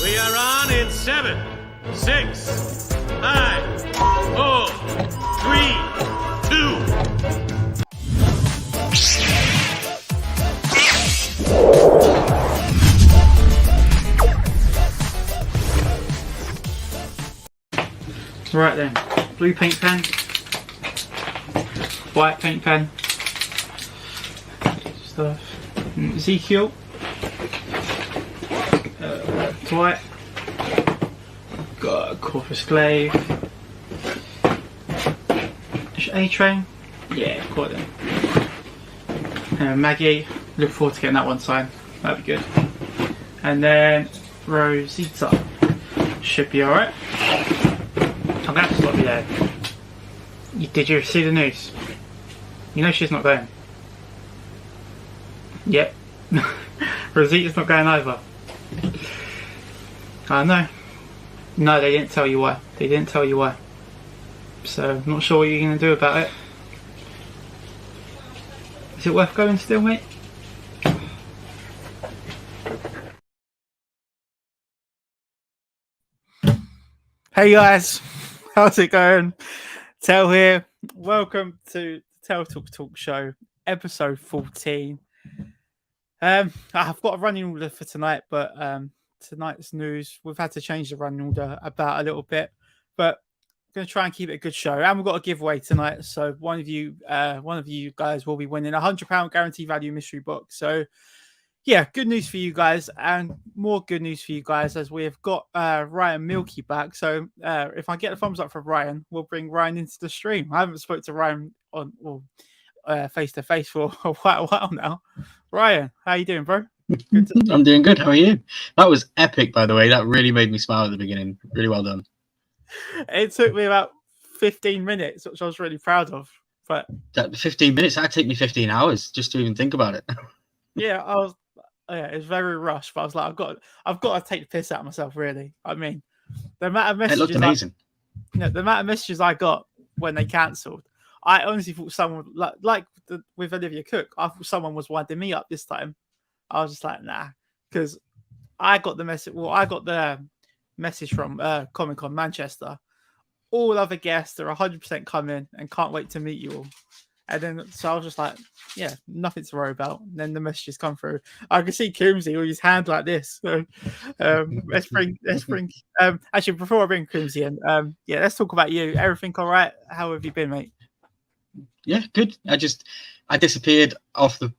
We are on in 7, 6, 5, 4, 3, 2. Right then, blue paint pen, white paint pen, stuff, Ezekiel, Dwight, got Corpus Glaive, A-Train, yeah, got them, Maggie, look forward to getting that one signed, that'd be good, and then Rosita, should be alright. I'm gonna have to stop you there. Did you see the news? You know she's not going. Yep. Rosita's not going either. I know. No, they didn't tell you why. They didn't tell you why. So, I'm not sure what you're going to do about it. Is it worth going still, mate? Hey guys, how's it going? Tel here. Welcome to the Tel Talk Show, episode 14. I've got a running order for tonight, but tonight's news, we've had to change the running order about a little bit, but I'm going to try and keep it a good show. And we've got a giveaway tonight, so one of you guys will be winning a £100 guarantee value mystery box. So yeah, good news for you guys, and more good news for you guys as we have got Ryan Milky back. So if I get a thumbs up from Ryan, we'll bring Ryan into the stream. I haven't spoke to Ryan on face to face for quite a while now. Ryan, how you doing, bro? I'm doing good. How are you? That was epic, by the way. That really made me smile at the beginning. Really well done. It took me about 15 minutes, which I was really proud of. But that 15 minutes, that'd take me 15 hours just to even think about it. Yeah, it was very rushed, but I was like, I've got to take the piss out of myself, really. I mean, the amount of messages It looked amazing. The amount of messages I got when they cancelled, I honestly thought someone with Olivia Cook, I thought someone was winding me up this time. I was just like, nah, because I got the message. Well, I got the message from Comic Con Manchester. All other guests are 100% coming and can't wait to meet you all. And then, so I was just like, yeah, nothing to worry about. And then the messages come through. I can see Coombsy with his hand like this. So, let's bring. Actually, before I bring Coombsy in, let's talk about you. Everything all right? How have you been, mate? Yeah, good. I disappeared off the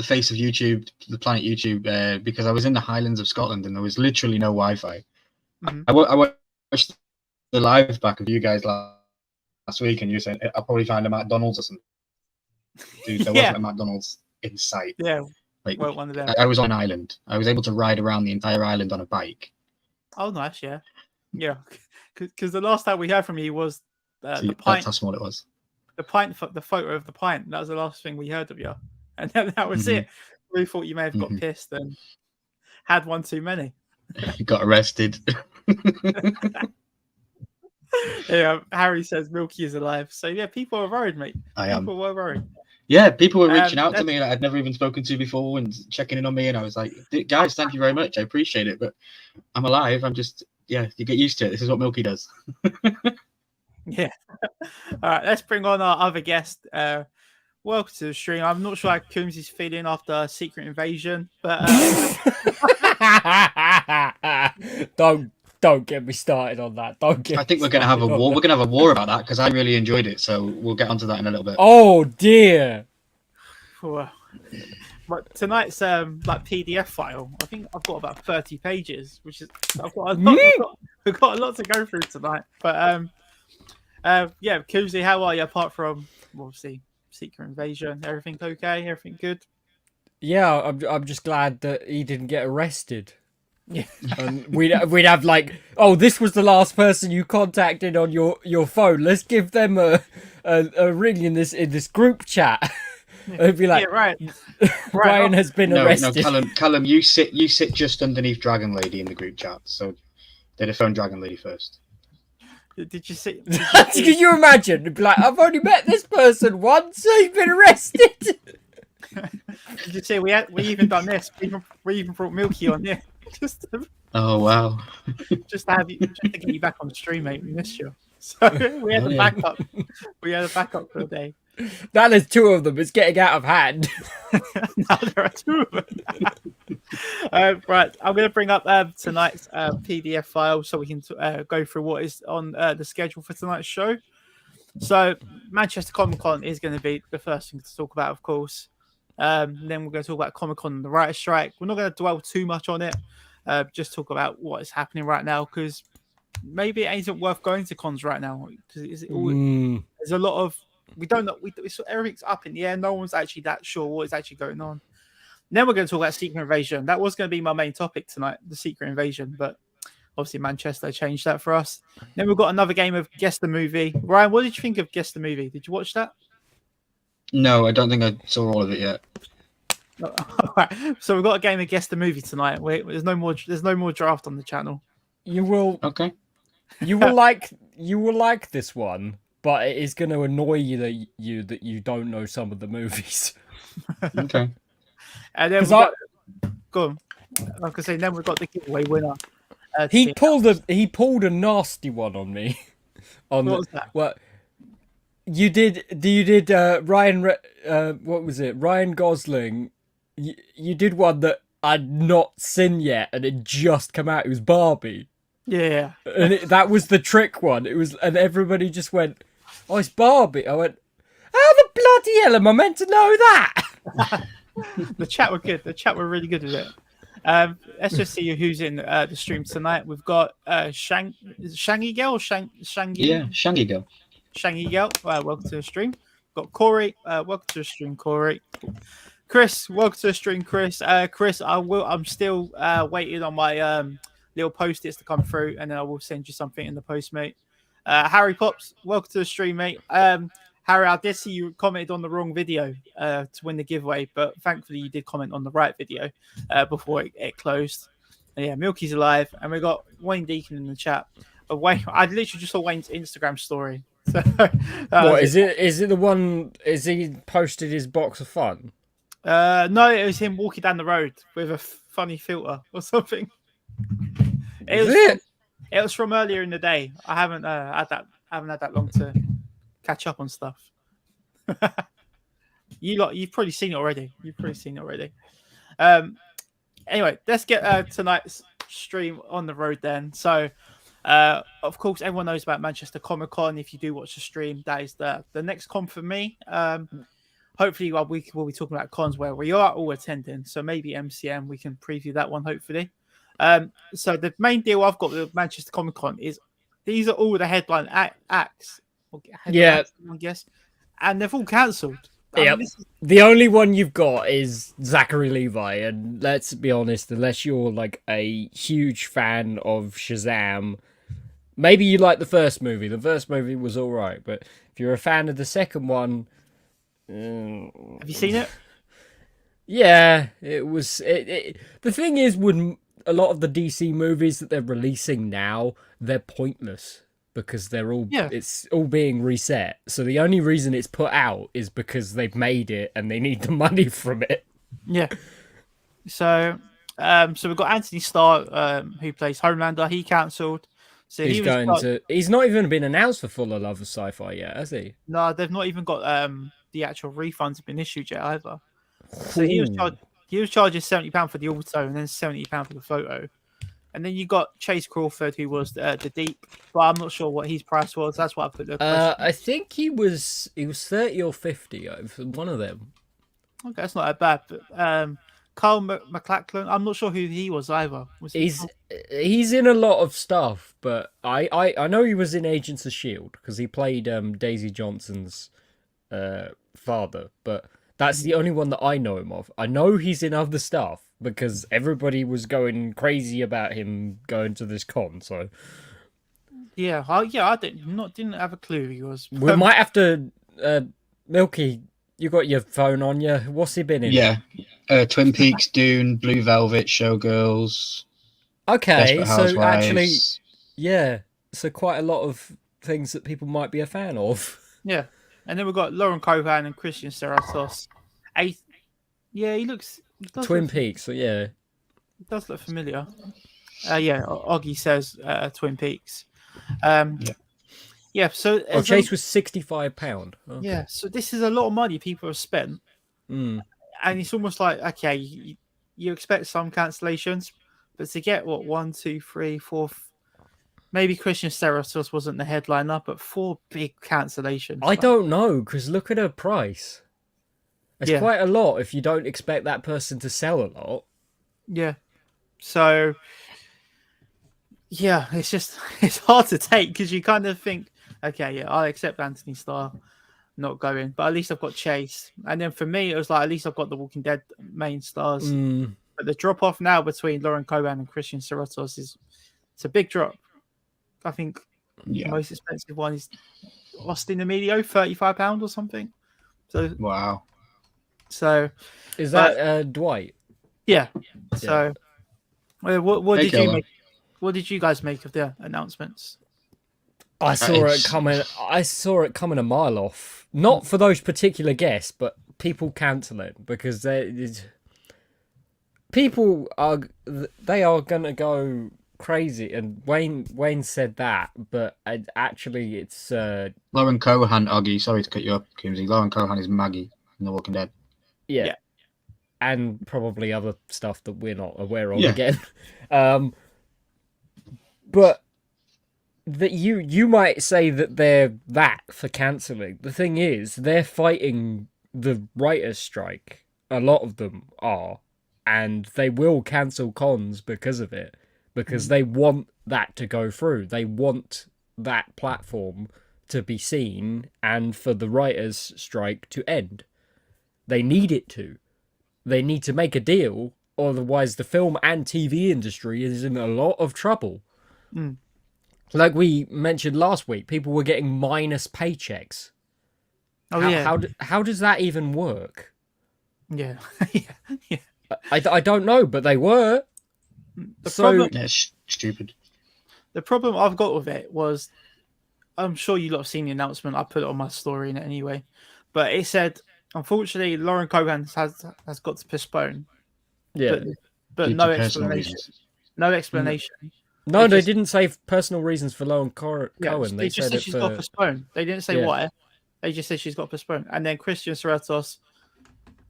face of YouTube, the planet YouTube, because I was in the Highlands of Scotland and there was literally no Wi-Fi. Mm-hmm. I watched the live back of you guys last week, and you said I'll probably find a McDonald's or something. Dude, there wasn't a McDonald's in sight. Yeah, like well, one of them. I was on an island. I was able to ride around the entire island on a bike. Oh, nice, yeah. Because the last time we heard from you was the pint. That's how small it was. The photo of the pint. That was the last thing we heard of you, and that was it. We thought you may have got pissed and had one too many. Got arrested. Yeah, Harry says Milky is alive. So yeah, people are worried, mate. People were worried. Yeah, people were reaching out to me that I'd never even spoken to before and checking in on me, and I was like, guys, thank you very much. I appreciate it, but I'm alive. I'm just, you get used to it. This is what Milky does. Yeah. All right, let's bring on our other guest. Welcome to the stream. I'm not sure how Coombs' feeling after Secret Invasion, but Don't get me started on that. I think we're going to have a war. We're going to have a war about that because I really enjoyed it. So we'll get onto that in a little bit. Oh dear! But tonight's PDF file, I think I've got about 30 pages, which is we've got a lot to go through tonight. But Coomsy, how are you? Apart from obviously Secret Invasion, everything okay? Everything good? Yeah, I'm just glad that he didn't get arrested. Yeah, and we'd have like, oh, this was the last person you contacted on your phone. Let's give them a ring in this group chat. It'd be like, yeah, right. Ryan has been arrested. No, Callum, you sit just underneath Dragon Lady in the group chat. So they'd have phoned Dragon Lady first. Did you see? Can you imagine? It'd be like, I've only met this person once. So he's been arrested. Did you see? We even done this. We even brought Milky on here. just to, Oh wow. just to get you back on the stream, mate. We missed you. So we had Oh, a yeah. backup. We had a backup for the day. Now there's two of them. It's getting out of hand. Now there are two of them. Right, I'm going to bring up tonight's PDF file so we can go through what is on the schedule for tonight's show. So Manchester Comic Con is going to be the first thing to talk about, of course. Then we're going to talk about Comic Con and the writer's strike. We're not going to dwell too much on it. Just talk about what is happening right now, because maybe it isn't worth going to cons right now, because there's a lot of, we don't know, everything's up in the air. No one's actually that sure what is actually going on. Then we're going to talk about Secret Invasion. That was going to be my main topic tonight, the Secret Invasion, but obviously Manchester changed that for us. Then we've got another game of Guess the Movie. Ryan, what did you think of Guess the Movie? Did you watch that? No, I don't think I saw all of it yet. All right. So we've got a game of Guess the Movie tonight. There's no more draft on the channel. You will Okay. you will like this one, but it is going to annoy you that you don't know some of the movies. Okay. And then go on. Like I say, then we've got the giveaway winner. He pulled a nasty one on me. What was that? What you did Ryan? What was it? Ryan Gosling. You did one that I'd not seen yet, and it just come out. It was Barbie. Yeah. And that was the trick one. It was, and everybody just went, "Oh, it's Barbie." I went, "How the bloody hell am I meant to know that?" The chat were good. The chat were really good with it. Let's just see who's in the stream tonight. We've got Shangy Girl, Shangy. Yeah, Shangy Girl. Shangy Girl. Welcome to the stream. We've got Corey. Welcome to the stream, Corey. Chris, welcome to the stream, Chris. Chris, I'm still waiting on my little post-its to come through, and then I will send you something in the post, mate. Harry Pops, welcome to the stream, mate. Harry, I did see you commented on the wrong video to win the giveaway, but thankfully you did comment on the right video before it closed. And yeah, Milky's alive, and we got Wayne Deacon in the chat. But Wayne, I literally just saw Wayne's Instagram story. So, what is it? Is it the one? Is he posted his box of fun? No, it was him walking down the road with a funny filter or something. It was from earlier in the day. I haven't had that long to catch up on stuff. You've probably seen it already. Anyway, let's get tonight's stream on the road then. So, of course, everyone knows about Manchester Comic Con. If you do watch the stream, that is the next con for me. Hopefully, we'll be talking about cons where we are all attending. So maybe MCM, we can preview that one, hopefully. So the main deal I've got with Manchester Comic Con is these are all the headline acts. I guess. And they've all cancelled. Yeah. The only one you've got is Zachary Levi, and let's be honest, unless you're like a huge fan of Shazam, maybe you like the first movie. The first movie was all right, but if you're a fan of the second one, have you seen it? Yeah, it was. The thing is, when a lot of the DC movies that they're releasing now, they're pointless because they're all it's all being reset. So the only reason it's put out is because they've made it and they need the money from it. Yeah. So we've got Anthony Starr, who plays Homelander. He cancelled. So he's not even been announced for Full of Love of Sci-Fi yet, has he? No, they've not even got the actual refunds have been issued yet either. So he was charging £70 for the auto and then £70 for the photo. And then you got Chase Crawford, who was the Deep, but I'm not sure what his price was. That's why I put the question. I think he was 30 or 50, one of them. Okay, that's not that bad. But Carl McLachlan, I'm not sure who he was either. He's in a lot of stuff, but I know he was in Agents of S.H.I.E.L.D. because he played Daisy Johnson's father, but that's the only one that I know him of. I know he's in other stuff because everybody was going crazy about him going to this con. So I didn't have a clue who he was. We might have to. Milky, you got your phone on you. What's he been in? Yeah, Twin Peaks, Dune, Blue Velvet, Showgirls. Okay, Desperate so Housewives. actually, so quite a lot of things that people might be a fan of. Yeah. And then we've got Lauren Cohan and Christian Serratos. He looks... Twin Peaks, so yeah. It does look familiar. Yeah, Oggy says Twin Peaks. Yeah, so Oh, Chase was £65. Okay. yeah, so this is a lot of money people have spent, Mm. and it's almost like okay, you expect some cancellations, but to get what 1, 2, 3, 4, maybe Christian Seratos wasn't the headliner, but 4 big cancellations. I don't know, because look at her price. It's Yeah. quite a lot if you don't expect that person to sell a lot. Yeah, so yeah, it's hard to take because you kind of think, okay, yeah, I'll accept Anthony Starr not going, but at least I've got Chase. And then for me, it was like at least I've got the Walking Dead main stars. Mm. But the drop off now between Lauren Cohan and Christian Seratos it's a big drop. I think the most expensive one is Austin Emilio, £35 or something. So Wow. so Is that Dwight? yeah. So what Hey, did Killer. you make? What did you guys make of the announcements? I saw it It's- coming. I saw it coming a mile off. Not for those particular guests, but people cancelling because people are gonna go crazy. And Wayne said that, but actually, it's Lauren Cohan, Oggy. Sorry to cut you up, Coombsy. Lauren Cohan is Maggie in The Walking Dead. yeah, and probably other stuff that we're not aware of Yeah. again. But that you might say that they're that for cancelling. The thing is, they're fighting the writers' strike. A lot of them are, and they will cancel cons because of it, because they want that to go through. They want that platform to be seen and for the writers' strike to end. They need it to. They need to make a deal, otherwise the film and TV industry is in a lot of trouble. Mm. Like we mentioned last week, people were getting minus paychecks. Oh How does that even work? yeah. yeah. I don't know, but they were. problem- Yeah, it's stupid. The problem I've got with it was, I'm sure you lot have seen the announcement. I put it on my story in it anyway, but it said, unfortunately, Lauren Cohan has got to postpone, Yeah. but Due no to personal explanation. reasons. No explanation. No, They they just- didn't say personal reasons for Lauren Cohen. Yeah, They they just said said it she's got to for. postpone. They didn't say Yeah. why. They just said she's got to postpone. And then Christian Seratos,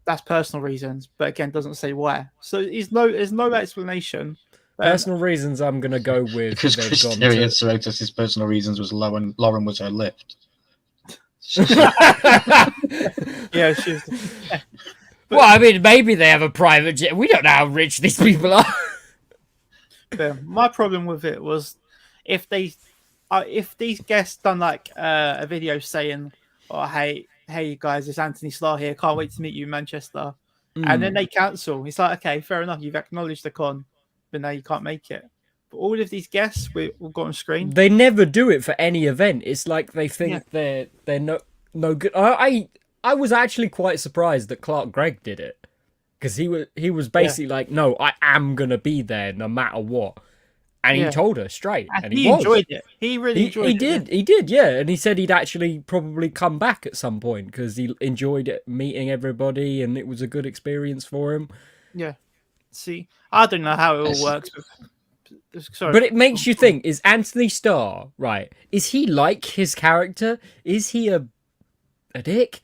that's personal reasons, but again, doesn't say why. So there's no explanation. Personal reasons, I'm gonna go with Because they've Christian gone to- Seratos' personal reasons was Lauren was her lift. Yeah, she's. Well, I mean, maybe they have a private jet. We don't know how rich these people are. But my problem with it was if these guests done like a video saying, "Oh, hey guys, it's Anthony Starr here. Can't wait to meet you in Manchester," and then they cancel. It's like, okay, fair enough. You've acknowledged the con, but now you can't make it. But all of these guests will go on screen. They never do it for any event. It's like they think they're no good. I was actually quite surprised that Clark Gregg did it, because he was basically like, no, I am gonna be there no matter what, and he told her straight, and he was. enjoyed it. He really enjoyed it. He did, yeah. And he said he'd actually probably come back at some point because he enjoyed it, meeting everybody, and it was a good experience for him. Yeah. See, I don't know how it all works. Sorry. But it makes you think, is Anthony Starr, right, is he like his character? Is he a dick?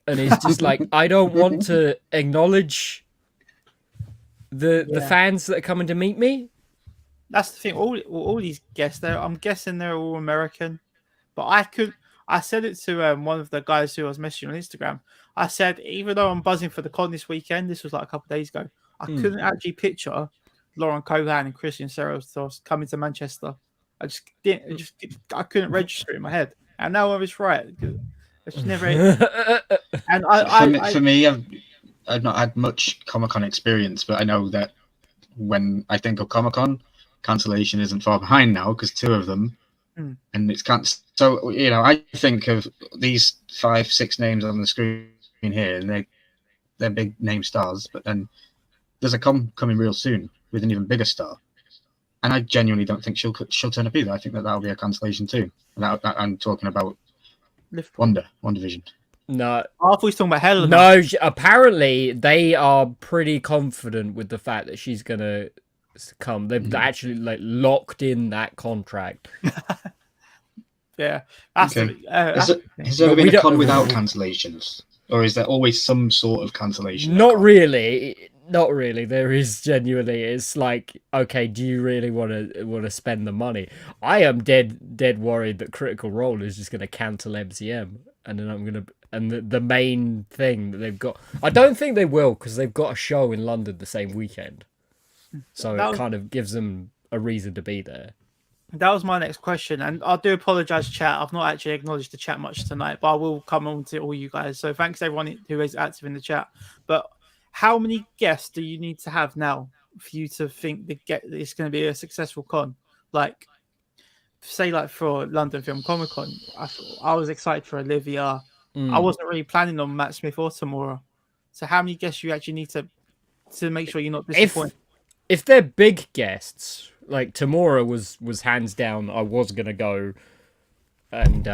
And he's just like, I don't want to acknowledge the fans that are coming to meet me? That's the thing. All these guests, I'm guessing they're all American. But I said it to one of the guys who I was messaging on Instagram. I said, even though I'm buzzing for the con this weekend, this was like a couple of days ago, I couldn't actually picture Lauren Cohan and Christian Seratos coming to Manchester. I just didn't. I couldn't register it in my head. And now I was right. It's never. And For me, I've not had much Comic-Con experience, but I know that when I think of Comic-Con, cancellation isn't far behind now because 2 of them, and it's can't. So I think of these 5-6 names on the screen here, and they're big name stars, but then there's a con coming real soon with an even bigger star, and I genuinely don't think she'll turn up either. I think that'll be a cancellation too. I'm talking about WandaVision. No, I thought he was talking about Helena. no. Apparently, they are pretty confident with the fact that she's gonna come. They've actually like locked in that contract. Yeah. That's Okay. the, Has there ever But we been a con don't- without cancellations, or is there always some sort of cancellation? Not really. Not really. There is genuinely. It's like, okay, do you really want to spend the money? I am dead worried that Critical Role is just going to cancel MCM, and then I'm gonna and the main thing that they've got. I don't think they will because they've got a show in London the same weekend, so That it was- kind of gives them a reason to be there. That was my next question, and I do apologise, chat. I've not actually acknowledged the chat much tonight, but I will come on to all you guys. So thanks everyone who is active in the chat. But how many guests do you need to have now for you to think that it's going to be a successful con? Like, say, like for London Film Comic Con, I was excited for Olivia. I wasn't really planning on Matt Smith or Tamora. So how many guests you actually need to make sure you're not disappointed? If they're big guests, like Tamora was hands down, I was gonna go, and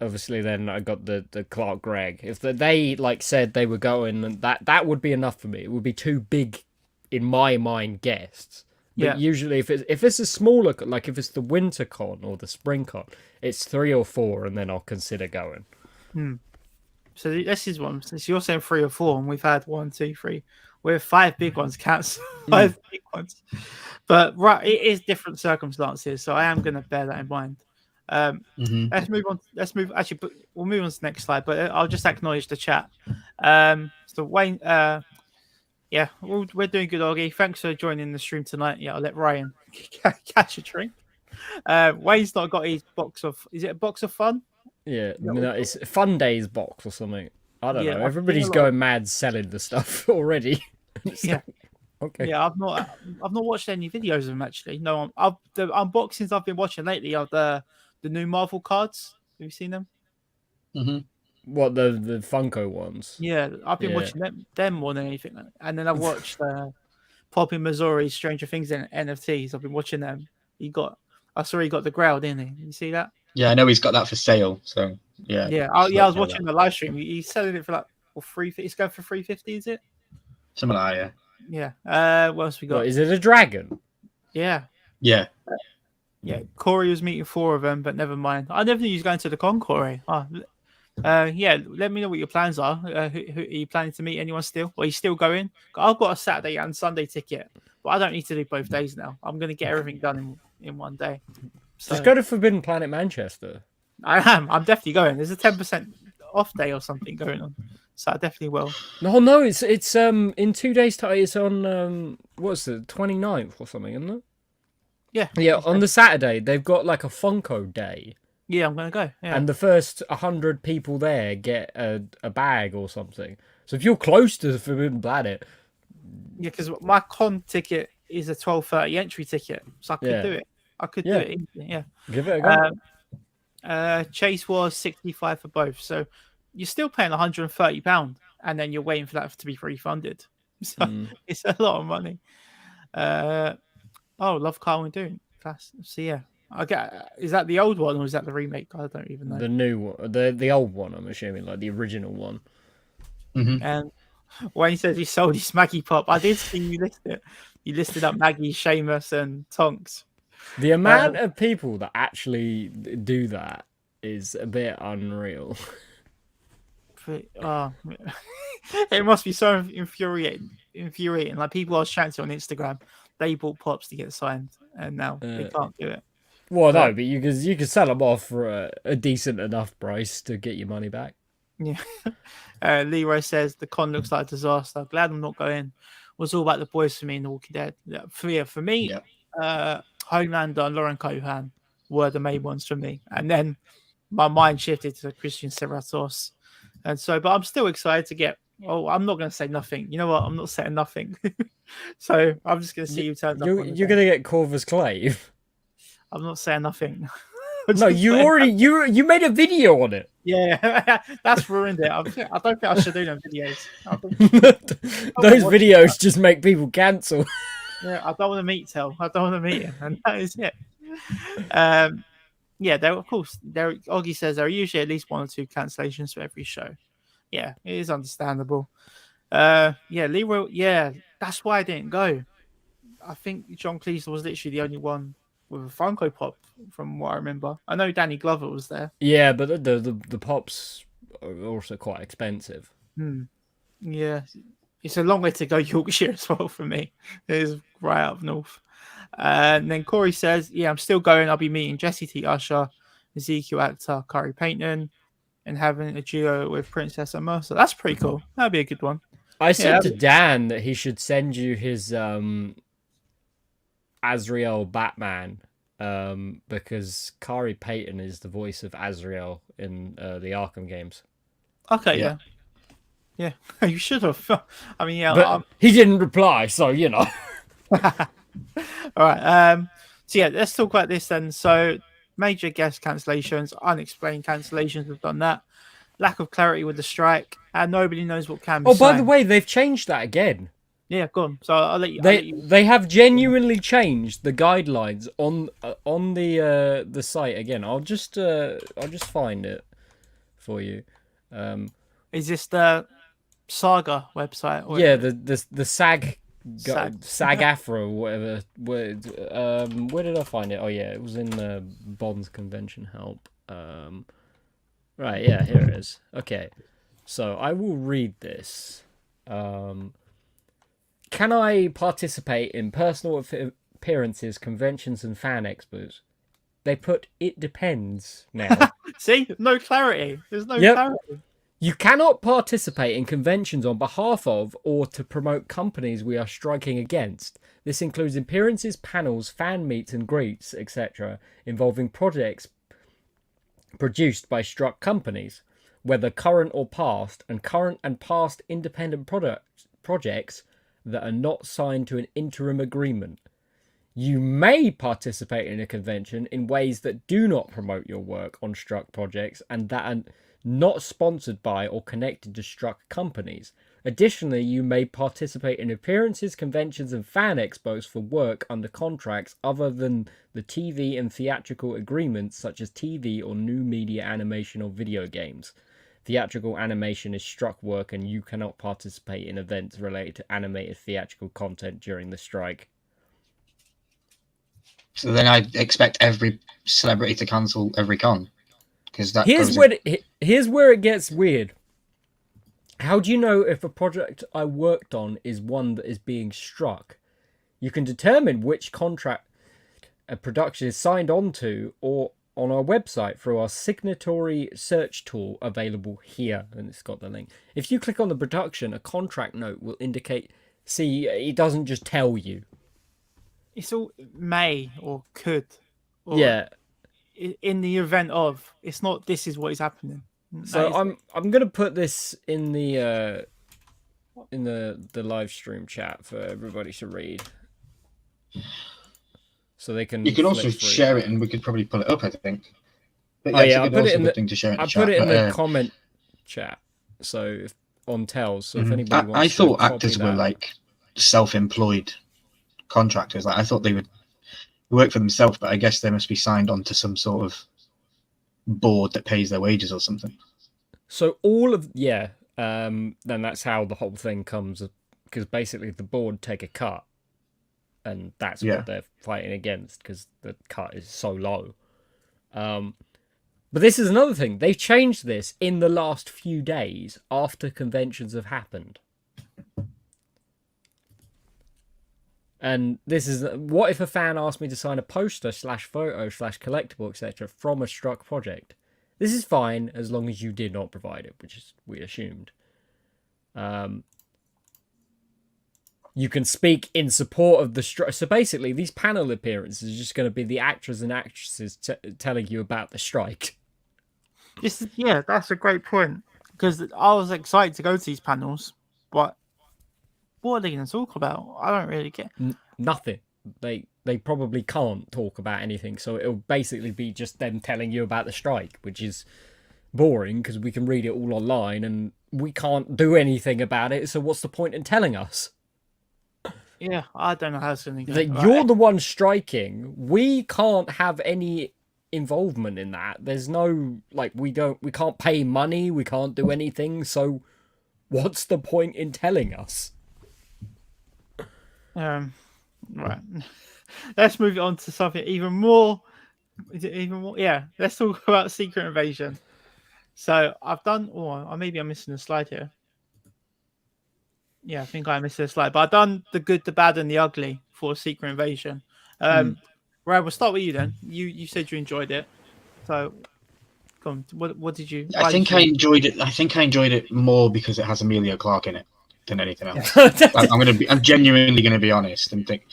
obviously then I got the Clark Gregg. If they like said they were going, then that would be enough for me. It would be too big, in my mind, guests. But Yeah. usually if it's a smaller, like if it's the winter con or the spring con, it's 3 or 4, and then I'll consider going. So this is one. Since you're saying 3 or 4, and we've had 1, 2, 3, we have 5 big ones. Counts 5 big ones. But right, it is different circumstances, so I am going to bear that in mind. Let's move on. Actually, we'll move on to the next slide. But I'll just acknowledge the chat. So Wayne, yeah, we're doing good, Augie. Thanks for joining the stream tonight. Yeah, I'll let Ryan catch a drink. Wayne's not got his box of. Is it a box of fun? Yeah, no, it's Fun Days box or something. I don't Yeah, know. I've Everybody's seen a lot going mad selling the stuff already. It's Yeah. like, okay. Yeah, I've not watched any videos of them actually. No, the unboxings I've been watching lately are the new Marvel cards. Have you seen them? What, the Funko ones? Yeah, I've been Yeah. watching them more than anything. And then I've watched Pop in Missouri, Stranger Things, and NFTs. I've been watching them. I saw he got the Grail, didn't he? You see that? Yeah, I know he's got that for sale. So yeah. Yeah, just I was let me know watching the live stream. He's selling it for like He's going for 350, is it? something like that. Yeah. What else we got? What, is it a dragon? Yeah. Yeah. Yeah, Corey was meeting 4 of them, but never mind. I never knew he was going to the con, Corey. Yeah, let me know what your plans are. Who are you planning to meet anyone still? Or are you still going? I've got a Saturday and Sunday ticket, but I don't need to do both days now. I'm going to get everything done in one day. So Just go to Forbidden Planet Manchester. I am. I'm definitely going. There's a 10% off day or something going on, so I definitely will. No, it's in 2 days' time. It's on what's the 29th or something, isn't it? Yeah, On the Saturday they've got like a Funko day, yeah, I'm going to go. Yeah, and the first 100 people there get a bag or something. So if you're close to the Forbidden Planet, yeah, because my con ticket is a 12:30 entry ticket, so I could Yeah. do it. I could Yeah. do it easily. Yeah. give it a go. Chase was 65 for both, so you're still paying £130, and then you're waiting for that to be refunded. So it's a lot of money. Love Carl and Dune. So yeah, is that the old one or is that the remake? I don't even know. The new one, the old one, I'm assuming, like the original one. And Wayne says he sold his Maggie Pop. I did see you list it. You listed up Maggie, Seamus, and Tonks. The amount of people that actually do that is a bit unreal. It must be so infuriating. Like people I was chatting to on Instagram, they bought pops to get signed, and now they can't do it. Well, no, but you could sell them off for a decent enough price to get your money back. Yeah. Leroy says the con looks like a disaster. Glad I'm not going. It was all about the boys for me in The Walking Dead. For me, Homelander and Lauren Cohan were the main ones for me, and then my mind shifted to Christian Serratos, and so. But I'm still excited to get. Oh, I'm not going to say nothing. You know what? I'm not saying nothing. So I'm just going to see who turns up. You're gonna get Corvus Clave. I'm not saying nothing. No, you made a video on it. Yeah, that's ruined it. I don't think I should do them videos. Those videos just make people cancel. Yeah, I don't want to meet Tel. I don't want to meet him, and that is it. Yeah, there of course there. Oggy says there are usually at least 1 or 2 cancellations for every show. Yeah, it is understandable. Yeah, Leroy. Yeah, that's why I didn't go. I think John Cleese was literally the only one with a Funko Pop, from what I remember. I know Danny Glover was there. Yeah, but the pops are also quite expensive. Yeah, it's a long way to go Yorkshire as well for me. It is right up north. And then Corey says, "Yeah, I'm still going. I'll be meeting Jesse T. Usher, Ezekiel actor Curry Payton, and having a duo with Princess and Mercer. That's pretty cool. That'd be a good one." I said to Dan that he should send you his Azrael Batman, because Kari Payton is the voice of Azrael in the Arkham games. Okay, yeah. You should have. I mean, yeah. But he didn't reply, so you know. All right. So yeah, let's talk about this then. So major guest cancellations, unexplained cancellations. We've done that. Lack of clarity with the strike, and nobody knows what can be. Oh, by the way, they've changed that again. Yeah, go on. So I'll let you. They have genuinely changed the guidelines on the site again. I'll just find it for you. Is this the Saga website? Or yeah, the SAG Afro, whatever. Where did I find it? Oh yeah, it was in the Bonds Convention Help. Right, yeah, here it is. Okay, so I will read this. Can I participate in personal appearances, conventions, and fan expos? They put "it depends" now. See, no clarity. There's no clarity. You cannot participate in conventions on behalf of or to promote companies we are striking against. This includes appearances, panels, fan meets and greets, etc., involving projects produced by struck companies, whether current or past, and current and past independent projects that are not signed to an interim agreement. You may participate in a convention in ways that do not promote your work on struck projects and that are not sponsored by or connected to struck companies. Additionally, you may participate in appearances, conventions, and fan expos for work under contracts other than the TV and theatrical agreements, such as TV or new media animation or video games. Theatrical animation is struck work, and you cannot participate in events related to animated theatrical content during the strike. So then I expect every celebrity to cancel every con. That here's where it gets weird. How do you know if a project I worked on is one that is being struck? You can determine which contract a production is signed on to or on our website through our signatory search tool available here. And it's got the link. If you click on the production, a contract note will indicate. See, it doesn't just tell you. It's all may or could. Or yeah. In the event of, it's not this is what is happening. So I'm gonna put this in the live stream chat for everybody to read, so they can. You can also share it, and we could probably pull it up. I think. But I put it in the comment chat. So on Tells. So if anybody wants, I thought actors were like self-employed contractors. Like I thought they would work for themselves, but I guess they must be signed on to some sort of board that pays their wages or something. So then that's how the whole thing comes, because basically the board take a cut, and that's what they're fighting against, because the cut is so low. But this is another thing. They've changed this in the last few days after conventions have happened. And this is, what if a fan asked me to sign a poster / photo / collectible, etc. from a struck project? This is fine as long as you did not provide it, which is we assumed. You can speak in support of the strike. So basically, these panel appearances are just going to be the actors and actresses telling you about the strike. That's a great point, because I was excited to go to these panels, but what are they going to talk about? I don't really get nothing. They probably can't talk about anything, so it'll basically be just them telling you about the strike, which is boring because we can read it all online and we can't do anything about it. So what's the point in telling us? Yeah, I don't know how it's going to go. You're the one striking. We can't have any involvement in that. There's no like we can't pay money, we can't do anything. So what's the point in telling us? Right. Let's move on to something even more. Is it even more? Yeah. Let's talk about Secret Invasion. So I've done. Oh, maybe I'm missing a slide here. Yeah, I think I missed a slide. But I've done the good, the bad, and the ugly for Secret Invasion. Right, we'll start with you then. You said you enjoyed it. So, go on. What did you? I think I enjoyed it. I think I enjoyed it more because it has Amelia Clark in it than anything else. I'm genuinely gonna be honest and think.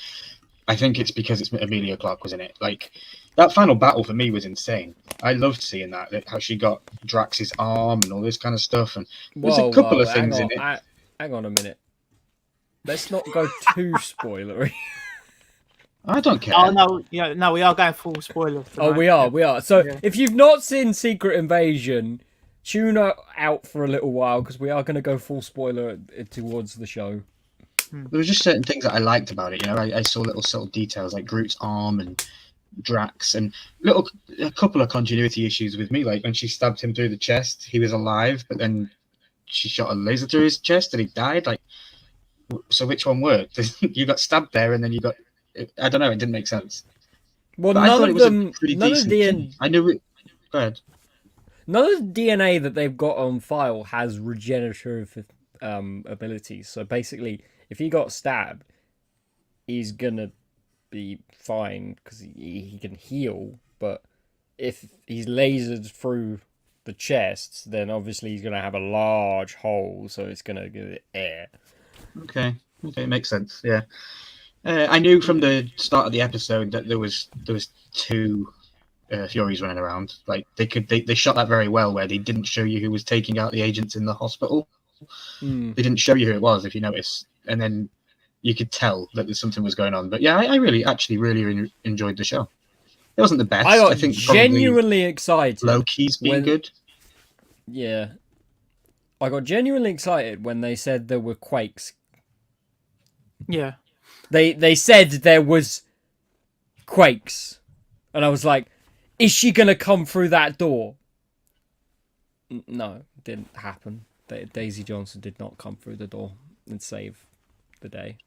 I think it's because it's Amelia Clark was in it. Like that final battle for me was insane. I loved seeing that how she got Drax's arm and all this kind of stuff. And there's a couple of things in it. Hang on a minute. Let's not go too spoilery. I don't care. Oh no, yeah, no, we are going full spoilers. Oh, we are. So if you've not seen Secret Invasion, tune out for a little while because we are going to go full spoiler towards the show. There were just certain things that I liked about it. You know, I saw little subtle details like Groot's arm and Drax, and a couple of continuity issues with me. Like when she stabbed him through the chest, he was alive, but then she shot a laser through his chest and he died. Like, so which one worked? You got stabbed there, and then you got. I don't know. It didn't make sense. Well, but none of them. None of the. I knew it. Go ahead. None of the DNA that they've got on file has regenerative abilities. So basically, if he got stabbed, he's gonna be fine because he can heal. But if he's lasered through the chest, then obviously he's gonna have a large hole, so it's gonna give it air. Okay, makes sense. Yeah, I knew from the start of the episode that there was two Furies running around. Like they shot that very well, where they didn't show you who was taking out the agents in the hospital. They didn't show you who it was, if you notice, and then you could tell that something was going on. But yeah, I really enjoyed the show. It wasn't the best. I think genuinely excited. Loki's been good. Yeah, I got genuinely excited when they said there were quakes. Yeah, they said there was quakes, and I was like, "Is she gonna come through that door?" No, it didn't happen. Daisy Johnson did not come through the door and save the day.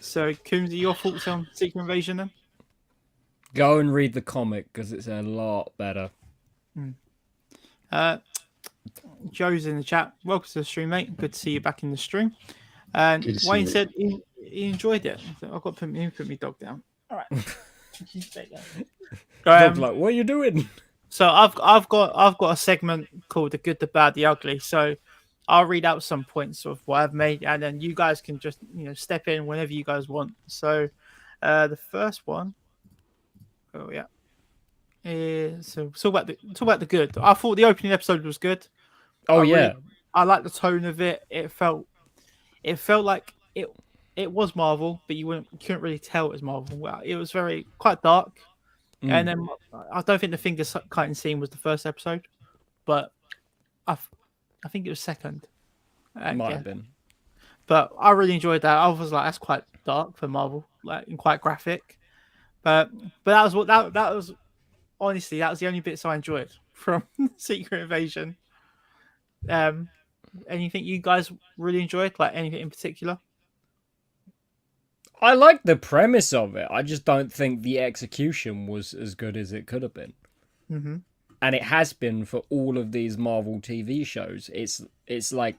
So, Coombsy, your thoughts on Secret Invasion then? Go and read the comic because it's a lot better. Joe's in the chat. Welcome to the stream, mate. Good to see you back in the stream. And Wayne said he enjoyed it. I've got to put my dog down. All right. Dog's like, what are you doing? So I've got a segment called the good, the bad, the ugly. So I'll read out some points of what I've made, and then you guys can just step in whenever you guys want. So the first one, so talk about the good. I thought the opening episode was good. I like the tone of it. It felt like it was Marvel, but you couldn't really tell it was Marvel. Well, it was quite dark. And then I don't think the finger cutting scene was the first episode, but I think it was second. Might have been. But I really enjoyed that. I was like, that's quite dark for Marvel, like, and quite graphic. But that was honestly, that was the only bits I enjoyed from Secret Invasion. Anything you guys really enjoyed? Like anything in particular? I like the premise of it. I just don't think the execution was as good as it could have been. Mm-hmm. And it has been for all of these Marvel TV shows. It's like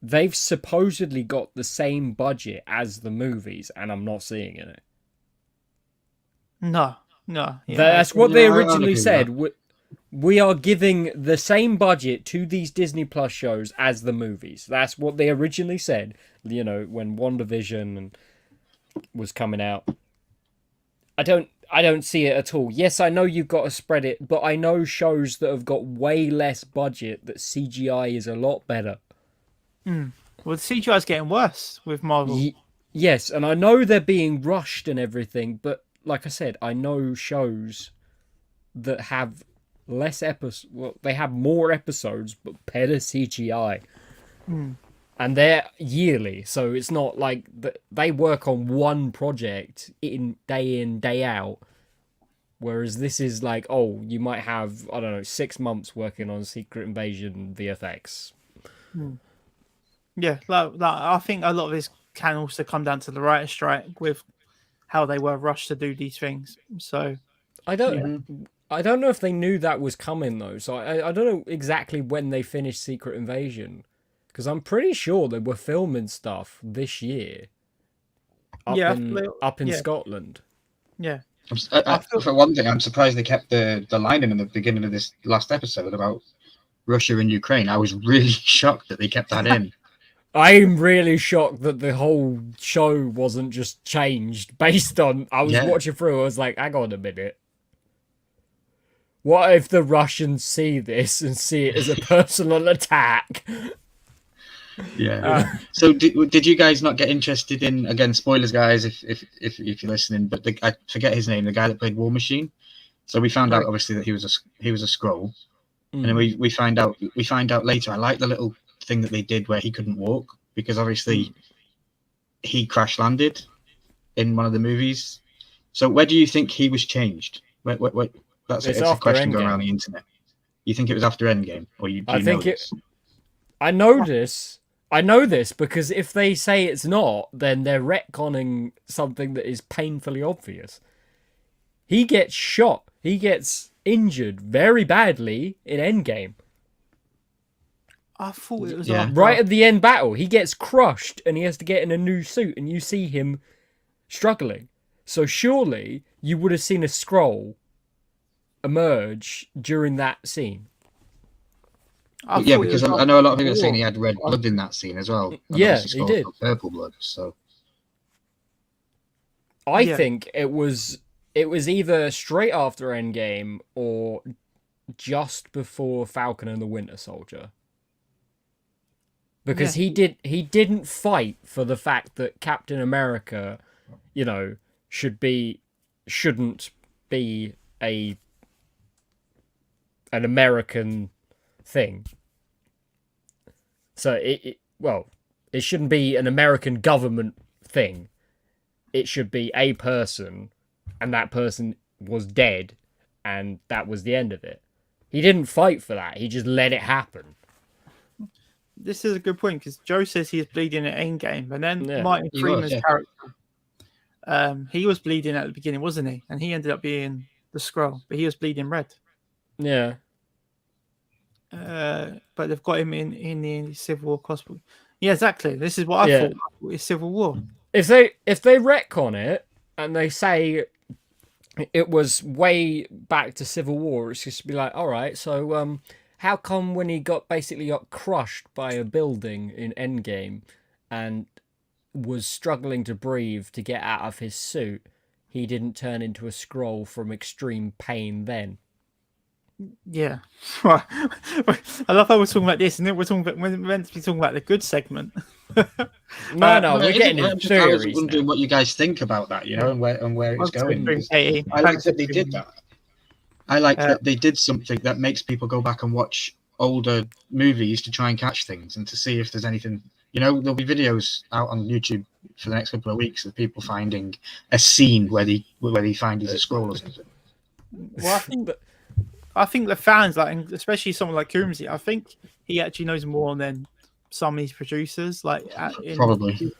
they've supposedly got the same budget as the movies, and I'm not seeing it. No. Yeah. That's what they originally said. We are giving the same budget to these Disney Plus shows as the movies. That's what they originally said. When WandaVision was coming out. I don't see it at all. Yes, I know you've got to spread it, but I know shows that have got way less budget that CGI is a lot better. Well, the CGI is getting worse with Marvel. Yes, and I know they're being rushed and everything, but like I said, I know shows that have less episodes. Well, they have more episodes, but better CGI. And they're yearly, so it's not like they work on one project day in, day out. Whereas this is like, oh, you might have, I don't know, 6 months working on Secret Invasion VFX. Yeah, I think a lot of this can also come down to the writer's strike with how they were rushed to do these things. So I don't know if they knew that was coming though. So I don't know exactly when they finished Secret Invasion, because I'm pretty sure they were filming stuff this year. Up in Scotland. Yeah. For one thing, I'm surprised they kept the line in the beginning of this last episode about Russia and Ukraine. I was really shocked that they kept that in. I'm really shocked that the whole show wasn't just changed based on. I was watching through. I was like, hang on a minute. What if the Russians see this and see it as a personal attack? Yeah. So did you guys not get interested in, again, spoilers, guys, if you're listening, but I forget his name, the guy that played War Machine. So we found out obviously that he was a Skrull, and then we find out later. I like the little thing that they did where he couldn't walk because obviously he crash landed in one of the movies. So where do you think he was changed? It's a question going around the internet. You think it was after Endgame, or I think I know this because if they say it's not, then they're retconning something that is painfully obvious. He gets shot. He gets injured very badly in Endgame. I thought it was right at the end battle. He gets crushed and he has to get in a new suit, and you see him struggling. So surely you would have seen a Skrull emerge during that scene. Because I know a lot of people are saying he had red blood in that scene as well. Yeah, he did. Purple blood. So I think it was either straight after Endgame or just before Falcon and the Winter Soldier. Because he didn't fight for the fact that Captain America, shouldn't be an American thing. So it shouldn't be an American government thing. It should be a person, and that person was dead, and that was the end of it. He didn't fight for that. He just let it happen. This is a good point because Joe says he is bleeding at Endgame, and then Martin Freeman's character, he was bleeding at the beginning, wasn't he? And he ended up being the Skrull, but he was bleeding red. Yeah. But they've got him in the Civil War cosplay. Yeah, exactly. This is what I thought. It's Civil War. If they retcon it and they say it was way back to Civil War, it's just be like, all right, so how come when he got crushed by a building in Endgame and was struggling to breathe to get out of his suit, he didn't turn into a Skrull from extreme pain then? Yeah. I love how we're talking about this, and then we're meant to be talking about the good segment. No, we're getting into theories. I was wondering what you guys think about that, and where it's going. I like that they did that. I like that they did something that makes people go back and watch older movies to try and catch things and to see if there's anything. There'll be videos out on YouTube for the next couple of weeks of people finding a scene where they find he's a Skrull or something. Well, I think the fans, and especially someone like Coombsy, I think he actually knows more than some of these producers. Probably.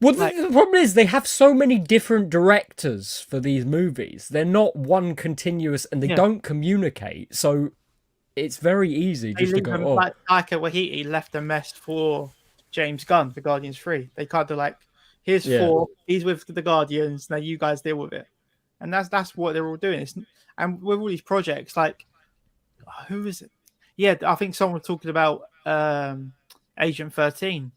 Well, the problem is they have so many different directors for these movies. They're not one continuous, and they don't communicate. So it's very easy just to go. Like Taika Waititi left a mess for James Gunn for Guardians 3. They kind of here's 4. He's with the Guardians. Now you guys deal with it, and that's what they're all doing. And with all these projects, who is it? Yeah, I think someone was talking about Agent 13.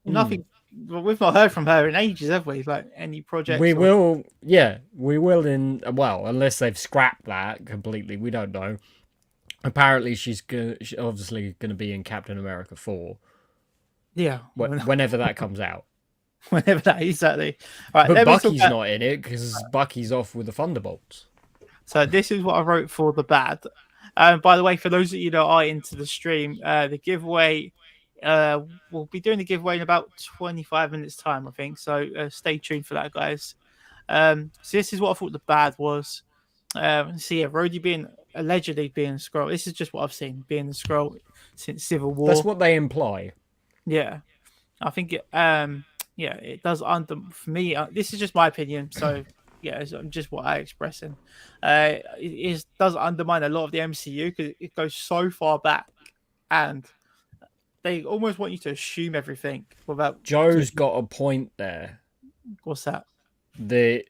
Nothing. Well, we've not heard from her in ages, have we? Any projects? We will in unless they've scrapped that completely. We don't know. Apparently, she's obviously gonna be in Captain America 4. Yeah, whenever that comes out. Whenever that, exactly. Right, but Bucky's not in it because Bucky's off with the Thunderbolts. So this is what I wrote for the bad. By the way, for those of you that are into the stream, the giveaway, we'll be doing the giveaway in about 25 minutes time, I think. So stay tuned for that, guys. So this is what I thought the bad was. So yeah, Rhodey being allegedly being a Skrull. This is just what I've seen being a Skrull since Civil War. That's what they imply. Yeah, I think it. Yeah, it does for me. This is just my opinion. So yeah, it's just what I expressing. Does undermine a lot of the MCU because it goes so far back, and they almost want you to assume everything without. Joe's got a point there. What's that? The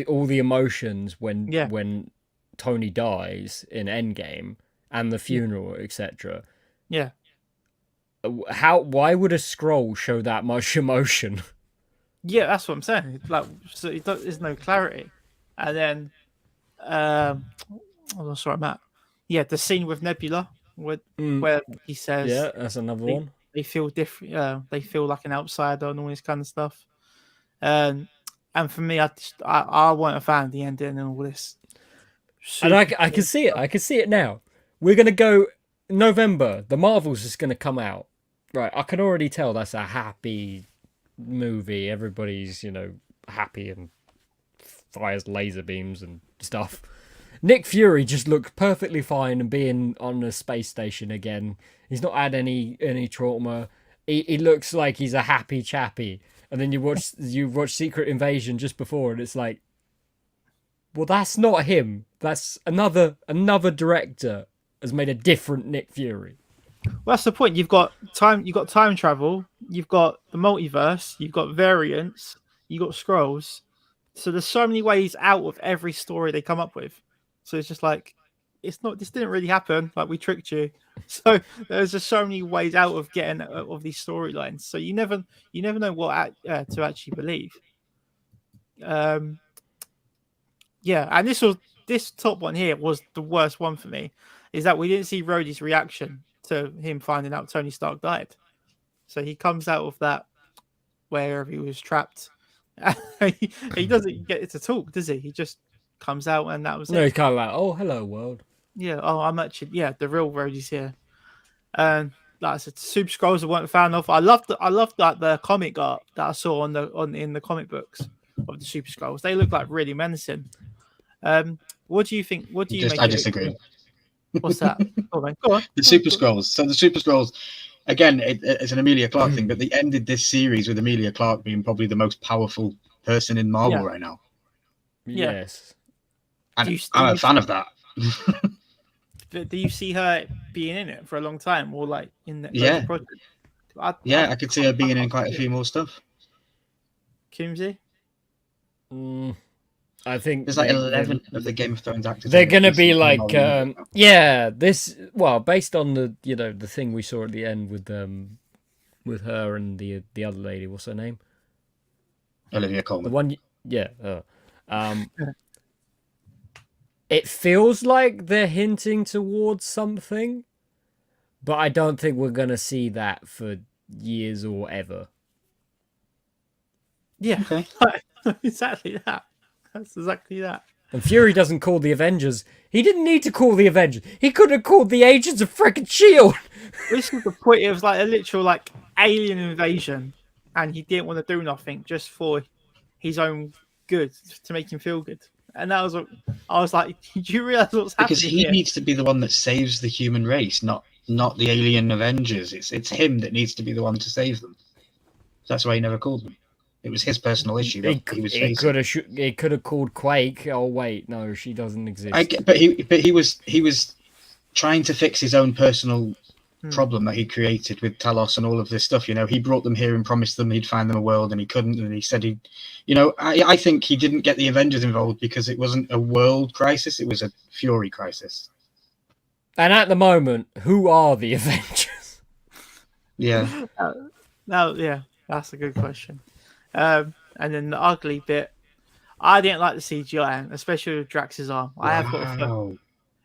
all the emotions Yeah. when Tony dies in Endgame and the funeral, etc. Yeah. Why would a Skrull show that much emotion? Yeah, that's what I'm saying. Like, so there's no clarity, and then, oh, sorry, Matt. Yeah, the scene with Nebula, where he says, Yeah, that's another one. They feel different. They feel like an outsider and all this kind of stuff. And for me, I weren't a fan of the ending and all this. And I can see it. I can see it now. We're gonna go November. The Marvels is gonna come out. Right, I can already tell that's a happy movie. Everybody's, happy and fires laser beams and stuff. Nick Fury just looked perfectly fine and being on a space station again. He's not had any trauma. He looks like he's a happy chappy. And then you watch Secret Invasion just before, and it's like, well, that's not him. That's another director has made a different Nick Fury. Well, that's the point. You've got time travel, you've got the multiverse, you've got variants, you've got Skrulls. So there's so many ways out of every story they come up with. So it's just like, this didn't really happen. Like, we tricked you. So there's just so many ways out of getting of these storylines. So you never know what to actually believe. Yeah, and this top one here was the worst one for me. Is that we didn't see Rhodey's reaction to him finding out Tony Stark died. So he comes out of that wherever he was trapped. He doesn't get to talk, does he? He just comes out and that was No, it. he's kind of like, oh, hello, world. Yeah, I'm actually, the real Rhodey's here. And like I said, Super Skrulls I weren't a fan of. I loved like the comic art that I saw in the comic books of the Super Skrulls. They look like really menacing. What do you think? What do you make? I disagree. What's that? Go on. The Super Skrulls. So the Super Skrulls, again, it's an Emilia Clarke thing, but they ended this series with Emilia Clarke being probably the most powerful person in Marvel right now. Yeah. Yes. And I'm a fan of that. But do you see her being in it for a long time, or like in the project? I could see her being in quite a few more stuff. Kimsey? I think there's like 11 of the Game of Thrones actors. They're gonna be like, based on the the thing we saw at the end with her and the other lady. What's her name? Olivia Colman. The one, it feels like they're hinting towards something, but I don't think we're gonna see that for years or ever. Yeah, okay. Exactly that. That's exactly that. And Fury doesn't call the Avengers. He didn't need to call the Avengers. He could have called the Agents of frickin' S.H.I.E.L.D. This was the point. It was like a literal alien invasion, and he didn't want to do nothing just for his own good to make him feel good. And that was I was like, do you realize what's happening? Because he needs to be the one that saves the human race, not the alien Avengers. It's him that needs to be the one to save them. That's why he never called them. It was his personal issue that he was facing. It could have called Quake. Oh wait, no, she doesn't exist. But he was trying to fix his own personal problem that he created with Talos and all of this stuff. He brought them here and promised them he'd find them a world, and he couldn't. And he said I think he didn't get the Avengers involved because it wasn't a world crisis; it was a Fury crisis. And at the moment, who are the Avengers? Yeah. That's a good question. And then the ugly bit, I didn't like the CGI, especially with Drax's arm. Wow.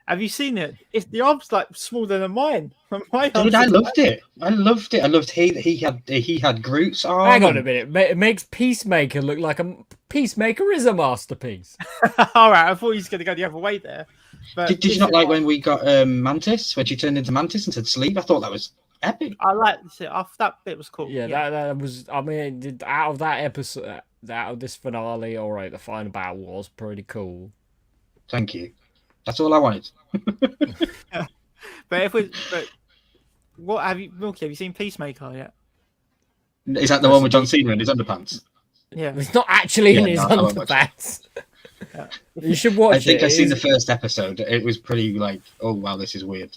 Have you seen it? The arm's like smaller than mine. Dude, I loved it. I loved he had Groot's arm. Hang on a minute. It makes Peacemaker look like Peacemaker is a masterpiece. All right, I thought he was going to go the other way there. But did you not like when we got Mantis, when she turned into Mantis and said sleep? I thought that was epic. I liked it. That bit was cool. Yeah, that was. I mean, out of that episode, out of this finale, all right, the final battle was pretty cool. Thank you. That's all I wanted. But what have you, Milky? Have you seen Peacemaker yet? Is that the one with John Cena in his underpants? Yeah. It's not actually in Yeah, his no, I won't watch underpants. You should watch it. I think I've It seen is- the first episode. It was pretty like, oh wow, this is weird.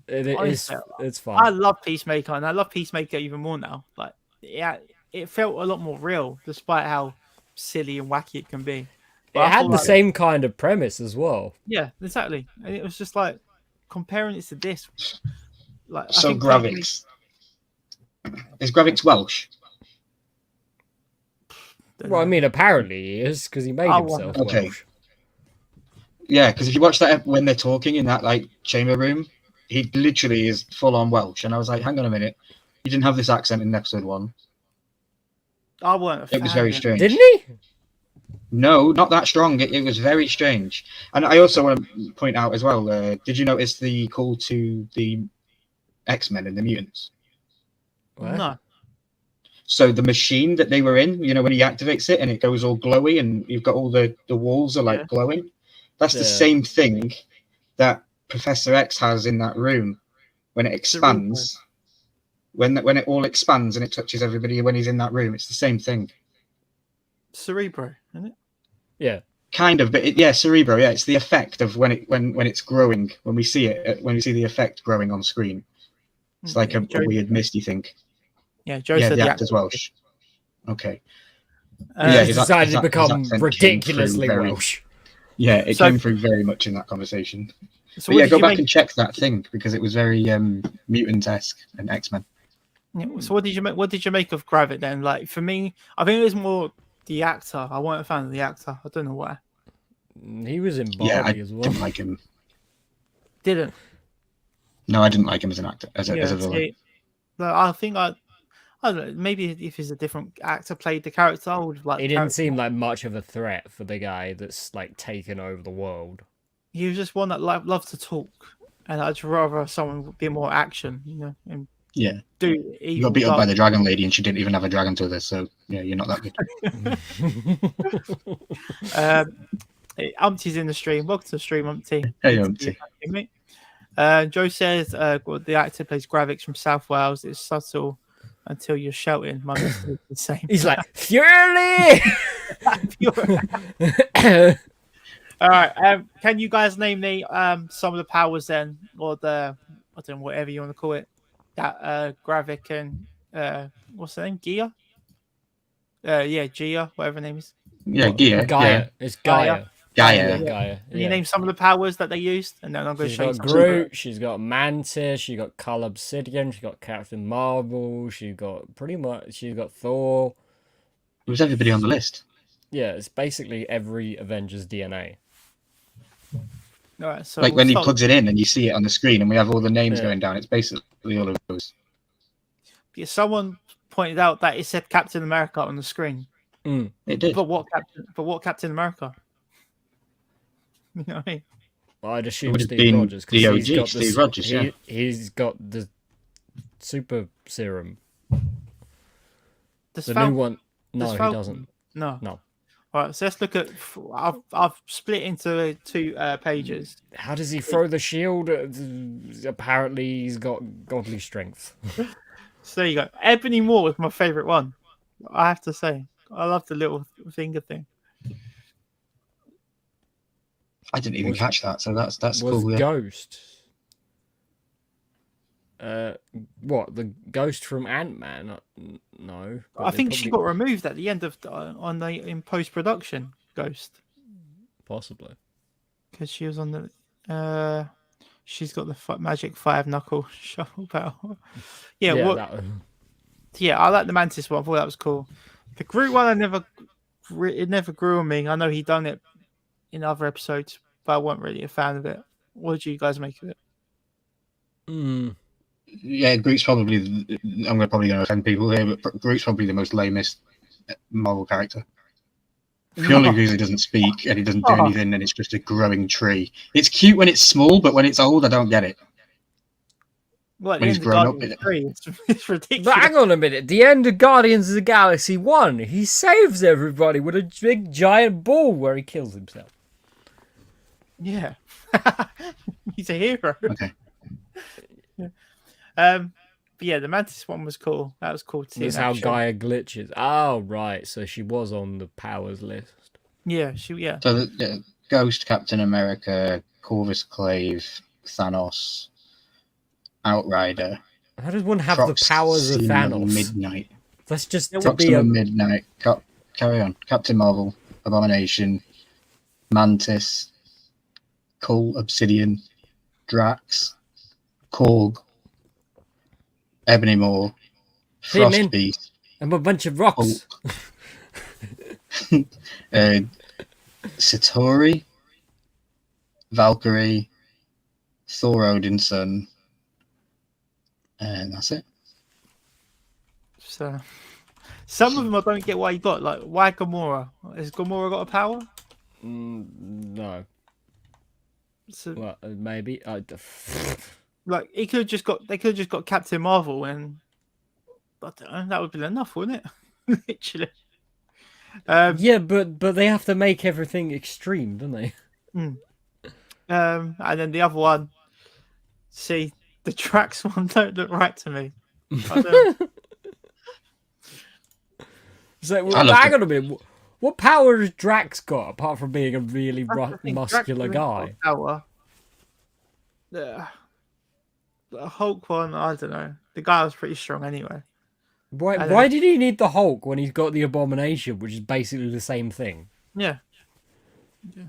It is. Honestly, It's I fun. love Peacemaker, and I love Peacemaker even more now. Like, yeah, it felt a lot more real, despite how silly and wacky it can be. But It I had thought, the like, same kind of premise as well. Yeah, exactly. And it was just like comparing it to this. Like, I So think personally- Gravix. Is Gravix Welsh? Well, I mean, apparently he is because he made Oh, himself okay. Welsh. Yeah, because if you watch that when they're talking in that like chamber room, he literally is full on Welsh, and I was like, hang on a minute, you didn't have this accent in episode 1. I weren't. A It was fan very of it. strange. Didn't he? No, not that strong. It was very strange. And I also want to point out as well, did you notice the call to the X-Men and the mutants? What? No. So the machine that they were in, you know, when he activates it and it goes all glowy and you've got all the walls are like Yeah. glowing. That's the Yeah. same thing that Professor X has in that room when it expands. When it all expands and it touches everybody when he's in that room, it's the same thing. Cerebro, isn't it? Yeah. Kind of, but yeah, Cerebro. Yeah, it's the effect of when it's growing. When we see it, when we see the effect growing on screen, it's like a weird misty thing. Yeah, Joe Yeah, said the the actor's Welsh. Okay. Uh, Yeah, He's his decided to his become accent came ridiculously through very- Welsh. Yeah, it So- came through very much in that conversation. so But what yeah, did go you back make? and check that thing because it was very mutant-esque and X-Men. Yeah, so what did you make? What did you make of Gravit then? Like for me, I think it was more the actor. I wasn't a fan of the actor. I don't know why. He was in Barbie Yeah, I as well. didn't like him. Didn't. No, I didn't like him as an actor, as a Yeah, villain. see, like, I think I don't know. Maybe if he's a different actor played the character, I would like. He the didn't character. seem like much of a threat for the guy that's like taken over the world. He was just one that loved to talk, and I'd rather someone would be more action, you know, and Yeah, do you evil. got beat up by dark- the dragon lady, and she didn't even have a dragon to this. So yeah, you're not that good. Umpty's in the stream. Welcome to the stream, Umpty. Hey, Good to Umpty. see you, mate. Joe says the actor plays Gravix from South Wales. It's subtle until you're shouting. My mistake is the same. He's like, Fury! All right. Can you guys name me some of the powers then, or the I don't know whatever you want to call it, that Gravik and what's the name? Gia. Yeah, Gia, whatever her name is. Yeah, Gia. Gaia. Yeah, It's Gaia. Gaia. Gaia. Can you name some of the powers that they used, and then I'm going to She's show you. got some. Groot, she's got Mantis, she's got Cull Obsidian, she's got Captain Marvel, she's got Thor. It was everybody on the list. Yeah, it's basically every Avengers DNA. All right, so Like when he we'll start- plugs it in and you see it on the screen, and we have all the names Yeah. going down. It's basically all of those. Yeah, someone pointed out that it said Captain America on the screen, It did. but what Captain America? You know what I mean? Well, I'd assume would have Steve been Rogers. 'cause the he's OG, got Steve Rogers, yeah. He's got the super serum. Does The Fal- new one. No, does he Falcon- doesn't. No. No. All right, so let's look at. I've split into two pages. How does he throw the shield? Apparently, he's got godly strength. So there you go. Ebony Moore was my favorite one. I have to say, I love the little finger thing. I didn't even Was- catch that, so that's Was cool. Yeah. Ghost. What, the Ghost from Ant-Man? No. but I they think she got probably- removed at the end of in post production. Ghost, Possibly. because she was on the. She's got the magic 5 knuckle shovel power. Yeah, what? that- Yeah, I like the Mantis one. I thought that was cool. The Groot one, it never grew on me. I know he done it in other episodes, but I wasn't really a fan of it. What did you guys make of it? Yeah, Groot's probably. I'm probably going to offend people here, but Groot's probably the most lamest Marvel character. Purely because he doesn't speak and he doesn't do Oh. anything, and it's just a growing tree. It's cute when it's small, but when it's old, I don't get it. Well, at When the he's end of grown up Guardians in it. 3, it's ridiculous. But hang on a minute. The end of Guardians of the Galaxy 1, he saves everybody with a big giant ball where he kills himself. Yeah. He's a hero. Okay. But yeah, the Mantis one was cool. That was cool to see. That's in how action. Gaia glitches. Oh, right. So she was on the powers list. Yeah, So the Ghost, Captain America, Corvus Clave, Thanos, Outrider. How does one have the powers of Proxima Thanos? Midnight. That's just to be Proxima a... Midnight. Carry on. Captain Marvel, Abomination, Mantis, Cull, Obsidian, Drax, Korg, Ebony Maw, Him in. Frost Beast, I'm a bunch of rocks. Satori, Valkyrie, Thor Odinson, and that's it. So some of them I don't get why you got. Like, why Gamora? Has Gamora got a power? No. So, Well, maybe. like, he could have just got. They could have just got Captain Marvel, and I don't know. That would have been enough, wouldn't it? Literally. Yeah, but they have to make everything extreme, don't they? And then the other one. See, the Drax one don't look right to me. I don't, So, I love hang on a minute. What power has Drax got apart from being a really I think muscular Drax guy? hasn't got power. The Hulk one, I don't know. The guy was pretty strong anyway. Why did he need the Hulk when he's got the Abomination, which is basically the same thing? Yeah. I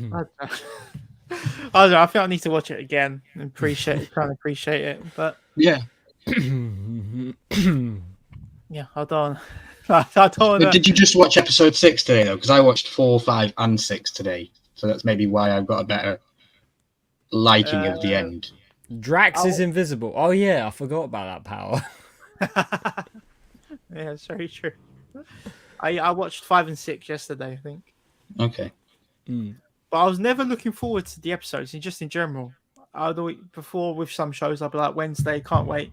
don't know. I don't know. I think I need to watch it again and try and appreciate it. But Yeah. yeah, I don't. I don't But know. did you just watch episode 6 today, though? Because I watched 4, 5, and 6 today. So that's maybe why I've got a better liking of the end. Drax is invisible. Oh yeah, I forgot about that power. Yeah, it's very true. I watched 5 and 6 yesterday, I think. Okay. But I was never looking forward to the episodes, and just in general. Before with some shows, I'd be like, Wednesday, can't wait.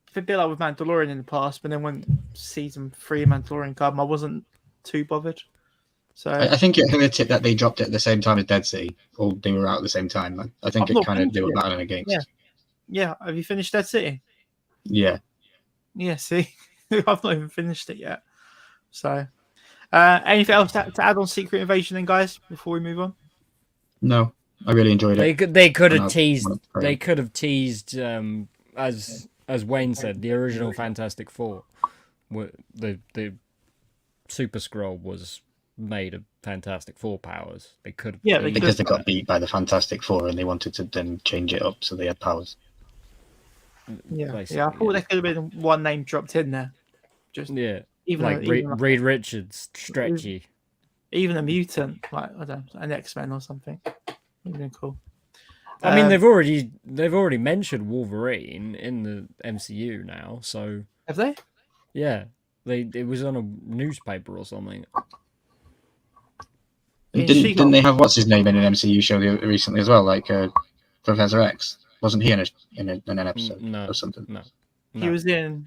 It's a bit like with Mandalorian in the past, but then when season 3 of Mandalorian came, I wasn't too bothered. So I think it hurt it that they dropped it at the same time as Dead City, or they were out at the same time. I think I've it not kind of finished they were it. battling against. Yeah. Yeah, have you finished Dead City? Yeah. Yeah, see, I've not even finished it yet. So, anything else to add on Secret Invasion, then, guys, before we move on? No, I really enjoyed it. They could And have I teased. wanna pray. They could have teased. As Wayne said, the original Fantastic Four, the Super Skrull was made of Fantastic Four powers. They could have. Yeah, they Because they got beat by the Fantastic Four and they wanted to then change it up so they had powers. Yeah, Basically, yeah. I thought there could have been one name dropped in there. Just Yeah, even like Reed Richards, Stretchy. even a mutant, like I don't know, an X-Men or something. Would have been cool. I mean, they've already mentioned Wolverine in the MCU now, so Have they? yeah, it was on a newspaper or something. In Didn't She-Hulk. they have what's his name in an MCU show recently as well, like Professor X? Wasn't he in an episode No, or something? no. He was in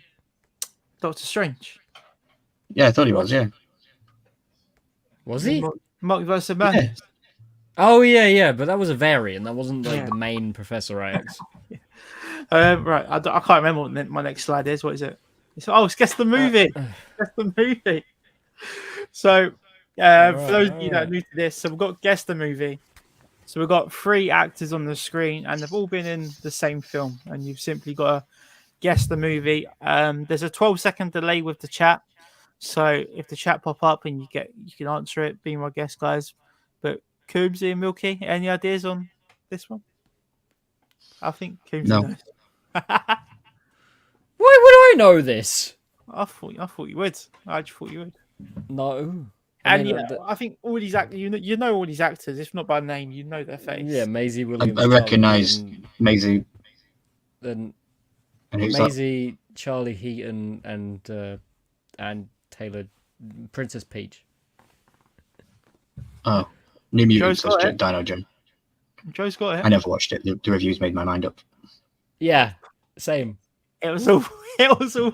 Doctor Strange. Yeah, I thought he was. Yeah. Was he? Multiverse of Madness. Oh yeah, but that was a variant. That wasn't like Yeah. the main Professor X. Right, I can't remember what my next slide is. What is it? It's guess the movie. Guess the movie. So, for those of you that are new to this, so we've got guess the movie. So we've got 3 actors on the screen, and they've all been in the same film, and you've simply got to guess the movie. There's a 12-second delay with the chat, so if the chat pop up and you can answer it, be my guest, guys. But Coombsy and Milky, any ideas on this one? I think Coombsy No. knows. Why would I know this? I thought you would. I just thought you would. No. And mean, yeah, I think all these actors, you know all these actors, if not by name, you know their face. yeah, Maisie Williams. I recognise Maisie. and And who's that? Maisie, Charlie Heaton, and Taylor, Princess Peach. Oh, New Mutants. Joe's got That's it. Dino Joe. Joe's got it. I never watched it. The reviews made my mind up. Yeah, same. It was all. It was all.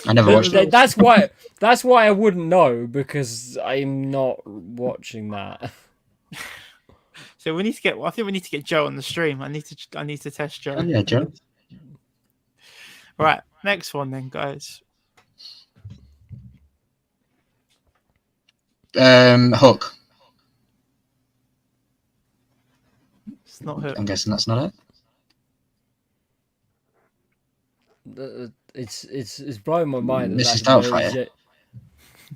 I never watched it. That's why. That's why I wouldn't know, because I'm not watching that. So we need to get. I think we need to get Joe on the stream. I need to test Joe. Oh, yeah, Joe. Right, next one then, guys. Hook. It's not her. I'm guessing that's not it. It's blowing my mind. That Mrs. that's Mary Doubtfire.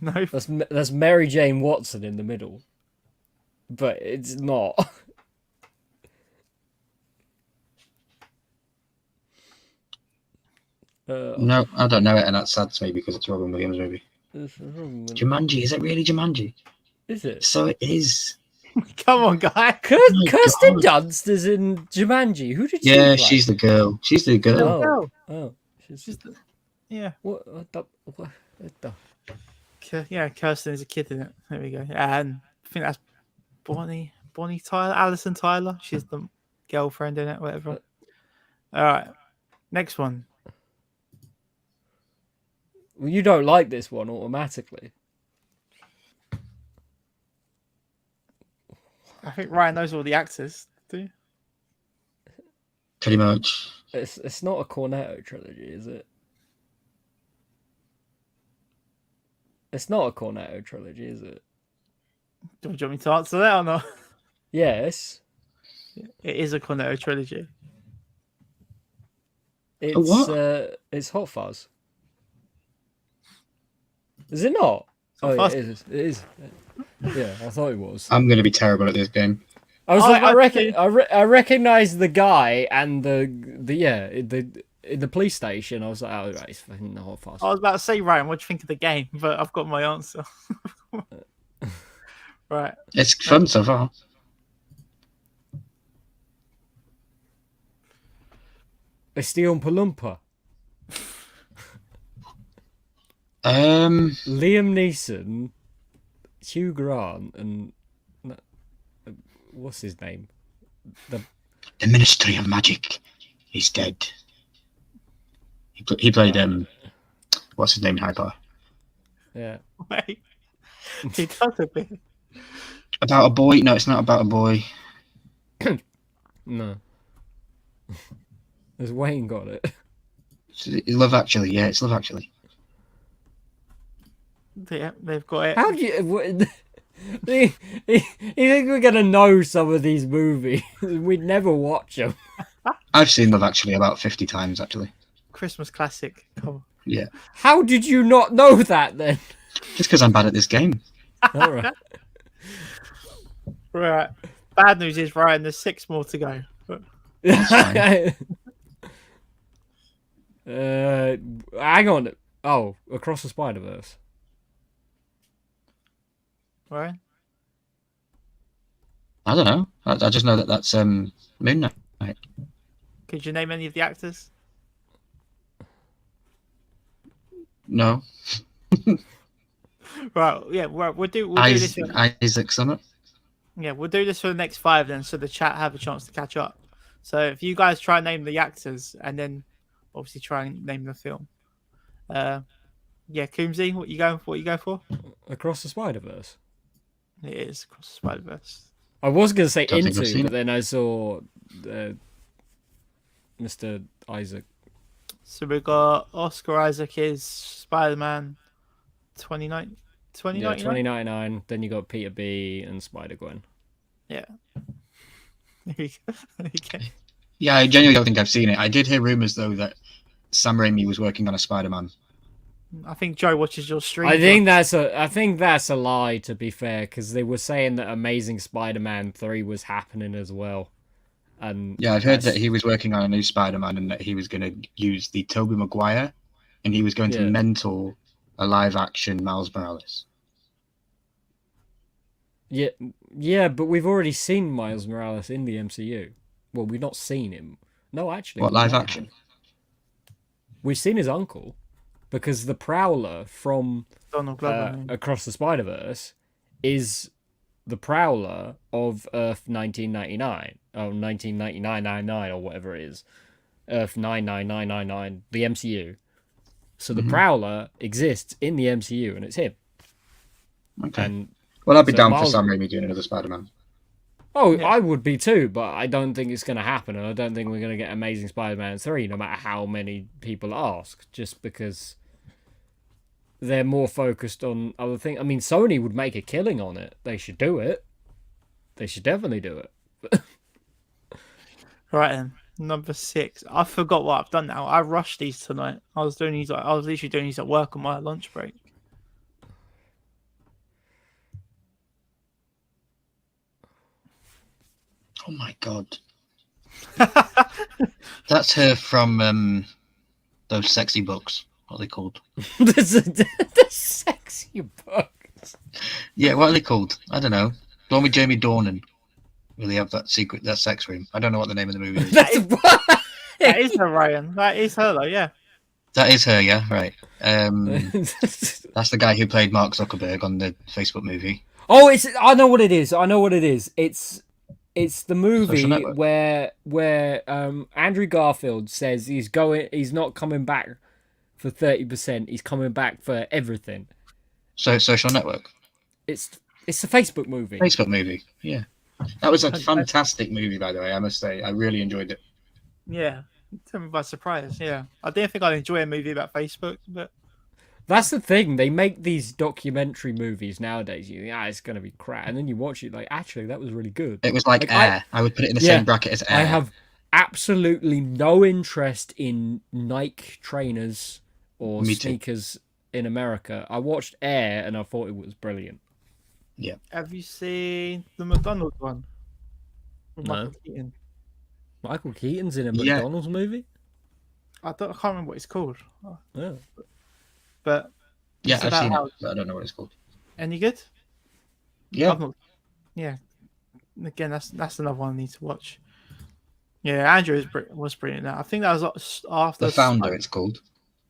No. That's Mary Jane Watson in the middle, but it's not. No, I don't know it, and that's sad to me because it's a Robin Williams movie. Jumanji, is it really Jumanji? Is it? So it is. Come on, guy. Kirsten God. Dunst is in Jumanji. Who did she Yeah, play? she's the girl. She's the girl. Oh, she's Yeah. what the Yeah, Kirsten is a kid in it. There we go. And I think that's Bonnie Tyler, Alison Tyler. She's the girlfriend in it, whatever. All right, next one. Well, you don't like this one automatically. I think Ryan knows all the actors. Do you? Pretty much. It's not a Cornetto trilogy, is it? It's not a Cornetto trilogy, is it? Do you want me to answer that or not? Yes. It is a Cornetto trilogy. It's what? It's Hot Fuzz. Is it not? Hot Oh, Fuzz. yeah, it is. It is. Yeah, I thought it was. I'm going to be terrible at this game. I was I- like, I I recognize the guy and in the police station. I was like, oh, right, it's fucking Hot Fuzz. I was about to say, Ryan, what do you think of the game? But I've got my answer. Right. It's fun so far. Estion Palumpa. Um, Liam Neeson, Hugh Grant, and what's his name? the Ministry of Magic is dead. He played what's his name in Harry Potter? Yeah. Wait. He does a bit. About a boy? No, it's not about a boy. No. Has Wayne got it? It's Love Actually. Yeah, it's Love Actually. Yeah, they've got it. How do you? You think we're gonna know some of these movies? We'd never watch them. I've seen Love Actually about 50 times actually. Christmas classic. Come on. Yeah, How did you not know that then? just because I'm bad at this game. All right. Right. Bad news is, Ryan, there's 6 more to go. Hang on. Oh, Across the Spider-Verse. Ryan? I don't know. I just know that that's Moon Knight. Could you name any of the actors? No, Right. Yeah. We'll do this. Isaac Summit. Yeah, we'll do this for the next 5 then, so the chat have a chance to catch up. So if you guys try and name the actors, and then obviously try and name the film. Yeah, Coombsy, what you going for? What you go for? Across the Spider-Verse. It is Across the Spider-Verse. I was going to say Don't think I've Into, seen but then I saw Mr. Isaac. So we've got Oscar Isaac is Spider-Man 2099. Yeah, 2099. Then you got Peter B and Spider-Gwen. Yeah. There you go. There you go. Yeah, I genuinely don't think I've seen it. I did hear rumors though that Sam Raimi was working on a Spider-Man. I think Joe watches your stream. I think that's a lie, to be fair, because they were saying that Amazing Spider-Man 3 was happening as well. And Yeah, I've heard that he was working on a new Spider-Man and that he was going to use the Tobey Maguire and he was going to Yeah. mentor a live-action Miles Morales. Yeah, but we've already seen Miles Morales in the MCU. Well, we've not seen him. No, actually. What, we live might action? have. We've seen his uncle, because the Prowler from Donald Glover. Across the Spider-Verse is the Prowler of Earth 1999, or 1999 or whatever it is, Earth 99999, the MCU. So the Prowler exists in the MCU, and it's him. Okay. And Well, I'd be so down Miles- for Sam Raimi doing another Spider-Man. oh, Yeah. I would be too, but I don't think it's going to happen, and I don't think we're going to get Amazing Spider-Man 3, no matter how many people ask, just because they're more focused on other things. I mean, Sony would make a killing on it. They should do it. They should definitely do it. Right then, number 6. I forgot what I've done now. I rushed these tonight. I was literally doing these at work on my lunch break. Oh my god. That's her from those sexy books. What are they called? the sexy bugs. Yeah, what are they called? I don't know. The one with Jamie Dornan. Will they have that sex room? I don't know what the name of the movie is. That's That is her, Ryan. That is her, though. Yeah. That is her, yeah, right. That's the guy who played Mark Zuckerberg on the Facebook movie. Oh, I know what it is. It's the movie Social Network. where Andrew Garfield says he's not coming back for 30%. He's coming back for everything. So Social Network. It's a Facebook movie. Facebook movie, yeah. That was a fantastic movie, by the way, I must say. I really enjoyed it. Yeah. Took me by surprise. Yeah. I didn't think I'd enjoy a movie about Facebook, but That's the thing. They make these documentary movies nowadays. You think, it's going to be crap, and then you watch it like, actually, that was really good. It was like Air. I would put it in the same bracket as Air. I have absolutely no interest in Nike trainers or Me too. sneakers in America. I watched Air and I thought it was brilliant. have you seen the McDonald's one? With No. Michael Keaton? Michael Keaton's in a Yeah. McDonald's movie? I can't remember what it's called. Yeah. But Yeah, it's I've about seen how- it, but I don't know what it's called. any good? Yeah, I've not- yeah. Again, that's another one I need to watch. Yeah, Andrew was brilliant. Now I think that was after The Founder, it's called.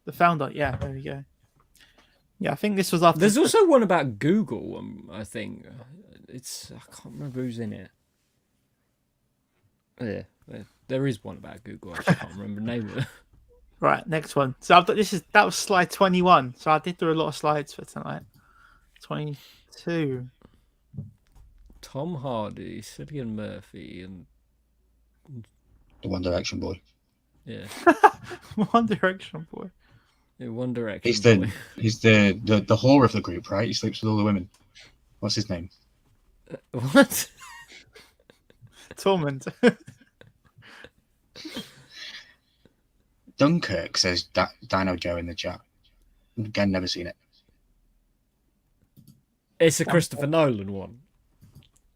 The Founder. Yeah, there we go. Yeah, I think this was after. There's also one about Google, I think. I can't remember who's in it. Yeah, there is one about Google. I just can't remember the name of it. Right, next one. So that was slide 21. So I did do a lot of slides for tonight. 22. Tom Hardy, Cillian Murphy, and The One Direction boy. yeah, One Direction boy. One Direction. He's boy. the whore of the group, right? He sleeps with all the women. What's his name? What? Torment. Dunkirk, says Dino Joe in the chat. Again, never seen it. It's a Christopher Nolan one.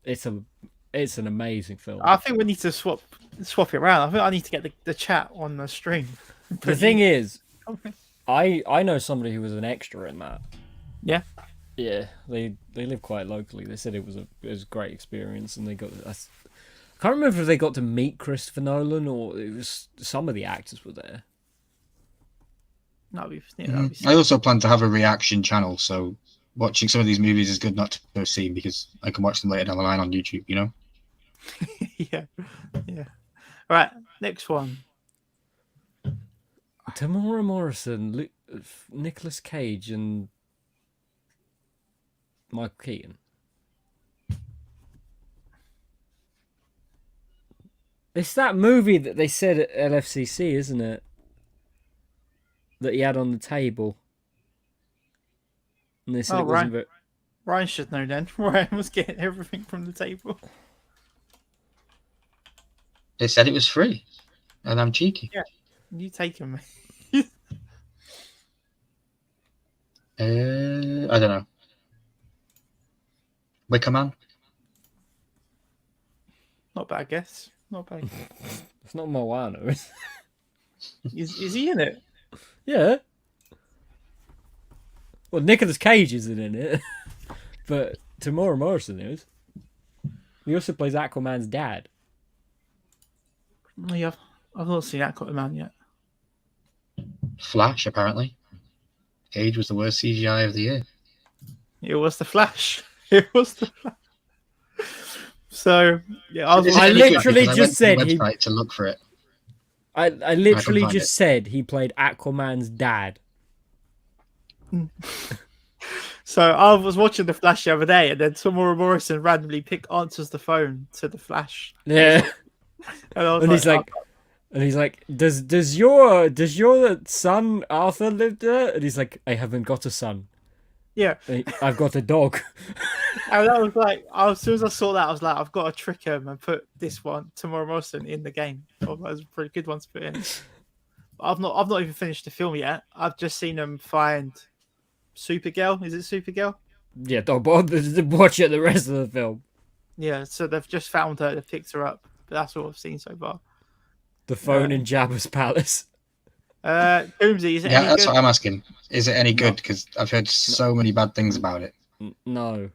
It's an amazing film. I think we need to swap it around. I think I need to get the chat on the stream. The thing is, I know somebody who was an extra in that. Yeah. Yeah, they live quite locally. They said it was a great experience, and they got. I can't remember if they got to meet Christopher Nolan or it was some of the actors were there. That'd be I also plan to have a reaction channel, so watching some of these movies is good not to have seen because I can watch them later down the line on YouTube, you know? yeah. Right, next one. Tamora Morrison, Nicolas Cage, and Michael Keaton. It's that movie that they said at LFCC, isn't it? That he had on the table. And they said Oh, it wasn't right. very... Ryan should know then. Ryan was getting everything from the table. They said it was free, and I'm cheeky. You take him. I don't know. Wicker Man? Not bad guess. Not bad. It's not Moana, is it? Is he in it? Yeah. Well, Nicolas Cage isn't in it, but Tamora Morrison is. He also plays Aquaman's dad. Oh, yeah, I've not seen Aquaman yet. Flash, apparently. Cage was the worst CGI of the year. It was the Flash. It was the Flash. So yeah, I was. Is it I any good? literally Because just I went said to he- the website to look for it. I literally find just it. said he played Aquaman's dad. So I was watching the Flash the other day, and then Tamora Morrison randomly answers the phone to the Flash, Yeah. and I was And he's oh, like, does your son Arthur live there? And he's like, I haven't got a son. yeah. I've got a dog. And I was like, as soon as I saw that, I was like, I've got to trick him and put this one, Tamora Morrison, in the game. Oh, that was a pretty good one to put in. But I've not even finished the film yet. I've just seen them find Supergirl. Is it Supergirl? Yeah, don't bother to watch it the rest of the film. Yeah. So they've just found her. They've picked her up. But that's all I've seen so far. The phone in Jabba's palace. Doomsy, is it Yeah, any that's good? what I'm asking. Is it any good? Because I've heard so many bad things about it. No.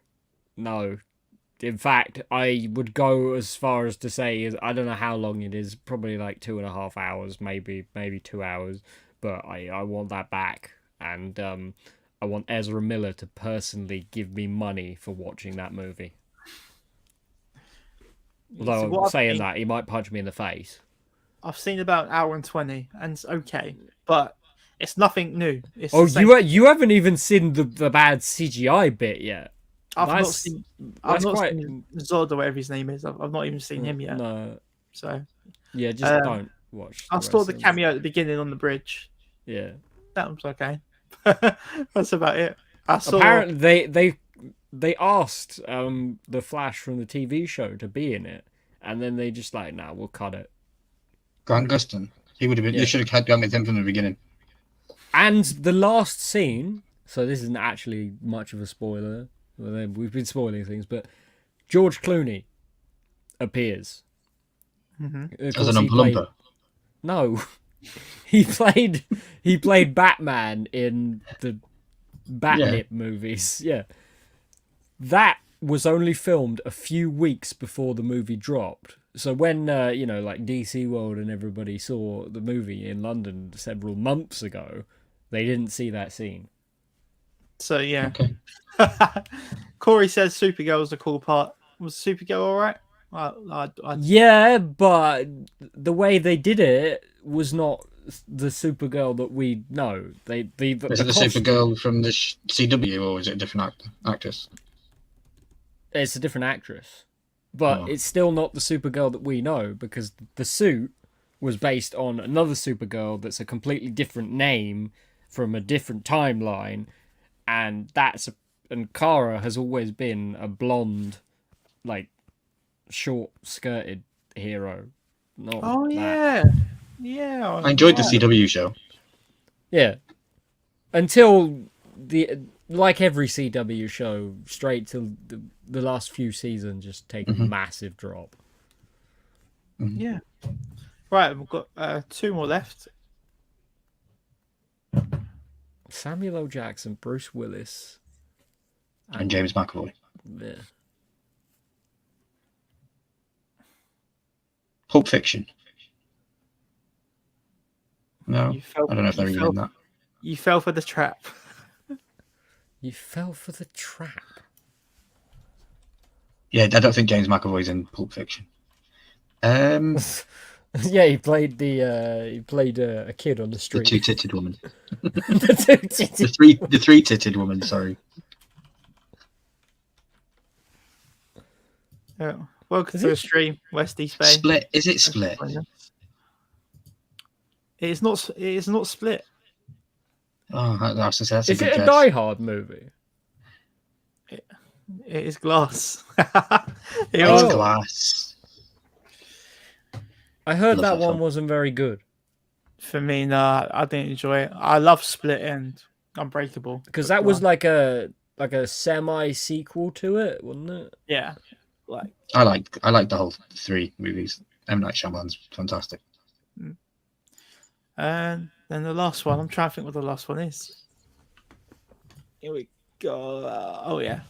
In fact, I would go as far as to say I don't know how long it is. Probably like 2.5 hours, maybe 2 hours. But I want that back, and I want Ezra Miller to personally give me money for watching that movie. So Although what I've saying seen- that, he might punch me in the face. I've seen about an hour and 20, and it's okay, but it's nothing new. It's Oh, the same- you haven't even seen the bad CGI bit yet. I've not that's- seen. I've that's not quite- seen Zod or whatever his name is. I've not even seen him yet. No, So yeah, just Um, don't watch. I saw the cameo at the beginning on the bridge. Yeah. That was okay. That's about it. I saw. Apparently, they asked the Flash from the TV show to be in it, and then they just like, nah, we'll cut it. Grant Gustin. He would have been. Yeah. They should have gone with him from the beginning. And the last scene, so this isn't actually much of a spoiler. Well, we've been spoiling things, but George Clooney appears. Mhm. Of As course, an he played- Umpa No, he played Batman in the Batnip movies. Yeah, that was only filmed a few weeks before the movie dropped. So when like DC World and everybody saw the movie in London several months ago, they didn't see that scene. So yeah. Okay. Corey says Supergirl's the cool part. Was Supergirl all right? I Yeah, but the way they did it was not the Supergirl that we know. Is it the the costume- Supergirl from the CW, or is it a different actress? It's a different actress, but Oh. it's still not the Supergirl that we know because the suit was based on another Supergirl that's a completely different name from a different timeline, and Kara has always been a blonde, like short-skirted hero. Not Oh that. yeah. I enjoyed the right. CW show. Yeah. Until like every CW show, straight till the last few seasons just take a massive drop. Yeah. Right, we've got 2 more left. Samuel L. Jackson, Bruce Willis, And James McAvoy. yeah. Pulp Fiction. No, You fell, I don't know if they're you even in that. You fell for the trap. You fell for the trap. Yeah, I don't think James McAvoy's in Pulp Fiction. The Yeah, he played a kid on the street. two-titted woman. The two-titted- The three-titted woman. Sorry. Yeah. Welcome Is to it? the stream, West East Bay. Split. Is it Split? It's not. It's not split. Oh, that's a Is good it a guess. Die Hard movie? It is Glass. It It's was- Glass. I heard Love that that one film. wasn't very good For me, no, I didn't enjoy it. I love Split and Unbreakable because but that was Glass- like a semi sequel to it, wasn't it? yeah, like I like the whole 3 movies. M. Night Shyamalan's fantastic. and then the last one. I'm trying to think what the last one is. Here we go. Oh yeah,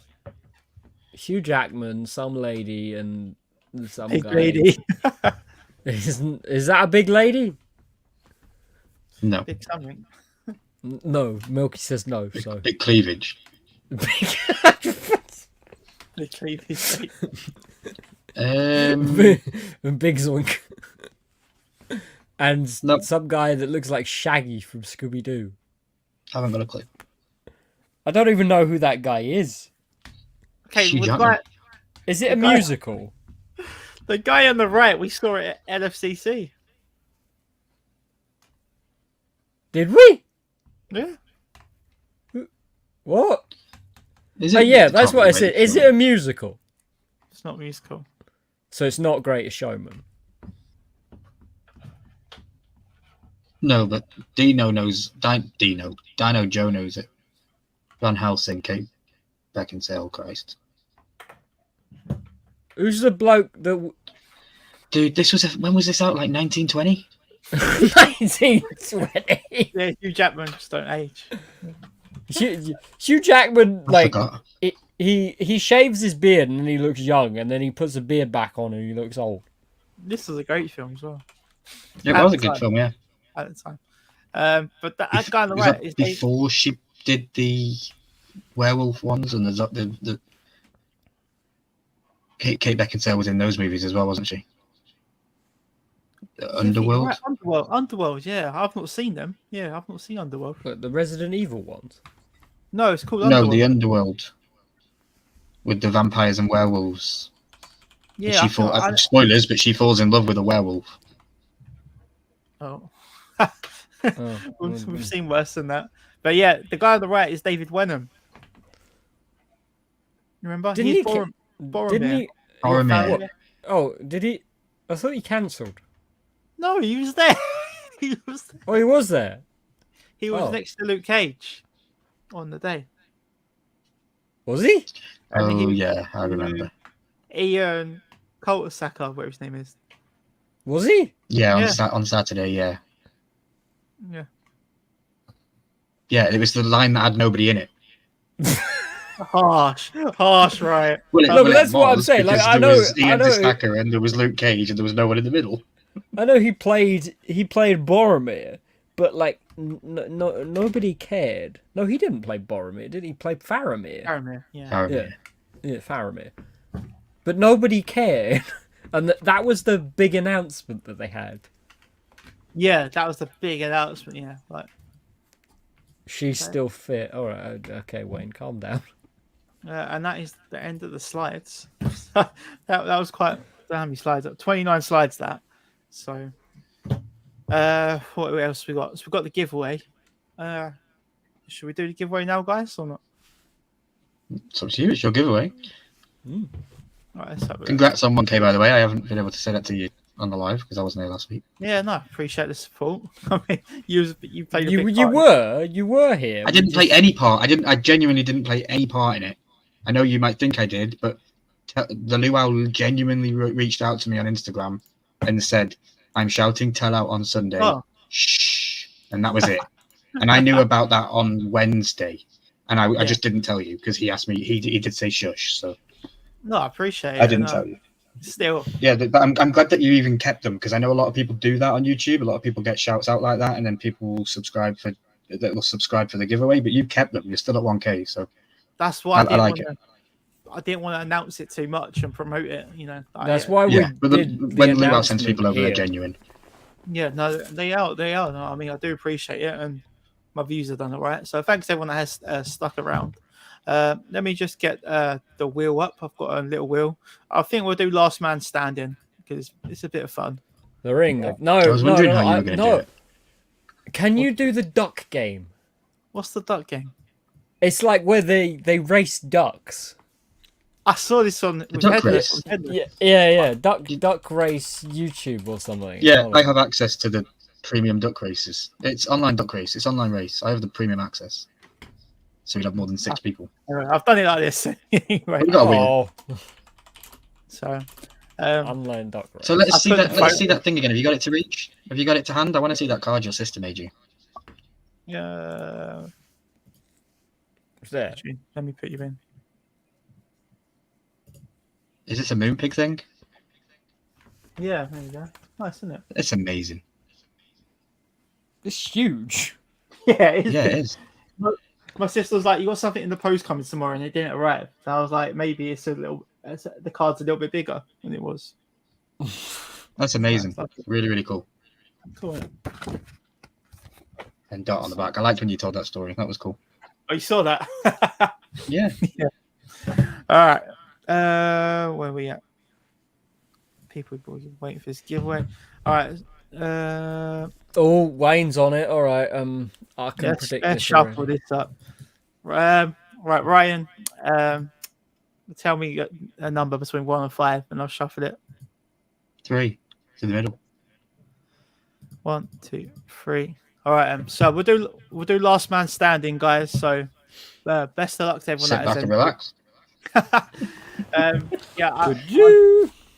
Hugh Jackman, some lady, and some big guy. lady, Is that a big lady? No, big something. No, Milky says no. So big cleavage. Big cleavage. Um, Big Zoink. And Nope. some guy that looks like Shaggy from Scooby Doo. haven't got a clue. I don't even know who that guy is. Okay, Hugh well, Jackman. Is it a The guy- musical? the guy on the right, we saw it at LFCC. Did we? Yeah. What? Is Oh yeah, that's can't what I remember said. it. Is it a musical? It's not musical. So it's not Greatest Showman. No, but Dino knows. Dino Joe knows it. Van Helsing, Kate Beckinsale, Christ. Who's the bloke that Dude, this was when was this out? Like 1920? 1920? Yeah, Hugh Jackman just don't age. Hugh Jackman, I like forgot. he shaves his beard and he looks young, and then he puts a beard back on and he looks old. This was a great film as well It at was the a good time. film, yeah. at the time. But that guy on the Was right that is before she did the werewolf ones and the Kate Beckinsale was in those movies as well, wasn't she? Underworld. Right, Underworld. Yeah, I've not seen them. Yeah, I've not seen Underworld. But the Resident Evil ones. No, it's called No, Underworld. the Underworld with the vampires and werewolves. yeah, She spoilers, but she falls in love with a werewolf. oh. Oh, We've seen worse than that. But yeah, the guy on the right is David Wenham. Remember? Didn't He's he? Boromir. Didn't he? Boromir. What? Oh, did he? I thought he cancelled. No, he was there. he was. Oh, he was there. He was Oh. next to Luke Cage on the day. Was he? I mean, Oh he- yeah, I remember. Ian Coltasaka, whatever his name is. Was he? Yeah, Yeah. on Saturday, yeah. Yeah. Yeah, it was the line that had nobody in it. Harsh, right? Well, No, but that's what I'm saying, like, because I there know- was Ian I know- Tissacker and there was Luke Cage and there was no one in the middle. I know he played Boromir, but like nobody cared. No, he didn't play Boromir, did he? Play Faramir. Faramir, yeah. Boromir. Yeah, Faramir. But nobody cared, and that was the big announcement that they had. Yeah, that was the big announcement. Yeah, like She's still fit. All right, okay, Wayne, calm down. and that is the end of the slides. that was quite how many slides? 29 slides. That. So, what else we got? So we got the giveaway. Should we do the giveaway now, guys, or not? It's up to you. It's your giveaway. All right, let's have a look. Congrats on 1K, by the way. I haven't been able to say that to you on the live because I wasn't there last week. Yeah, no, appreciate the support. I mean, you played a big You were here. I didn't play any part. I genuinely didn't play any part in it. I know you might think I did, but the Luau genuinely reached out to me on Instagram and said, "I'm shouting tell out on Sunday. Oh. Shh," and that was it. And I knew about that on Wednesday, and I just didn't tell you because he asked me. He did say shush, so No, I appreciate it. I didn't no. tell you. Still, Yeah, but I'm glad that you even kept them because I know a lot of people do that on YouTube. A lot of people get shouts out like that, and then people will subscribe for the giveaway. But you kept them. You're still at 1K, so that's why I like I didn't want to announce it too much and promote it. You know, That's why we yeah. But did when Luau sends people over, here. they're genuine. Yeah, no, they are. No, I mean, I do appreciate it, and my views have done it right. So thanks everyone that has stuck around. Let me just get the wheel up. I've got a little wheel. I think we'll do last man standing because it's a bit of fun. The ring. No, I was no, wondering no, how you were going to do it. Can you do the duck game? What's the duck game? It's like where they race ducks. I saw this on with duck Headless. race? on Headless. Yeah. Duck race YouTube or something. Yeah, Oh, I have access to the premium duck races. It's online duck race. It's online race. I have the premium access. So we'd have more than 6 people. Anyway, I've done it like this anyway. We got a win. oh, So, online duck race. So let's I see put that. the Let's photo- see that thing again. Have you got it to reach? Have you got it to hand? I want to see that card your sister made you. there. let me put you in. Is this a Moonpig thing? Yeah, there you go. Nice, isn't it? It's amazing. It's huge. Yeah, Yeah, it is. My sister was like, "You got something in the post coming tomorrow," and it didn't arrive. So I was like, "Maybe it's a little the card's a little bit bigger than it was. That's amazing. That's Really, really cool. cool. And dot on the back. I liked when you told that story. That was cool. Oh, you saw that? Yeah. All right. Where are we at? People waiting for this giveaway. All right. Oh, Wayne's on it. All right. I can Let's predict this shuffle already. this up. Right, Ryan. Tell me a number between 1 and 5, and I'll shuffle it. 3. It's in the middle. 1, 2, 3. All right. So we'll do last man standing, guys. So best of luck to everyone. Sit back and relax.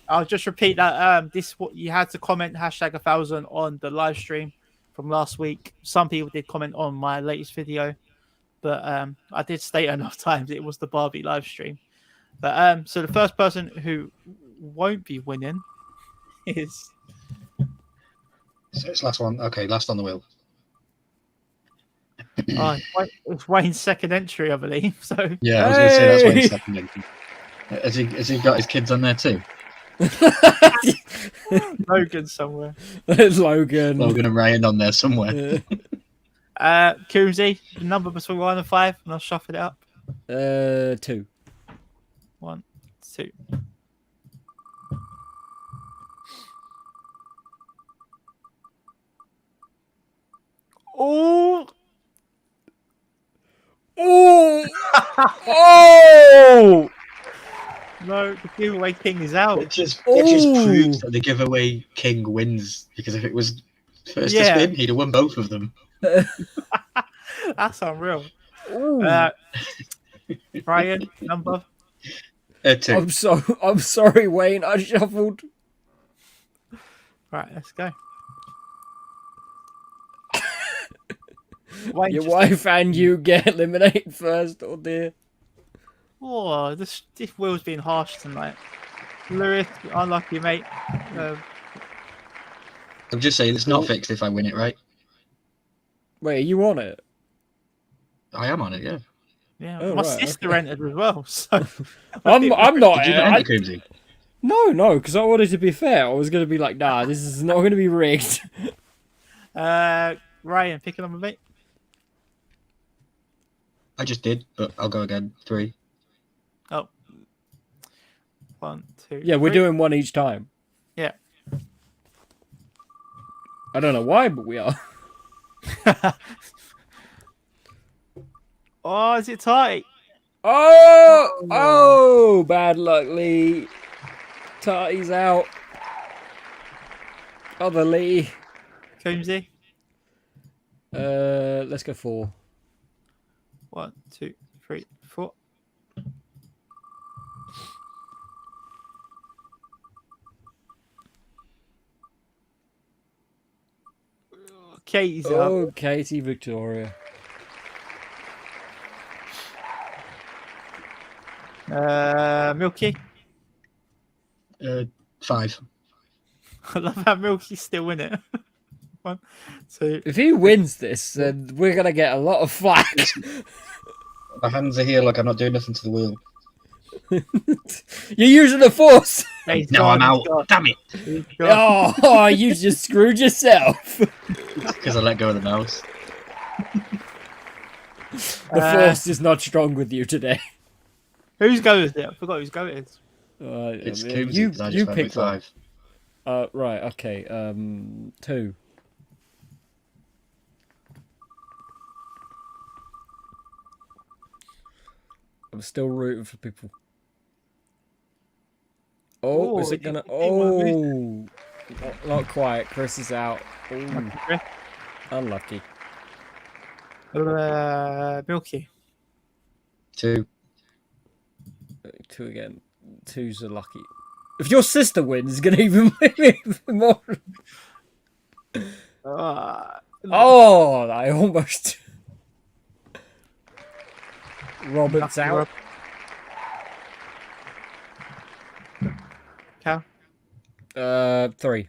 I'll just repeat that. This what you had to comment #1000 on the live stream from last week. Some people did comment on my latest video, but I did state enough times it was the Barbie live stream. But so the first person who won't be winning is. So it's last one. Okay, last on the wheel. It's Wayne's second entry, I believe. So Yeah, I was going to say that's Wayne's second entry. Has he got his kids on there too? Logan somewhere. Logan. Logan and Ryan on there somewhere. Koozie, the number between 1 and 5, and I'll shuffle it up. 2. 1, 2. Oh! Oh! Oh! No, the giveaway king is out. It just proves that the giveaway king wins, because if it was first to spin, he'd have won both of them. That's unreal. Ryan, number 2. I'm sorry, Wayne. I shuffled. Right, let's go. Wayne, Your wife and you get eliminated first. Oh dear. Oh, this wheel's been harsh tonight. Lewis, unlucky, mate. I'm just saying it's not fixed if I win it, right? Wait, are you on it? I am on it, yeah. Yeah, Oh, my right, sister entered as well. So I'm not. Did you not enter, Coombsy? No, because I wanted to be fair. I was going to be like, nah, this is not going to be rigged. Ryan, pick a number, mate. I just did, but I'll go again. 3. Oh. 1, 2. Yeah, we're 3. doing one each time. Yeah. I don't know why, but we are. Oh, is it tight? Oh, bad luck, Lee. Tarty's out. Other Lee. Coombsy. Let's go 4. 1, 2, 3, 4. Katie's up. Oh, Katie Victoria. Milky. 5. I love how Milky's still in it. 1, 2. If he wins this, then we're gonna get a lot of flack. My hands are here like I'm not doing nothing to the wheel. You're using the force. He's No, gone, I'm he's out. gone. Damn it! He's gone. Oh, you just screwed yourself. Because I let go of the mouse. The force is not strong with you today. Whose go is it? I forgot whose go it is. It's you Coombsy, 'cause I just went pick with one. 5. Right, okay. 2. I'm still rooting for people. Oh, is Oh, it gonna? you wanna Oh, not quite. Chris is out. Ooh, unlucky. Milky. 2. 2 again. 2's a lucky. If your sister wins, it's gonna even be even more. Oh, I almost. Robert's out. Cal. 3.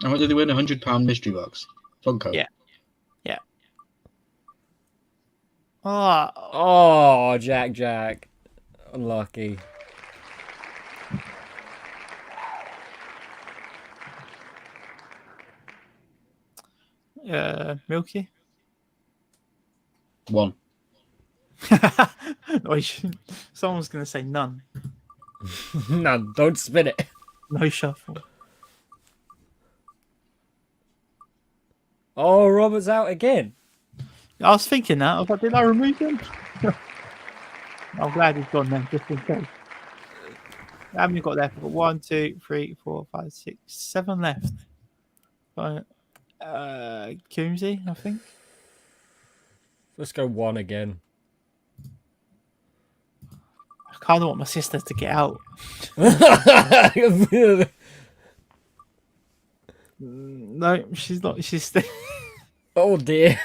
And what did they win? £100 mystery box? Funko? Yeah. Yeah. Oh, Oh, Jack. Unlucky. Milky. 1. No, someone's gonna say none. No, don't spin it. No shuffle. Oh, Robert's out again. I was thinking that. I was like, did I remove him? I'm glad he's gone then, just in case. How many got left? We've got 1, 2, 3, 4, 5, 6, 7 left. Right. Coombsy, I think. Let's go 1 again. I kind of want my sister to get out. No, she's not. She's still. Oh dear.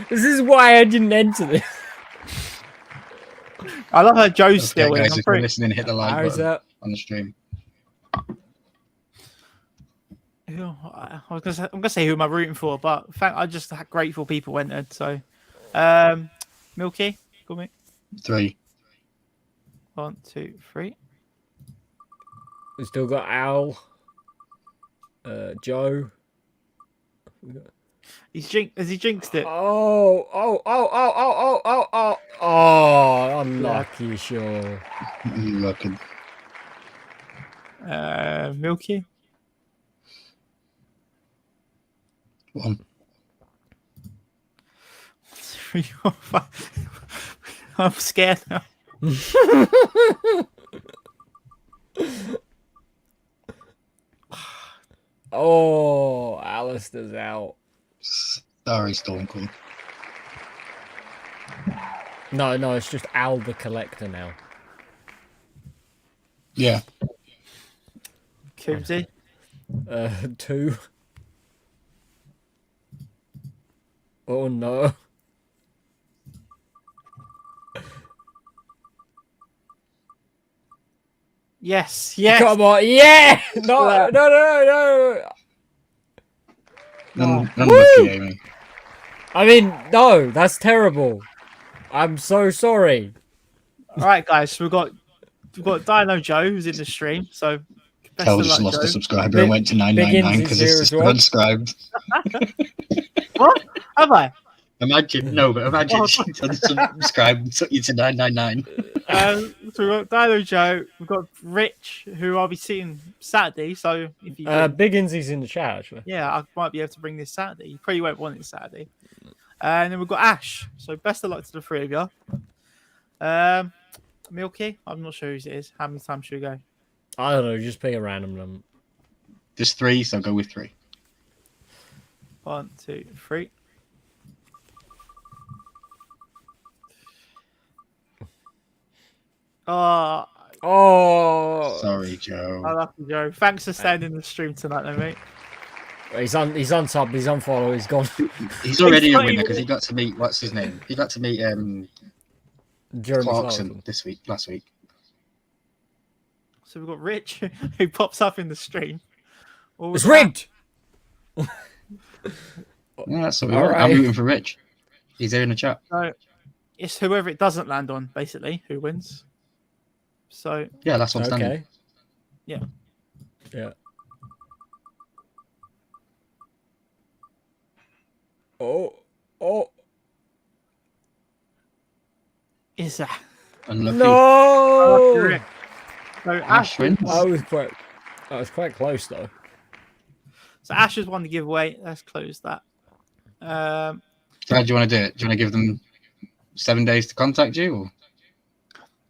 This is why I didn't enter this. I love her. Joe's Okay, still in. guys, I'm if you're pretty- listening, hit the like How's button that? on the stream. I'm gonna say who am I rooting for, but I'm just grateful people entered. So, Milky, go me. 3. 1, 2, 3. We still got Al. Joe. Has he jinxed it? Oh, unlucky, sure. You lucky. Milky. 1. 3, 4, 5. I'm scared now. Oh, Alistair's out. Sorry, Storm Queen. No, it's just Al the Collector now. Yeah. Coombsy. 2. Oh no. Yes. Come on, yeah! No. Unlucky, Amy. I mean, no, that's terrible. I'm so sorry. All right, guys. So we've got Dino Joe who's in the stream. So best Tel of just luck, lost Joe. a subscriber and went to 999 because Biggins his is sister here as unscribed. What? Have I? Imagine she's unsubscribed and took you to 999. So we've got Dino Joe. We've got Rich, who I'll be seeing Saturday. So if you Biggins is in the chat, actually. yeah, I might be able to bring this Saturday. You probably won't want it Saturday. And then we've got Ash. So best of luck to the three of you. Milky, I'm not sure whose it is. How many times should we go? I don't know, just pick a random number. There's 3, so go with 3. 1, 2, 3. Oh, Oh, Sorry, Joe. I love you, Joe. Thanks for staying in the stream tonight, then, mate. he's on top, he's on follow, he's gone. He's already It's a not winner even- because he got to meet, what's his name? He got to meet Jeremy Clarkson Clarkson. last week. So we've got Rich, who pops up in the stream. Or It's we've got- rigged! Yeah, that's what we All want. I'm right. rooting for Rich. He's there in the chat. So it's whoever it doesn't land on, basically, who wins. So Yeah, last one standing. Okay. Yeah. Yeah. Oh. is that? Unlucky. No! Correct. So Ash wins. I was quite close though. So Ash has won the giveaway. Let's close that. How do you want to do it? Do you want to give them 7 days to contact you? Or?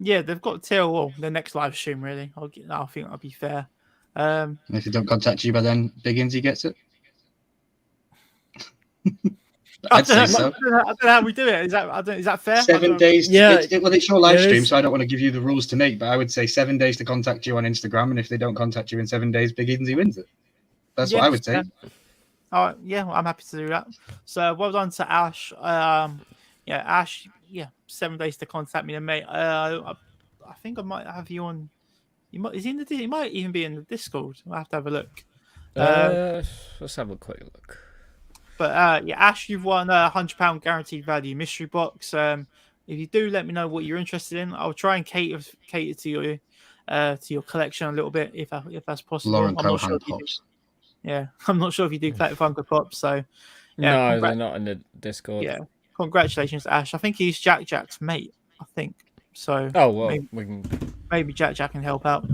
Yeah, they've got till the next live stream. Really, I think that'll be fair. And if they don't contact you by then, Biggins, gets it? I'd say so. I don't know how we do it. Is that fair? I 7 don't- days. Yeah. Well, it's your live Yeah, stream, it's- so I don't want to give you the rules to make, but I would say 7 days to contact you on Instagram, and if they don't contact you in 7 days, Biggins wins it. That's what I would say. All right, yeah, well, I'm happy to do that. So well done to Ash. Ash. Yeah, 7 days to contact me, and mate. I think I might have you on. Is he in the? He might even be in the Discord. I'll have to have a look. Let's have a quick look. Yeah, Ash, you've won a £100 guaranteed value mystery box. If you do, let me know what you're interested in. I'll try and cater to your collection a little bit if that's possible. Lauren I'm not sure Cohan if you do. pops. Yeah, I'm not sure if you do collect Funko Pops. So yeah, No, they're not in the Discord. yeah, congratulations, Ash. I think he's Jack's mate. I think so. Oh well, maybe, we can. maybe Jack can help out.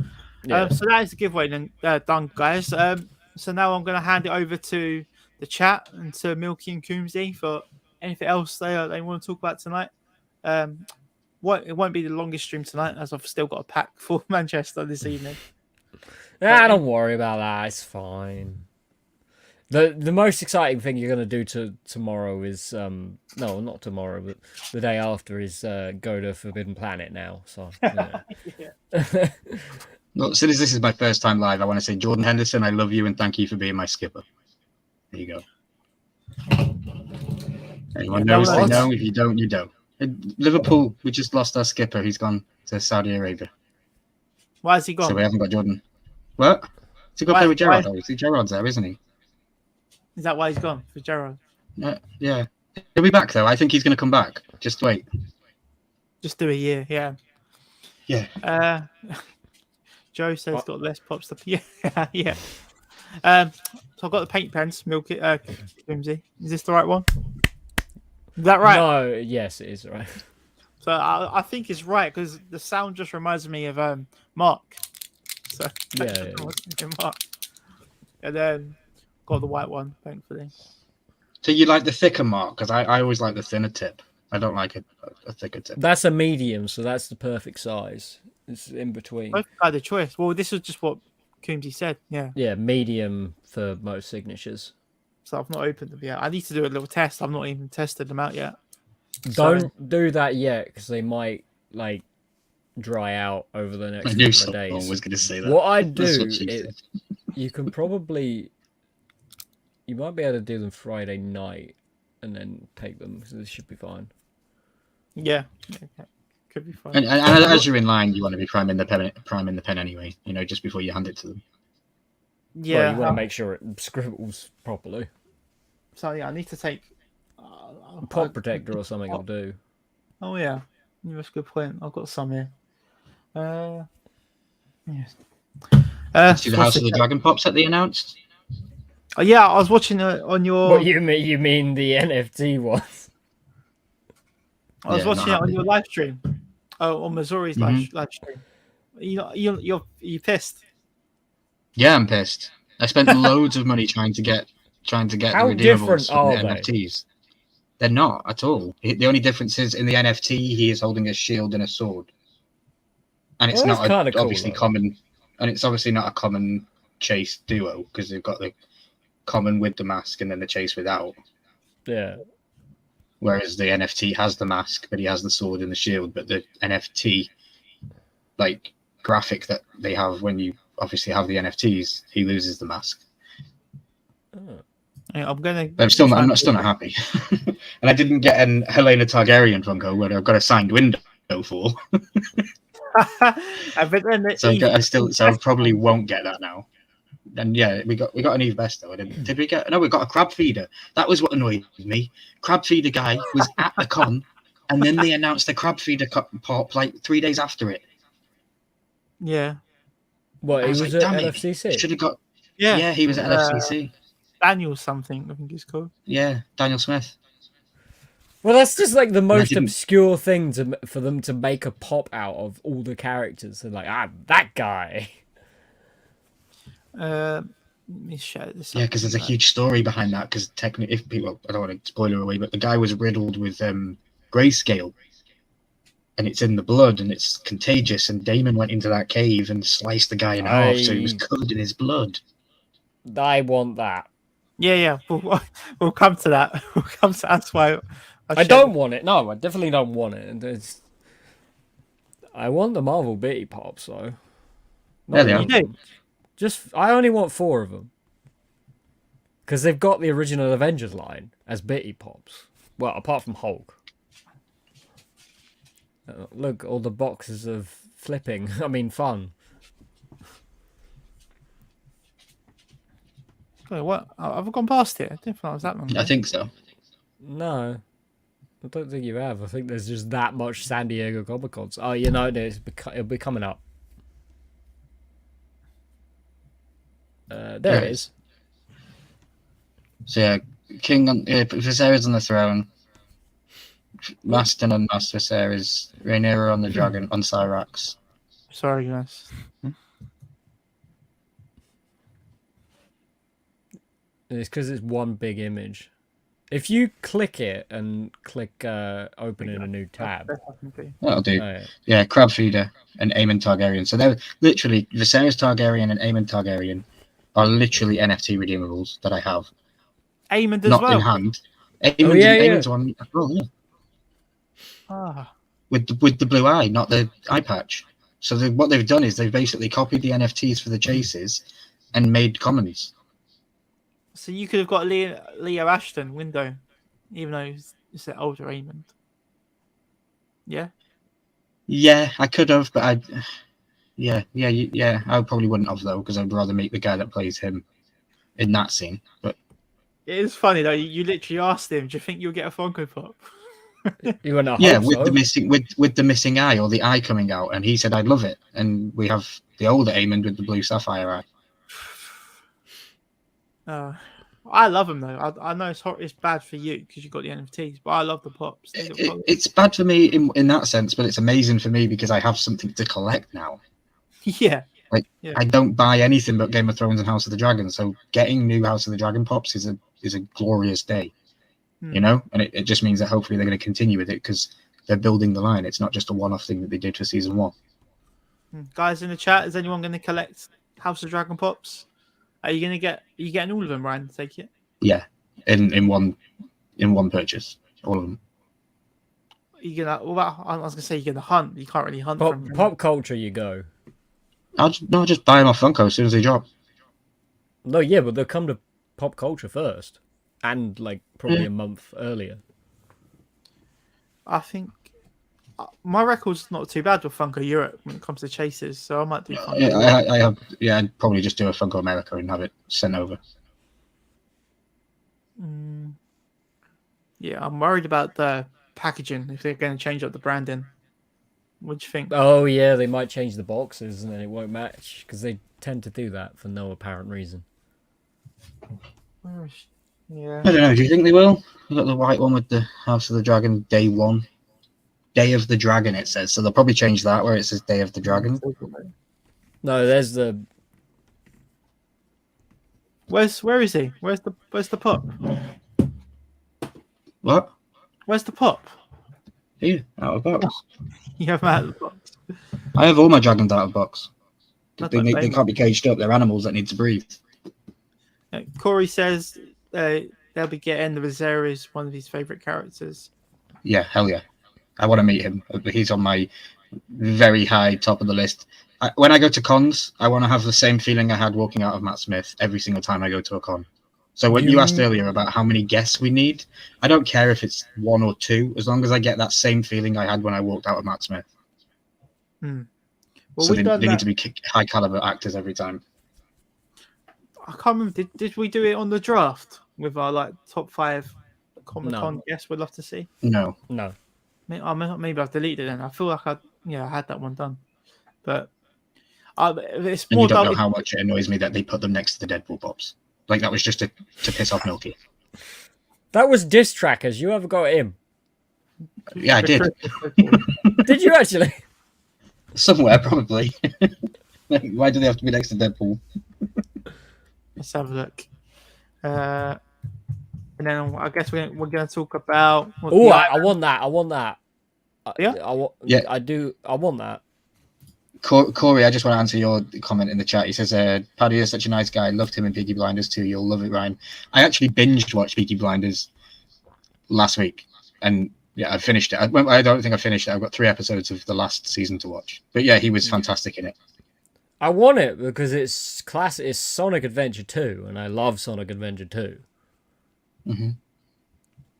Yeah. So that is the giveaway then done, guys. So now I'm going to hand it over to the chat and to Milky and Coombsy for anything else they want to talk about tonight. It won't be the longest stream tonight, as I've still got a pack for Manchester this evening. Don't worry about that. It's fine. The most exciting thing you're gonna do tomorrow is no, not tomorrow, but the day after is go to Forbidden Planet now. So yeah. Well, since this is my first time live, I want to say, Jordan Henderson, I love you and thank you for being my skipper. There you go. Anyone knows, they know. If you don't, you don't. Liverpool, we just lost our skipper. He's gone to Saudi Arabia. Why has he gone? So we haven't got Jordan. What? He's got to play with Gerrard, obviously. Gerrard's there, isn't he? Is that why he's gone for Gerrard? Yeah. He'll be back, though. I think he's going to come back. Just wait. Just do a year, yeah. Yeah. Joe says he's got less pops. Yeah. So I've got the paint pens, Milky, Coombsy. Is this the right one? Is that right? No, yes, it is right. So I think it's right because the sound just reminds me of Mark. So Yeah. Mark. And then got the white one, thankfully. So you like the thicker mark? Because I always like the thinner tip. I don't like a thicker tip. That's a medium, so that's the perfect size. It's in between. Both had the choice. Well, this was just what Coombsy said. Yeah. Yeah, medium for most signatures. So I've not opened them yet. I need to do a little test. I've not even tested them out yet. Don't do that yet because they might like dry out over the next I knew couple of someone days. was going to say that. What I'd do That's what she is said. you might be able to do them Friday night and then take them. So this should be fine. Yeah. Okay. Could be fun. And as you're in line, you want to be priming the pen anyway. You know, just before you hand it to them. Yeah. Well, you want to make sure it scribbles properly. So yeah, I need to take Pop protector or something will do. Oh yeah, that's a good point. I've got some here. Yes. See the House of the Dragon pops that they announced? Oh, yeah, I was watching on your. What you mean the NFT ones? I was Yeah, watching it not on happy. your live stream. Oh, on Missouri's live stream. You pissed. Yeah, I'm pissed. I spent loads of money trying to get How the redeemables different from are the they? NFTs. They're not at all. The only difference is in the NFT, he is holding a shield and a sword, and it's Well, that's not kinda cool, obviously though. common. And it's obviously not a common chase duo because they've got the common with the mask and then the chase without. Yeah. Whereas the NFT has the mask, but he has the sword and the shield. But the NFT, like graphic that they have when you obviously have the NFTs, he loses the mask. Oh. Yeah, I'm still not happy. And I didn't get an Helena Targaryen Funko where I've got a signed window for. But then So I probably won't get that now. And yeah, we got an Eve Best though. Did we get? No, we got a crab feeder. That was what annoyed me. Crab feeder guy was at the con, and then they announced the crab feeder pop like 3 days after it. Yeah. What, I he was was like, at damn it, LFCC? should have got. Yeah. Yeah, he was at LFCC. Daniel something, I think he's called. Yeah, Daniel Smith. Well, that's just like the most didn't- obscure thing for them to make a pop out of all the characters. They're like, that guy. Let me share this. Yeah, because there's a huge story behind that. Because technically, if people, I don't want to spoiler away, but the guy was riddled with grayscale, and it's in the blood, and it's contagious. And Damon went into that cave and sliced the guy in half, so he was covered in his blood. I want that. Yeah. We'll come to that. We'll come to that's why. I don't want it. No, I definitely don't want it. And I want the Marvel Bitty Pops, though. Yeah, they You do? I only want 4 of them. Because they've got the original Avengers line as Bitty Pops. Well, apart from Hulk. Look, all the boxes of flipping. I mean, fun. Wait, what? Have I gone past it? I didn't think I was that long. I think so. No, I don't think you have. I think there's just that much San Diego Comic Cons. Oh, you know, it'll be coming up. There it is. So yeah, Viserys on the throne, Master and Master Viserys, Rhaenyra on the dragon on Syrax. Sorry, guys. It's because it's one big image. If you click it and click open in a new tab. That'll do. Oh, yeah. Yeah, Crab Feeder and Aemon Targaryen. So they're literally Viserys Targaryen and Aemon Targaryen are literally NFT redeemables that I have. Aemond as Not well. in hand. Yeah. Aemon's one. Oh, yeah. Ah, With the blue eye, not the eye patch. So what they've done is they've basically copied the NFTs for the chases and made commons. so you could have got Leo Ashton window, even though it's an older Aemond. Yeah. Yeah, I could have, but I probably wouldn't have though, because I'd rather meet the guy that plays him in that scene. But It is funny though. You literally asked him, "Do you think you'll get a Funko Pop?" You wouldn't yeah, hope with so. the missing with the missing eye or the eye coming out, and he said I'd love it. And we have the older Aemond with the blue sapphire eye. I love them though. I know it's bad for you because you got the NFTs, but I love the pops. They look quality. It's bad for me in that sense, but it's amazing for me because I have something to collect now. Yeah. Yeah. I don't buy anything but Game of Thrones and House of the Dragon, so getting new House of the Dragon pops is a glorious day, you know. And it just means that hopefully they're going to continue with it because they're building the line. It's not just a one-off thing that they did for season 1. Guys in the chat, is anyone going to collect House of Dragon pops? Are you getting all of them, Ryan? Take it. Yeah, in one purchase, all of them. You're gonna. Well, I was gonna say you're gonna hunt. You can't really hunt. Pop culture, you go. I'll just buy them off Funko as soon as they drop. No, yeah, but they'll come to pop culture first, and like probably a month earlier. I think my record's not too bad with Funko Europe when it comes to chases, so I might do. Funko I have. Yeah, I'd probably just do a Funko America and have it sent over. Yeah, I'm worried about the packaging if they're going to change up the branding. What do you think? Oh yeah, they might change the boxes and then it won't match because they tend to do that for no apparent reason. Yeah. I don't know. Do you think they will? We've got the white one with the House of the Dragon Day 1. Day of the Dragon, it says. So they'll probably change that where it says Day of the Dragon. No, there's the. Where is he? Where's the pop? What? Where's the pop? Here, out of box. You have him out of the box. I have all my dragons out of box. Not They that can't be caged up. They're animals that need to breathe. Corey says they'll be getting the Viserys, one of his favorite characters. Yeah, hell yeah. I want to meet him. He's on my very high top of the list. When I go to cons, I want to have the same feeling I had walking out of Matt Smith every single time I go to a con. So when you asked earlier about how many guests we need, I don't care if it's 1 or 2, as long as I get that same feeling I had when I walked out of Matt Smith. Well, So they need to be high caliber actors every time. I can't remember. Did we do it on the draft with our top 5 Comic Con guests? We'd love to see. No. Maybe I've deleted it. And I feel like I had that one done, but it's And more. you don't know how much it annoys me that they put them next to the Deadpool pops. Like that was just to piss off Milky. That was diss trackers. You ever got him? Yeah, I did. Did you actually? Somewhere probably. Why do they have to be next to Deadpool? Let's have a look. And then I guess we're going to talk about. Oh, I want that. I want that. Yeah? I do. I want that. Corey, I just want to answer your comment in the chat. He says, Paddy is such a nice guy. Loved him in Peaky Blinders too. You'll love it, Ryan. I actually binged watched Peaky Blinders last week. And yeah, I finished it. I don't think I finished it. I've got 3 episodes of the last season to watch. But yeah, he was fantastic in it. I want it because it's classic. It's Sonic Adventure 2, and I love Sonic Adventure 2. Mm-hmm.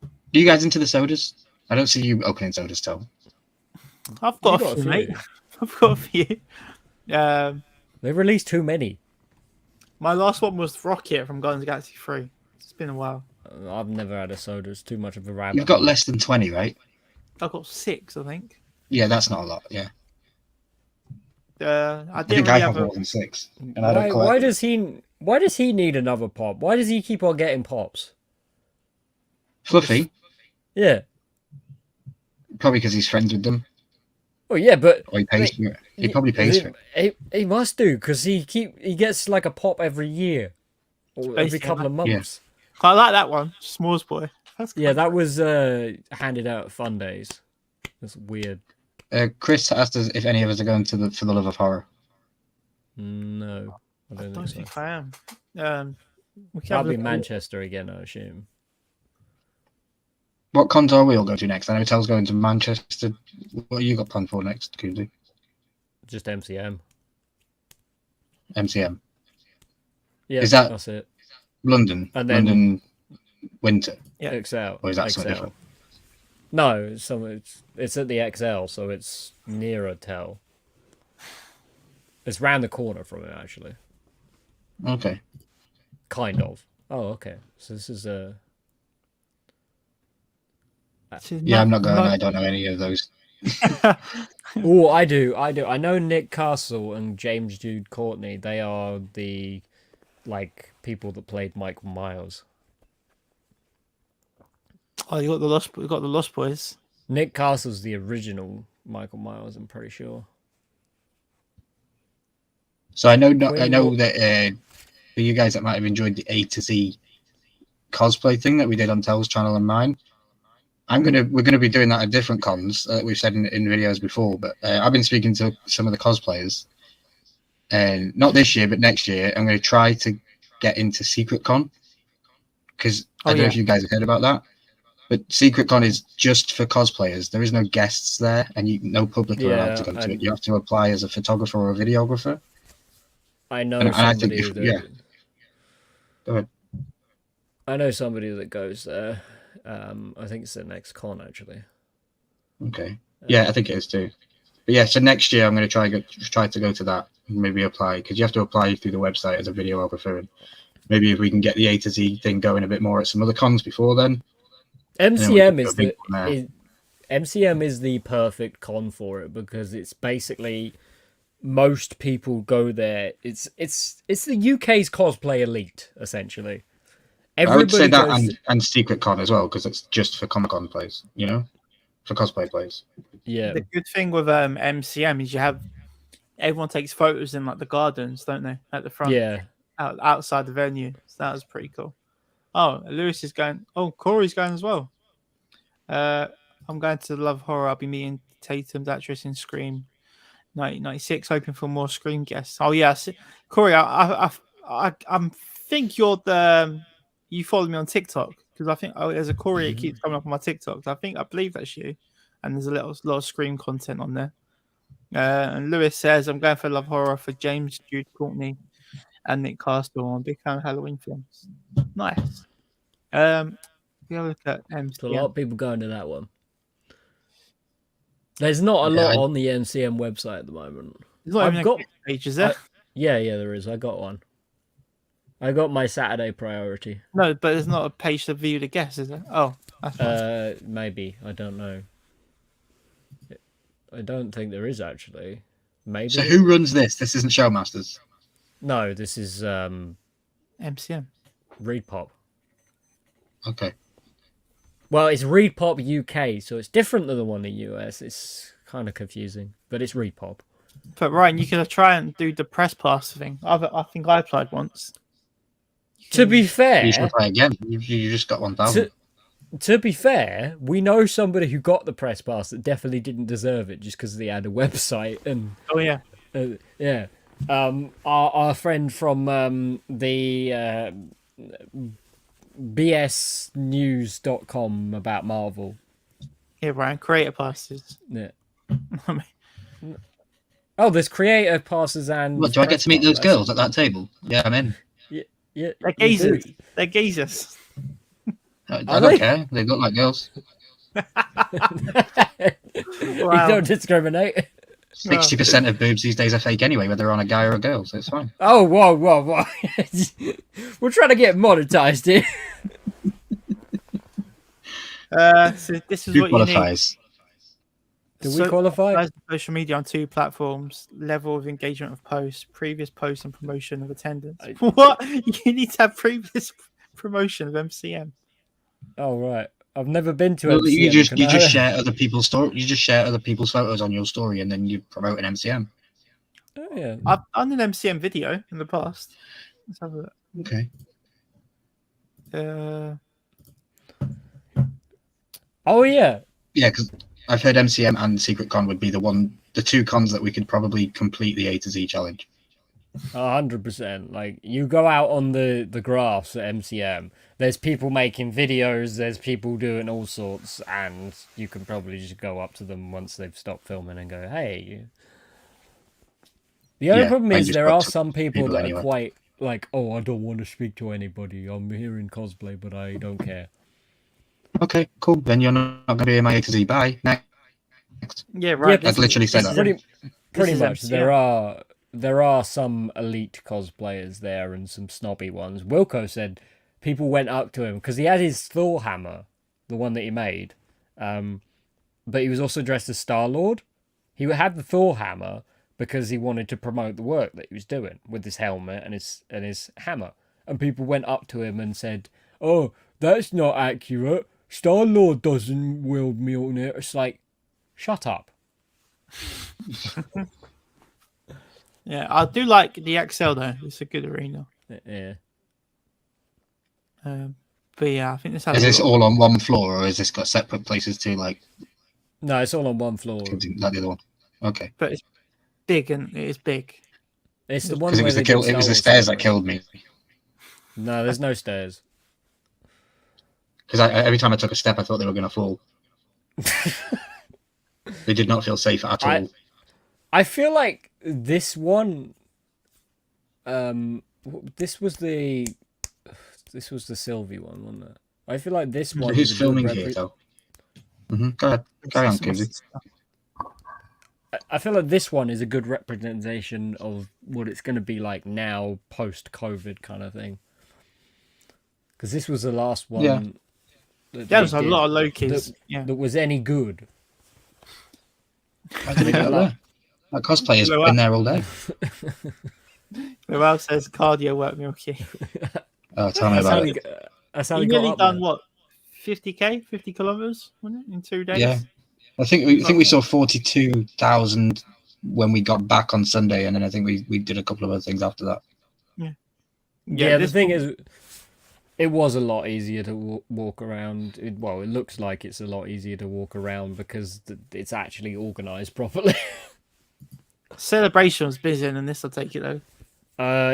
Are you guys into the sodas? I don't see you opening sodas, Tom. I've got a few, mate. I've got a few. They've released too many. My last one was Rocket from Guardians of the Galaxy 3. It's been a while. I've never had a soda. It's too much of a rabbit. You've got less than 20, right? I've got 6, I think. Yeah, that's not a lot. Yeah, I I didn't think I really have have more than 6. And I don't Why collect. does he need another pop? Why does he keep on getting pops? Fluffy, Yeah. probably because he's friends with them, Well, yeah, but or he pays for it. He probably pays for it. He must do because he gets like a pop every year or every Basically, couple of Yeah. months. I like that one. S'mores Boy. That's Yeah, that was handed out at Fun Days. That's weird. Chris asked us if any of us are going to for the love of horror. No, I I don't don't think so. think I am. We can That'll have a be look at- Manchester again, I assume. What cons are we all going to next? I know Tel's going to Manchester. What have you got planned for next, Coolsey? Just MCM. MCM. Yeah, Is that- that's it. London. And then- London winter. Yeah. XL. Or is that something XL. different? No, it's at the XL, so it's nearer Tel. It's round the corner from it, actually. Okay. Kind of. Oh, okay. So this is a. Yeah, I'm not going. I don't know any of those. Oh, I do. I know Nick Castle and James Jude Courtney. They are the people that played Michael Myers. Oh, you got the Lost. We got the Lost Boys. Nick Castle's the original Michael Myers. I'm pretty sure. So I know Quinn- that for you guys that might have enjoyed the A to Z cosplay thing that we did on Tel's channel and mine, we're gonna be doing that at different cons. We've said in videos before, but I've been speaking to some of the cosplayers, and not this year, but next year, I'm going to try to get into Secret Con because I don't know if you guys have heard about that. But Secret Con is just for cosplayers. There is no guests there, and no public are allowed to go to it. You have to apply as a photographer or a videographer. I know And I think somebody that. Go ahead. I know somebody that goes there. I think it's the next con actually. Okay. Yeah, I think it is too. But yeah, so next year I'm going to try to go to that and maybe apply because you have to apply through the website as a videographer. And maybe if we can get the A to Z thing going a bit more at some other cons before then. MCM we is can go big the MCM is the perfect con for it because it's basically most people go there. It's the UK's cosplay elite essentially. I would say that goes- and Secret Con as well because it's just for Comic Con plays, for cosplay plays. yeah. The good thing with MCM is everyone takes photos in like the gardens, don't they, at the front? Yeah. Outside the venue. So that was pretty cool. Oh, Lewis is going. Oh, Corey's going as well. I'm going to Love Horror. I'll be meeting Tatum's actress in Scream 1996, hoping for more Scream guests. Oh yes, Corey, I think you're the. You followed me on TikTok because I think there's a Corey that keeps coming up on my TikTok. I believe that's you, and there's a lot of Scream content on there. And Lewis says I'm going for Love Horror for James Jude Courtney and Nick Castle. I'm a big fan of Halloween films. Nice. We have a look at So a lot MCM. of people going to that one. There's not a lot on the MCM website at the moment. There's not I've even got- a page, is there? Yeah, there is. I got one. I got my Saturday priority. No, but there's not a page to view the guests, is there? Oh, that's fine. Maybe. I don't know. I don't think there is actually. Maybe. So who runs this? This isn't Showmasters. No, this is MCM. Reed Pop. Okay. Well, it's Reed Pop UK, so it's different than the one in US. It's kind of confusing, but it's Reed Pop. But Ryan, you could try and do the press pass thing. I think I applied once. To be fair, You should play again. You just got 1,000. to be fair, we know somebody who got the press pass that definitely didn't deserve it just because they had a website and Oh yeah. yeah. Our friend from the bsnews.com about Marvel. Yeah, Ryan, creator passes. Yeah. I mean, Oh, there's creator passes and. What, do I get to meet those press girls at that table? Yeah, I'm in. Yeah, they're you do. geezers. They're geezers. I Are don't they? care. They look like girls. You don't discriminate. 60% of boobs these days are fake anyway, whether they're on a guy or a girl, so it's fine. Oh, whoa. We're trying to get monetized here. So this is Who what you need. qualifies? Do we qualify? Guys, social media on 2 platforms, level of engagement of posts, previous posts and promotion of attendance. What? You need to have previous promotion of MCM. Oh, right. I've never been to Well, MCM. you just Can I- share other people's story. You just share other people's photos on your story, and then you promote an MCM. Oh, yeah. I've done an MCM video in the past. Let's have a look. Okay. Oh, yeah. Yeah, because I've heard MCM and Secret Con would be the 2 cons that we could probably complete the A to Z challenge. 100%. Like, you go out on the graphs at MCM, there's people making videos, there's people doing all sorts, and you can probably just go up to them once they've stopped filming and go, hey. The only Yeah, problem I is just there got are to some people people that anyway. are quite like, oh, I don't want to speak to anybody. I'm here in cosplay, but I don't care. Okay, cool. Then you're not going to be in my A to Z. Bye. Next. Yeah, right. Yeah, I'd literally say this that. is Pretty is much. MCM. There are some elite cosplayers there and some snobby ones. Wilco said people went up to him because he had his Thor hammer, the one that he made, but he was also dressed as Star-Lord. He had the Thor hammer because he wanted to promote the work that he was doing with his helmet and his hammer. And people went up to him and said, "Oh, that's not accurate. Star-Lord doesn't wield Mjolnir." It's like, shut up. Yeah, I do like the XL though. It's a good arena. Yeah. But yeah, I think this has Is a this lot- all on one floor, or is this got separate places too, like No, it's all on one floor. the other one? Okay. but it's big and it is big. It's the one Because it where was they the do it was the Star Wars stairs that killed me. No, there's no stairs. Because every time I took a step, I thought they were going to fall. They did not feel safe at all. I feel like this one, this was the Sylvie one, wasn't it? I feel like this one. Who's is a good filming here, though? Go ahead. Carry on, Kibsy. I feel like this one is a good representation of what it's going to be like now, post-COVID kind of thing. Because this was the last one. Yeah. There was a lot of Lokis. Yeah. that was any good. How did they get there? That cosplay has Well, been there all day. Who else says cardio work Milky? Oh, tell me That's how about he, it. that's how You he got nearly up done there. what? 50k, 50 kilometers, wasn't it, in 2 days? Yeah. I think we saw 42,000 when we got back on Sunday, and then I think we did a couple of other things after that. Yeah, the this thing is, it was a lot easier to walk around. It looks like it's a lot easier to walk around because it's actually organised properly. celebration was busier than this. I'll take it though.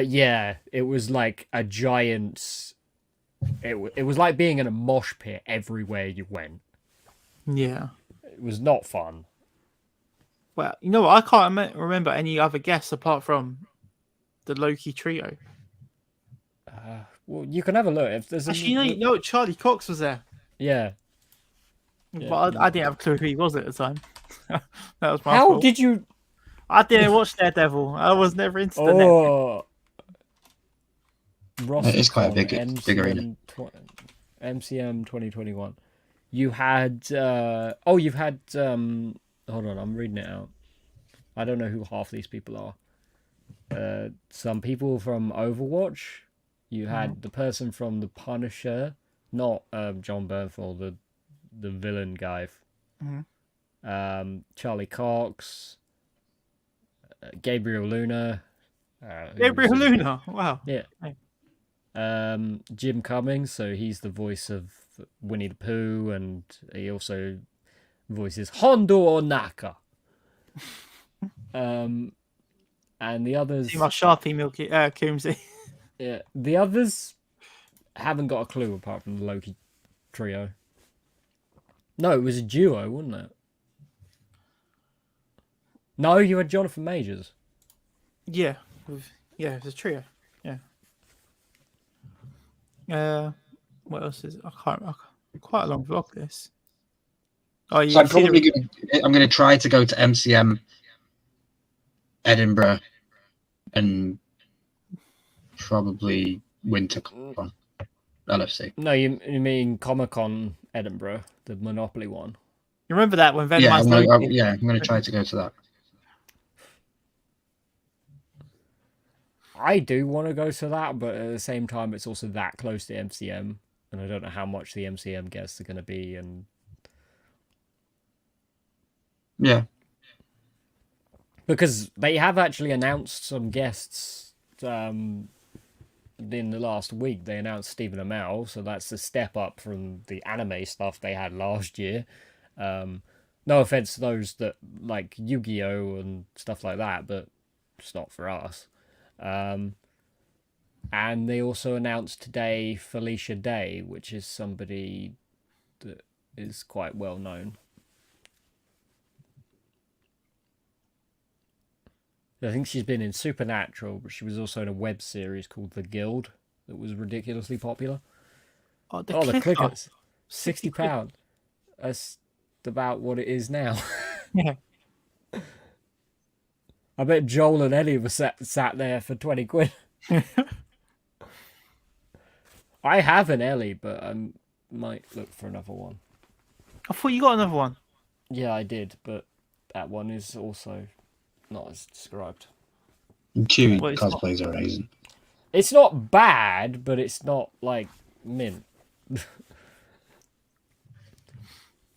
Yeah, it was like a giant. It was like being in a mosh pit everywhere you went. Yeah. It was not fun. Well, you know what? I can't remember any other guests apart from the Loki trio. Well, you can have a look if there's. Actually, you know what? Charlie Cox was there, Yeah. Yeah. but I didn't have a clue who he was at the time. That was my How fault. did you? I didn't watch Daredevil. I was never into the net. Oh. It is quite a big MCM arena. MCM 2021. You had you've had hold on, I'm reading it out. I don't know who half these people are. Some people from Overwatch. You had the person from The Punisher, not John Bernthal, the villain guy. Charlie Cox, Gabriel Luna. Gabriel Luna. Wow. Yeah. Jim Cummings, so he's the voice of Winnie the Pooh, and he also voices Hondo Onaka. And the others, See my Sharpie Milky Coombsy. yeah, the others haven't got a clue apart from the Loki trio. No, it was a duo, wasn't it? No, you had Jonathan Majors. Yeah. Yeah, it's a trio. Yeah. What else is it? I can't. Quite a long vlog this. Oh, yeah. So I'm probably I'm going to try to go to MCM Edinburgh, and probably WinterCon LFC. No, you mean Comic Con Edinburgh, the Monopoly one. You remember that when Venn Yeah, Mike's I'm gonna try to go to that. I do want to go to that, but at the same time, it's also that close to MCM, and I don't know how much the MCM guests are going to be. And Yeah, because they have actually announced some guests in the last week. They announced Stephen Amell, so that's a step up from the anime stuff they had last year. No offense to those that like Yu-Gi-Oh and stuff like that, but it's not for us. And they also announced today Felicia Day, which is somebody that is quite well known. I think she's been in Supernatural, but she was also in a web series called The Guild that was ridiculously popular. Oh, the clickers. £60. That's about what it is now. Yeah. I bet Joel and Ellie were sat there for 20 quid. I have an Ellie, but I might look for another one. I thought you got another one. Yeah, I did, but that one is also not as described. Chewy Well, it's cosplays are amazing. It's not bad, but it's not like mint.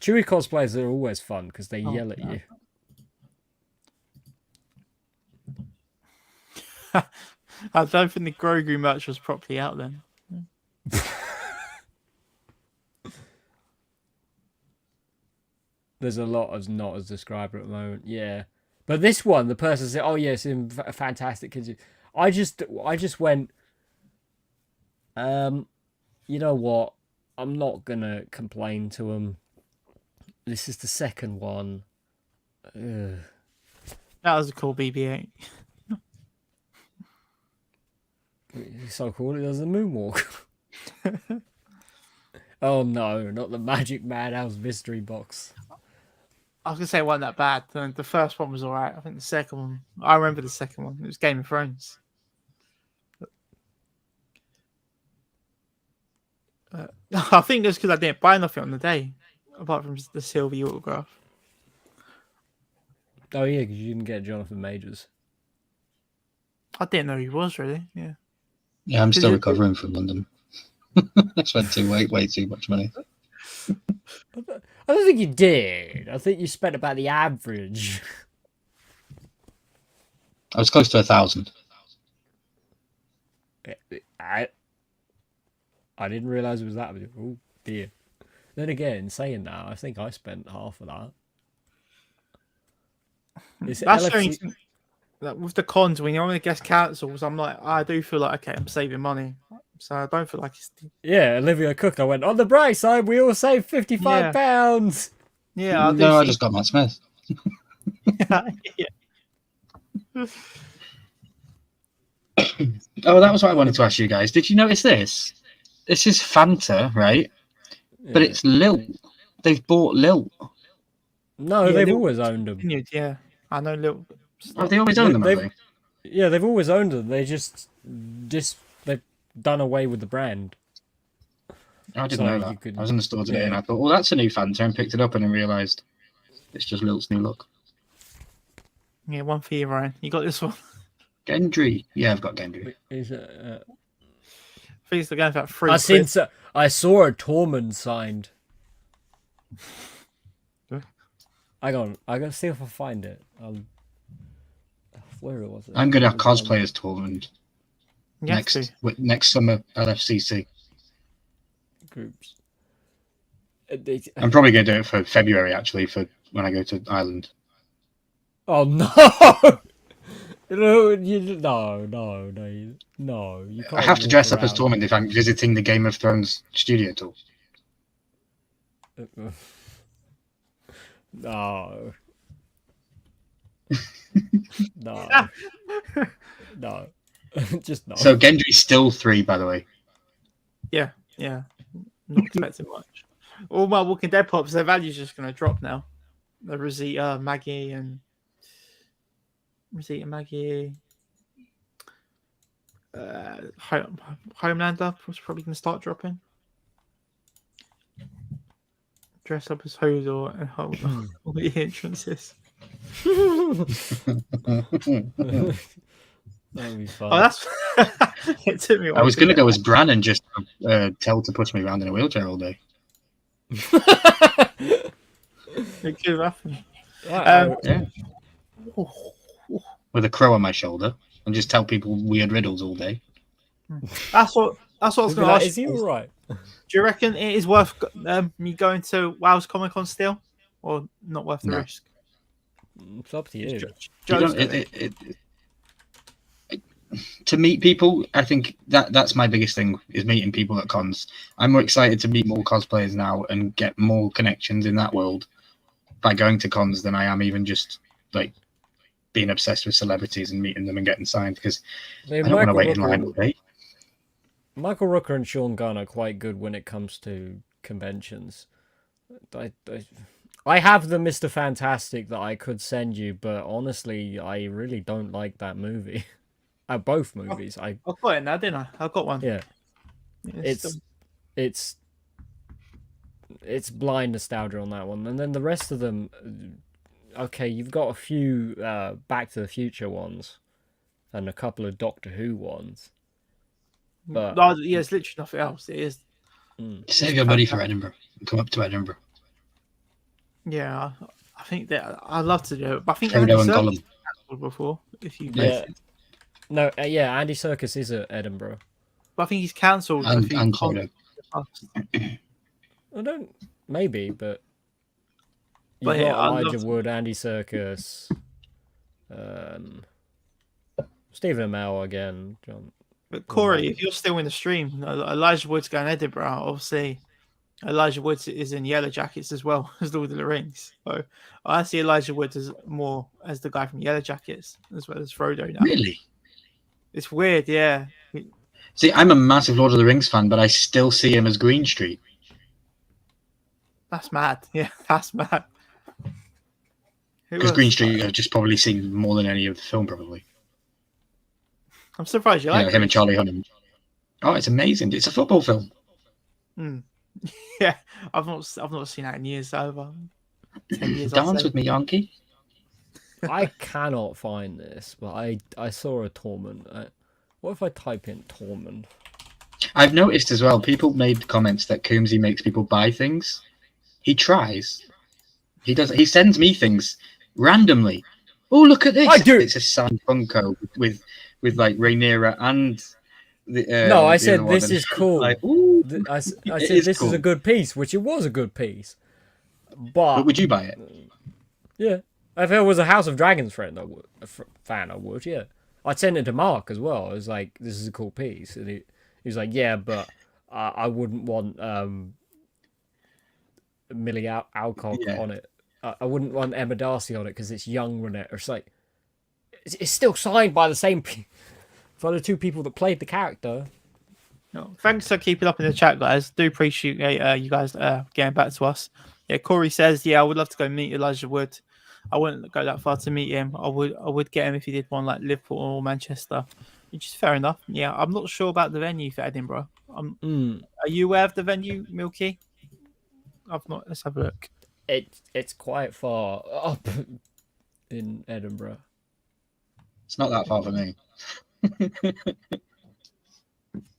Chewy cosplays are always fun because they yell at you. I don't think the Grogu merch was properly out then. There's a lot of not as described at the moment, yeah. But this one, the person said, "Oh yes, in fantastic kids." I just went, you know what? I'm not gonna complain to him. This is the second one. Ugh. That was a cool BB-8. It's so cool. It does a moonwalk. Oh no, not the Magic Madhouse mystery box. I was gonna say it wasn't that bad. The first one was alright. I think the second one. I remember the second one. It was Game of Thrones. I think it's because I didn't buy nothing on the day, apart from the Sylvie autograph. Oh yeah, because you didn't get Jonathan Majors. I didn't know he was really. Yeah. Yeah, I'm Did still you- recovering from London. I spent way too much money. I don't think you did. I think you spent about the average. I was close to 1,000. I didn't realize it was that. Oh dear. Then again, saying that, I think I spent half of that. It's That's the LFC only thing, like, with the cons, when you're on the guest cancels, I'm like, I do feel like, okay, I'm saving money. So I don't feel like it's... Yeah, Olivia Cook. I went on the bright side. We all saved £55. Yeah, I do No, I see- just got Matt Smith. yeah. Oh, that was what I wanted to ask you guys. Did you notice this? This is Fanta, right? But it's Lilt. They've bought Lilt. No, Yeah, they've they- always owned them. Continued, yeah. I know little... Have they always owned them, have They've- they? Yeah, they've always owned them. They've done away with the brand. I didn't So know you that. could- I was in the store today yeah. and I thought, well, that's a new Fanta, and picked it up and then realised it's just Lilt's new look. Yeah, one for you, Ryan. You got this one. Gendry. Yeah, I've got Gendry. Is I think it's going for about 3 I quid. saw a Tormund signed. Huh? Hang on, I gotta see if I find it. Where was it? I'm going to cosplay as Tormund You have to. next summer LFCC. Groups. I'm probably going to do it for February, actually, for when I go to Ireland. Oh no! No, you can't. I have to walk dress up as around. Tormund if I'm visiting the Game of Thrones studio tour. No. No. No. Just no. So Gendry's still 3, by the way. Yeah. Not expecting much. All my Walking Dead pops, their value's just going to drop now. The Rosita, Maggie, and Rosita Maggie. Homelander was probably going to start dropping. Dress up as Hodor and hold all the entrances. That'd be Oh, fun. that's it took me a while. I was going to go as Bran and just tell to push me around in a wheelchair all day. It could have happened. Yeah. With a crow on my shoulder and just tell people weird riddles all day. That's what I was going to ask. Is he all right? Do you reckon it is worth me going to Wales Comic Con still, or not worth the No. risk? It's up to you. You Joe's don't- to meet people, I think that's my biggest thing, is meeting people at cons. I'm more excited to meet more cosplayers now and get more connections in that world by going to cons than I am even just like being obsessed with celebrities and meeting them and getting signed, because I don't want to wait in line all day. Michael Rooker and Sean Gunn are quite good when it comes to conventions. I have the Mr. Fantastic that I could send you, but honestly, I really don't like that movie. Both movies. I got it now, didn't I? I got one. Yeah, It's it's blind nostalgia on that one, and then the rest of them. Okay, you've got a few Back to the Future ones, and a couple of Doctor Who ones. But yeah, it's literally nothing else. It is. Save your money for Edinburgh and come up to Edinburgh. Yeah, I think that I'd love to do it, but I think Frodo Andy and Serkis Gollum. cancelled before. If you yeah, no, yeah, Andy Serkis is at Edinburgh. but I think he's cancelled. a And few Frodo. cons. I don't, maybe, but you've But yeah, got I'd love Elijah to- Wood, Andy Serkis, Stephen Amell again, John. But Corey, if you're still in the stream, Elijah Wood's going to Edinburgh. Obviously, Elijah Wood is in Yellow Jackets as well as Lord of the Rings. So I see Elijah Wood as more as the guy from Yellow Jackets as well as Frodo now. Really? It's weird, yeah. See, I'm a massive Lord of the Rings fan, but I still see him as Green Street. That's mad. Yeah, that's mad. Who Because else? Green Street I've just probably seen more than any of the film, probably. I'm surprised you Yeah, like him and Charlie Hunnam. Oh, it's amazing. It's a football film. it. Yeah, I've not seen that in years over 10 years. I'd Dance say. with me, Yankee. I cannot find this, but I saw a Tormund. What if I type in Tormund? I've noticed as well, people made comments that Coombsy makes people buy things. He tries. He does. He sends me things randomly. Oh, look at this! I do. It's a signed Funko with like Rhaenyra and the. No, I the said other one, this and is cool. Like, ooh, I said It this is is cool. a good piece, which it was a good piece. but But would you buy it? yeah, if it was a House of Dragons fan, I would. Yeah, I'd send it to Mark as well. I was like, "This is a cool piece," and he was like, "Yeah, but I wouldn't want Millie Alcock Yeah. on it. I wouldn't want Emma Darcy on it because it's young Renette." It's like it's still signed by the same by the two people that played the character. No, thanks for keeping up in the chat, guys. Do appreciate you guys getting back to us. Yeah, Corey says, yeah, I would love to go meet Elijah Wood. I wouldn't go that far to meet him. I would get him if he did one like Liverpool or Manchester, which is fair enough. Yeah, I'm not sure about the venue for Edinburgh. Are you aware of the venue, Milky? I've not. Let's have a look. It's quite far up in Edinburgh. It's not that far for me.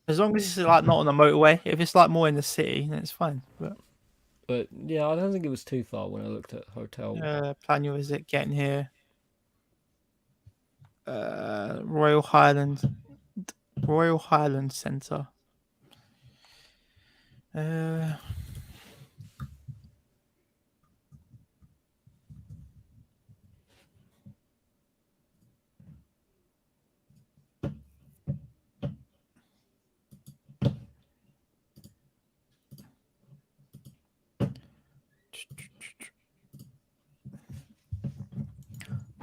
As long as it's like not on the motorway. If it's like more in the city, then it's fine. But yeah, I don't think it was too far when I looked at hotel. Plan your visit, getting here. Royal Highland Centre.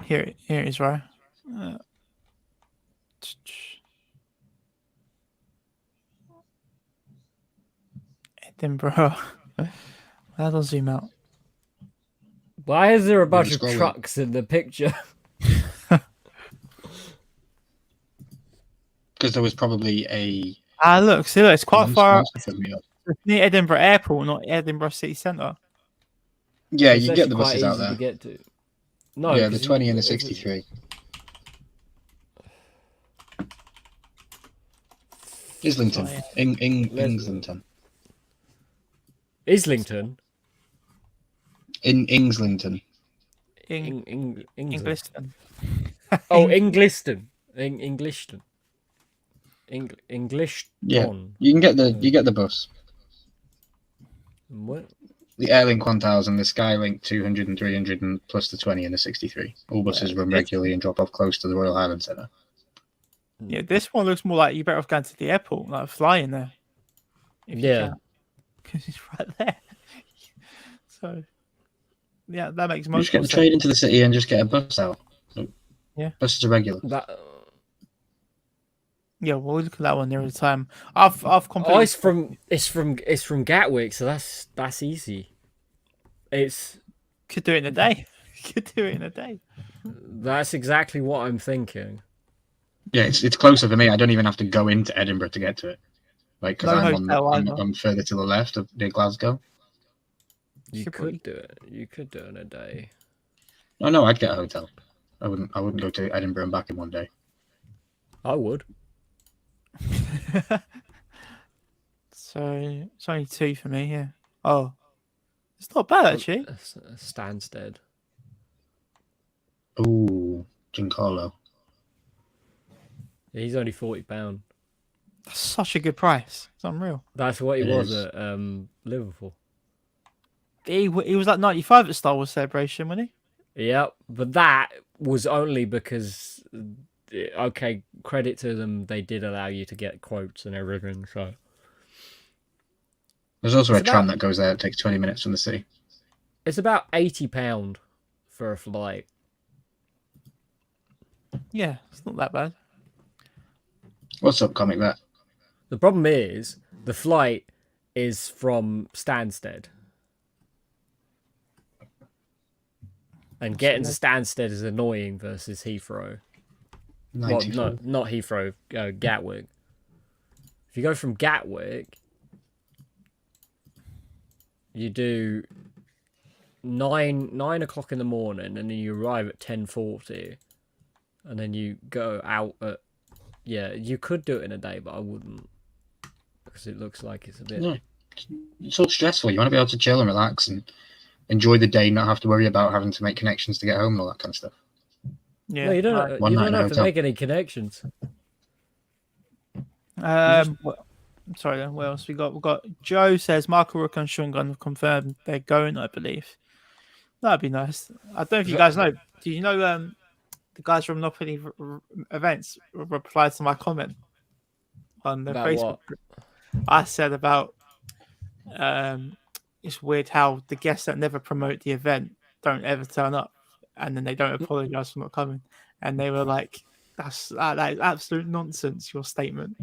Here it is, right? Edinburgh. How do I zoom out? Why is there a bunch of scrolling. trucks in the picture? because there was probably a. Look, see, look, it's quite far Masterford meetup. near Edinburgh Airport, not Edinburgh City Centre. Yeah, It's you get actually the quite buses out easy there. to get to. No, Yeah, the 'cause 20 and the if it- 63. Islington. Oh, yeah. Ingslington. Islington, In Ingslington. In England. Ingliston. Oh, Ingliston, Englishton, English. Yeah. You can get the bus. What? The Airlink 1000, the Skylink 200 and 300, and plus the 20 and the 63. All buses run regularly and drop off close to the Royal Highland Centre. Yeah, this one looks more like you better off going to the airport, like flying there. Yeah. Because it's right there. So, yeah, that makes You most just get the sense. train into the city and just get a bus out. Yeah. Buses are regular. That. Yeah, we'll look at that one near the time. I've Oh, completely. it's from Gatwick, so that's easy. It's Could do it in a day. Could do it in a day. that's exactly what I'm thinking. Yeah, it's closer for me. I don't even have to go into Edinburgh to get to it. Like, because No hotel either. I'm further to the left of near Glasgow. You Should could do it. You could do it in a day. No, I'd get a hotel. I wouldn't go to Edinburgh and back in one day. I would. So it's only 2 for me. Yeah. Oh, it's not bad actually. Stansted. Ooh, Giancarlo. He's only £40. That's such a good price. It's unreal. That's what he It was is. at Liverpool. He was like 95 at Star Wars Celebration, wasn't he? Yep, but that was only because, okay, credit to them, they did allow you to get quotes and everything. So There's also It's a tram about- that goes there. It takes 20 minutes from the city. it's about £80 for a flight. Yeah, it's not that bad. What's up, Comic Vet? The problem is the flight is from Stansted, and getting to Stansted is annoying versus Heathrow. Well, 94. no, not Heathrow, Gatwick. If you go from Gatwick, you do 9 o'clock in the morning, and then you arrive at 10:40, and then you go out at. Yeah, you could do it in a day, but I wouldn't, because it looks like it's a bit. Yeah. It's so stressful. You want to be able to chill and relax and enjoy the day, not have to worry about having to make connections to get home and all that kind of stuff. Yeah. No, you don't. right. One You night don't in a have to hotel. make any connections. Well, sorry. Then, what else we got? We got Joe says Michael Rook and Sean Gunn have confirmed they're going. I believe that'd be nice. I don't know if you guys know. Do you know the guys from Monopoly events replied to my comment on the About Facebook what? group? I said about it's weird how the guests that never promote the event don't ever turn up, and then they don't apologize for not coming, and they were like, that is absolute nonsense, your statement.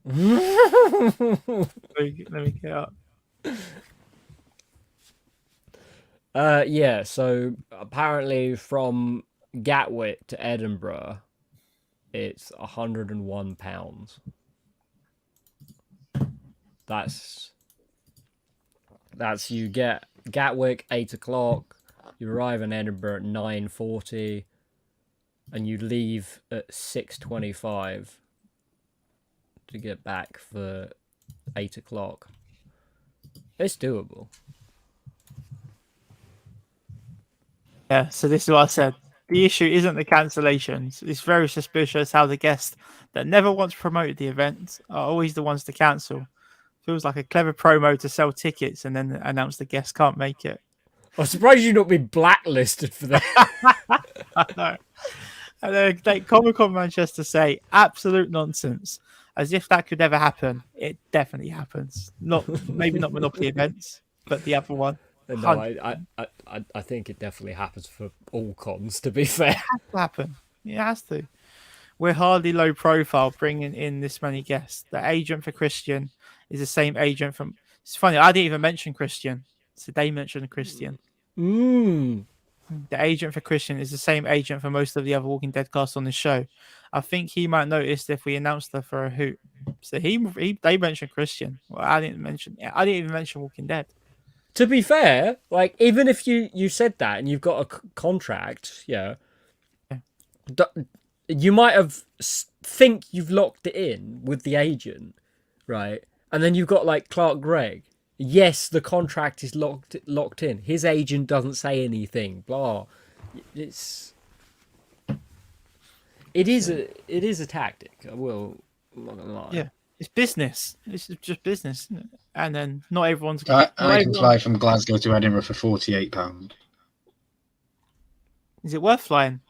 Let me get up. Yeah. So apparently, from Gatwick to Edinburgh, it's £101. That's you get Gatwick 8 o'clock. You arrive in Edinburgh at 9:40, and you leave at 6:25 to get back for 8 o'clock. It's doable. Yeah, so this is what I said. The issue isn't the cancellations. It's very suspicious how the guests that never once promoted the event are always the ones to cancel. Feels like a clever promo to sell tickets and then announce the guests can't make it. I'm surprised you've not been blacklisted for that. I know. And then they Comic Con Manchester say absolute nonsense, as if that could ever happen. It definitely happens. Maybe not Monopoly events, but the other one. No, I think it definitely happens for all cons, to be fair. It has to happen. It has to. We're hardly low profile bringing in this many guests. The agent for Christian is the same agent from. It's funny. I didn't even mention Christian, so they mentioned Christian. Mm. the agent for Christian is the same agent for most of the other Walking Dead cast on the show. I think he might notice if we announced her for a hoot. So they mentioned Christian. Well, I didn't even mention Walking Dead. To be fair, like even if you said that and you've got a contract, you might have think you've locked it in with the agent, right? And then you've got like Clark Gregg. Yes, the contract is locked in. His agent doesn't say anything. Blah. It is a tactic. I'm not gonna lie. Yeah, it's business. It's just business, isn't it? And then not everyone's. I can fly from Glasgow to Edinburgh for £48. Is it worth flying?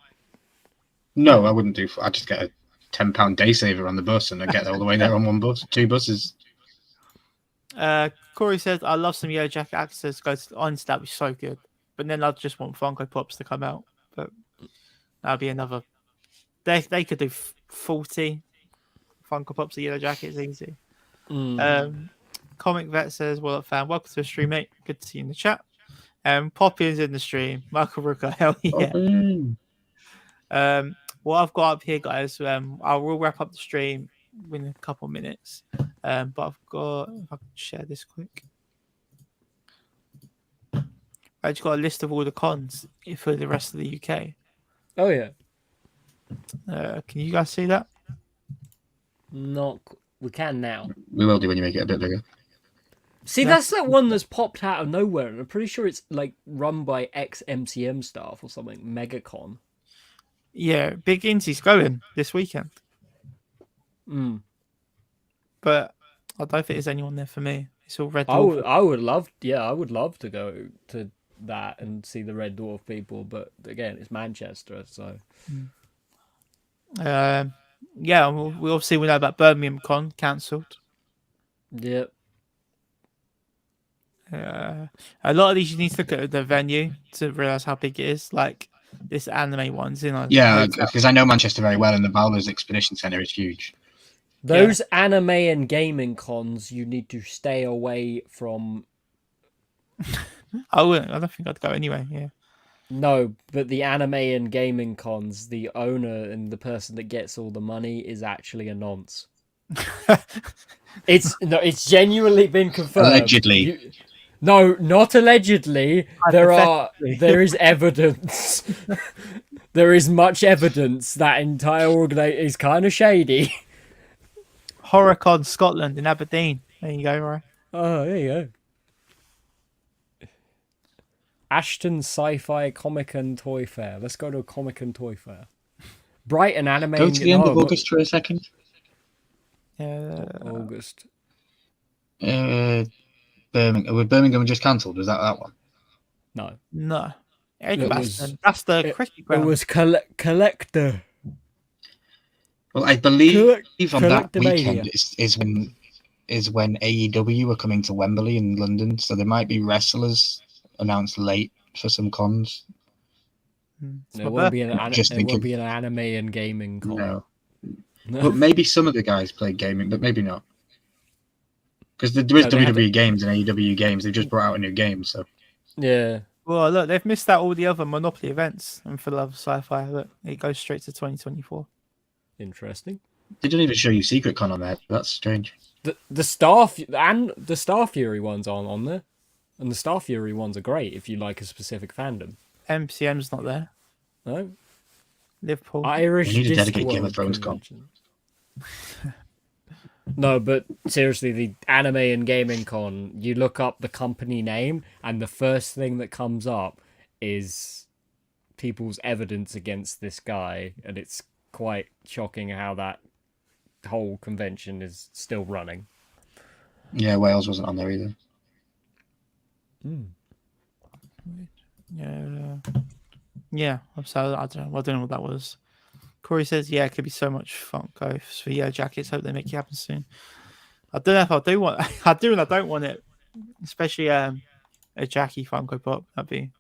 No, I wouldn't do. I just get a £10 day saver on the bus, and I get all the way there on one bus, 2 buses. Corey says, I love some Yellow Jacket actors. Guys, honestly, that'd be so good. But then I'd just want Funko Pops to come out. But that'd be another. They could do 40 Funko Pops of Yellow Jackets easy. Comic Vet says, well, fan, welcome to the stream, mate. Good to see you in the chat. Poppy is in the stream. Michael Rooker, hell yeah. What I've got up here, guys, I will wrap up the stream in a couple of minutes. But I've got, if I can share this quick. I just got a list of all the cons for the rest of the UK. Oh yeah. Can you guys see that? We can now. We will do when you make it a bit bigger. See, that's that one that's popped out of nowhere, and I'm pretty sure it's like run by ex-MCM staff or something. MegaCon. Yeah, Big Insy's going this weekend. But I don't think there's anyone there for me. It's all Red Dwarf. I would love to go to that and see the Red Dwarf people, but again, it's Manchester, so. Yeah, we obviously know about Birmingham Con cancelled. Yep. A lot of these you need to look at the venue to realise how big it is. Like this anime one's in. Yeah, because I know Manchester very well, and the Bowlers Expedition Centre is huge. Those anime and gaming cons, you need to stay away from. I wouldn't. I don't think I'd go anyway. Yeah. No, but the anime and gaming cons, the owner and the person that gets all the money is actually a nonce. It's genuinely been confirmed. Allegedly. No, not allegedly. There is evidence. There is much evidence that entire organization is kind of shady. HorrorCon Scotland in Aberdeen. There you go, right? Oh, there you go. Ashton Sci-Fi Comic and Toy Fair. Let's go to a Comic and Toy Fair. Brighton Anime. Go to the end of August for a second. August. Birmingham just cancelled. Was that one? No. That's the cricket ground. It was Collector. Well, I believe on that Collectomania. weekend is when AEW are coming to Wembley in London, so there might be wrestlers announced late for some cons. There won't be an anime and gaming con. No. But maybe some of the guys play gaming, but maybe not. Because there is WWE games and AEW games. They've just brought out a new game, so. Yeah. Well, look, they've missed out all the other Monopoly events, and for Love of Sci-Fi, look, it goes straight to 2024. Interesting. They didn't even show you Secret Con on there. That's strange. The Star Fury ones aren't on there, and the Star Fury ones are great if you like a specific fandom. MCM's not there. No. Liverpool. Irish. You need to dedicate Discworld Game of Thrones con. No, but seriously, the anime and gaming con, you look up the company name, and the first thing that comes up is people's evidence against this guy, and it's quite shocking how that whole convention is still running. Yeah, Wales wasn't on there either. Yeah. So I don't know what that was. Corey says, "Yeah, it could be so much fun. Go for Yellow Jackets. Hope they make it happen soon." I don't know if I do want. I do and I don't want it, especially a Jackie Funko Pop. That'd be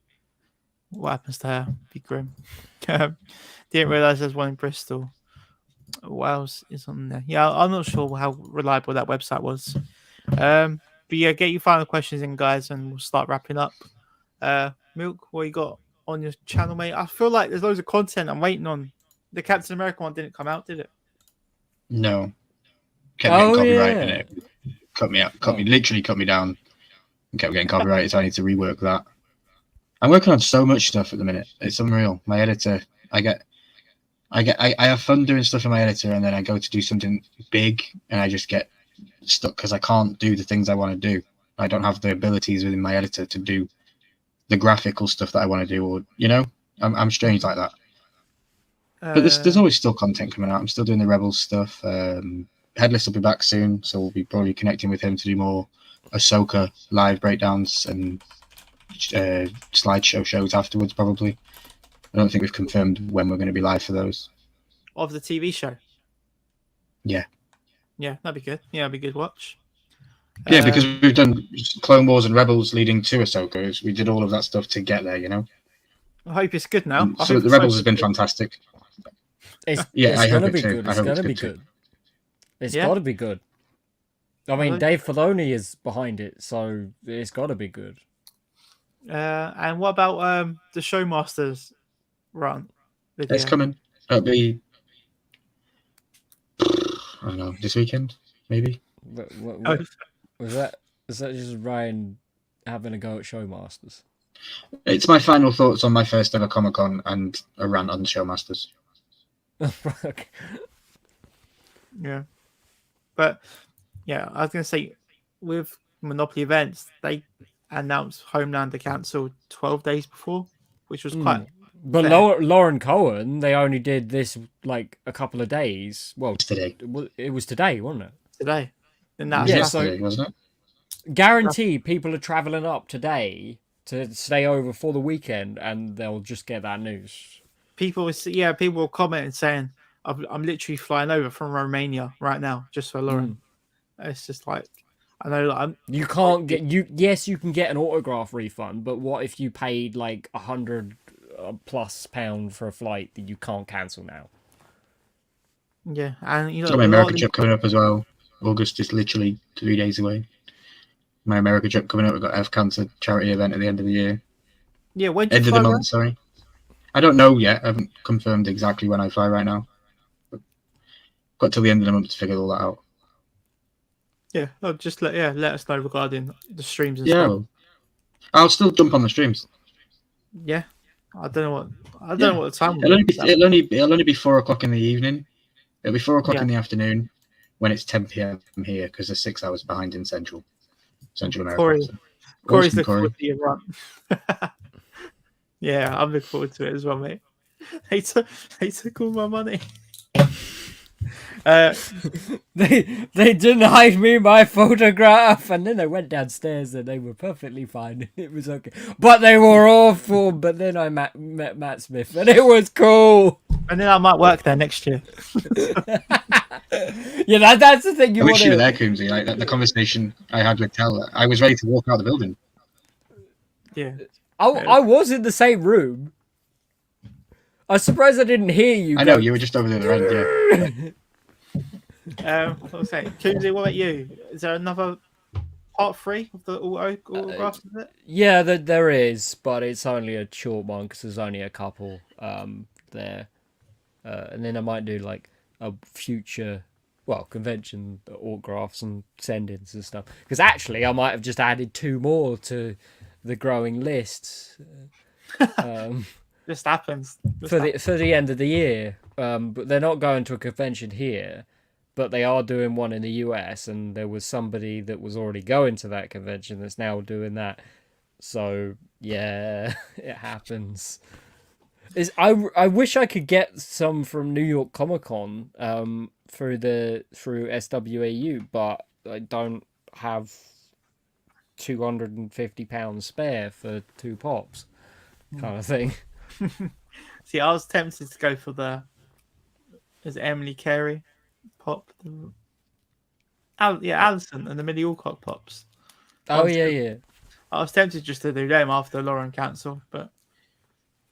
what happens to her. Be grim. Didn't realize there's one in Bristol. Wales is on there. Yeah, I'm not sure how reliable that website was. But yeah, get your final questions in, guys, and we'll start wrapping up. Milk, what you got on your channel, mate? I feel like there's loads of content I'm waiting on. The Captain America one didn't come out, did it? No. Kept getting copyright yeah. and it cut me up, literally cut me down and kept getting copyrighted, so I need to rework that. I'm working on so much stuff at the minute. It's unreal. My editor, I have fun doing stuff in my editor, and then I go to do something big and I just get stuck because I can't do the things I want to do. I don't have the abilities within my editor to do the graphical stuff that I want to do, or I'm strange like that. But there's always still content coming out. I'm still doing the Rebels stuff. Headless will be back soon, so we'll be probably connecting with him to do more Ahsoka live breakdowns and slideshow shows afterwards. Probably. I don't think we've confirmed when we're going to be live for those. Of the TV show. Yeah. Yeah, that'd be good. Yeah, that'd be a good watch. Yeah, because we've done Clone Wars and Rebels leading to Ahsoka. We did all of that stuff to get there, I hope it's good now. So the Rebels has been fantastic. It's I gonna hope be it too. good. I It's hope gonna it's be good too. good. It's Yeah. got to be good. I mean, Well, Dave Filoni is behind it, so it's got to be good. And what about the Showmasters run? Video? It's coming. It'll be, I don't know, this weekend, maybe. Oh, Was that just Ryan having a go at Showmasters? It's my final thoughts on my first ever Comic-Con and a rant on Showmasters. Okay. yeah. But yeah, I was gonna say with Monopoly events, they announced Homelander cancelled 12 days before, which was quite. But fair. Lauren Cohen, they only did this like a couple of days. Well, Today. it was today, wasn't it? Today. And It was that's Yeah, yesterday, wasn't it? Guarantee people are traveling up today to stay over for the weekend, and they'll just get that news. people were commenting saying I'm literally flying over from Romania right now just for Lauren. It's just like I know like, You can't get Yes, you can get an autograph refund, but what if you paid like £100+ for a flight that you can't cancel now? yeah, and Got my America trip coming up as well. August is literally 3 days away. My America trip coming up. We've got F Cancer charity event at the end of the year. Yeah, when End of the month, sorry. I don't know yet. I haven't confirmed exactly when I fly right now. But got till the end of the month to figure all that out. Yeah, just let us know regarding the streams and Yeah, stuff. well, I'll still jump on the streams. Yeah, I don't know what the time. It'll only be 4 o'clock in the evening. It'll be 4 o'clock Yeah. in the afternoon when it's 10 p.m. here because they're 6 hours behind in Central America. Corey's Awesome, looking Corey. forward to your run. Yeah, I'm looking forward to it as well, mate. They took all my money. They didn't hide me my photograph, and then I went downstairs and they were perfectly fine. It was okay, but they were awful. But then I met Matt Smith, and it was cool. And then I might work there next year. Yeah, that's the thing. I wish you were there, Coombsy. Like the conversation I had with Tel, I was ready to walk out the building. Yeah. I was in the same room. I'm surprised I didn't hear you. I know you were just over the other end. Yeah. What was I saying? Coomsy, what about you? Is there another part 3 of the autographs? Is it? Yeah, there is, but it's only a short one because there's only a couple there. And then I might do like a future, convention autographs and send-ins and stuff. Because actually, I might have just added 2 more to the growing list Just happens. for the end of the year. But they're not going to a convention here, but they are doing one in the US, and there was somebody that was already going to that convention that's now doing that. So yeah, it happens. I wish I could get some from New York Comic Con through SWAU, but I don't have £250 spare for 2 pops, kind of thing. See, I was tempted to go for is it Emily Carey pop? Alison and the Millie Alcock pops. Oh yeah. I was tempted just to do them after Lauren cancelled, but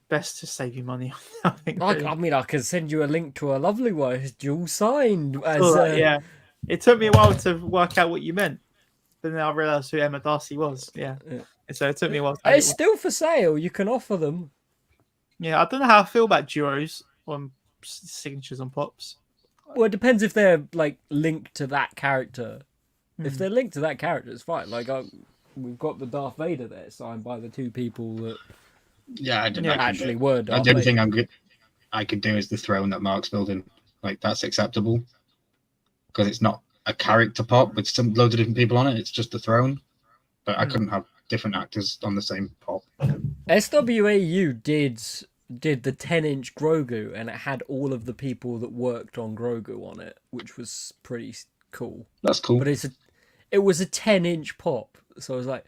best to save you money. I think. Really. I mean, I can send you a link to a lovely one. It's dual signed. Yeah, it took me a while to work out what you meant, but then I realised who Emma Darcy was. Yeah. So it took me a while. It's still for sale. You can offer them. Yeah, I don't know how I feel about duos on signatures on pops. Well, it depends if they're like linked to that character. If they're linked to that character, it's fine. Like we've got the Darth Vader there signed by the two people that Yeah, I don't know. actually were Darth The only Vader. thing I could do is the throne that Mark's building. Like that's acceptable because it's not a character pop with some loads of different people on it. It's just the throne. But I couldn't have different actors on the same pop. SWAU did the 10-inch Grogu, and it had all of the people that worked on Grogu on it, which was pretty cool. That's cool. But it was a 10-inch pop, so I was like,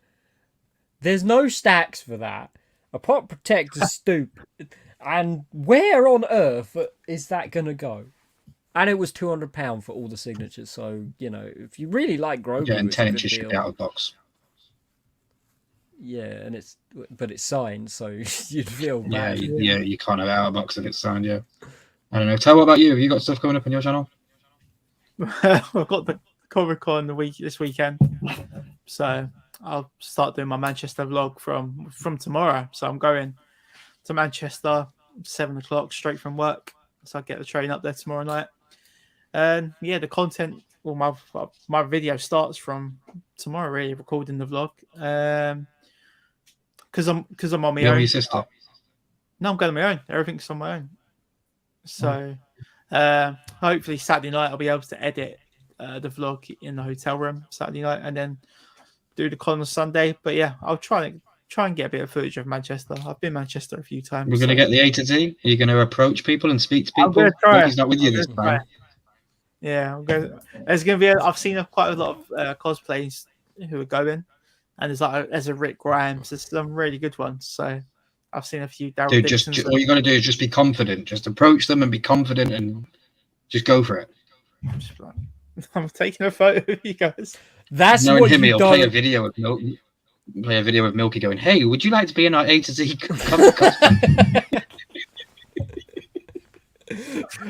there's no stacks for that. A pop protector's stupid, and where on earth is that gonna go? And it was £200 for all the signatures. So if you really like Grogu, Yeah, and it's a 10 good inches should deal. be out of the box. Yeah, and it's signed, so you'd feel bad. Yeah, you can't have it out of the box if it's signed. Yeah, I don't know. Tell, what about you? Have you got stuff coming up on your channel? I've got the Comic Con this weekend, so I'll start doing my Manchester vlog from tomorrow. So I'm going to Manchester 7:00 straight from work. So I get the train up there tomorrow night. And yeah, the content, well, my video starts from tomorrow. Really recording the vlog. Because I'm on my You own. and your sister. No, I'm going on my own. Everything's on my own. So hopefully Saturday night I'll be able to edit the vlog in the hotel room Saturday night and then do the con on Sunday. But yeah, I'll try and get a bit of footage of Manchester. I've been Manchester a few times. We're going to get the A to Z. Are you going to approach people and speak to I'm people? gonna try. He's not with you this I'm gonna try. time. Yeah, there's going to be. I've seen quite a lot of cosplays who are going, and there's a Rick Grimes. There's some really good ones. So I've seen a few. Daryl Dude, Dixons. all you got to do is just be confident. Just approach them and be confident and just go for it. I'm taking a photo of you guys. That's Knowing what him, you he'll don't. play a video of Milky going, "Hey, would you like to be in our A to Z cosplay?"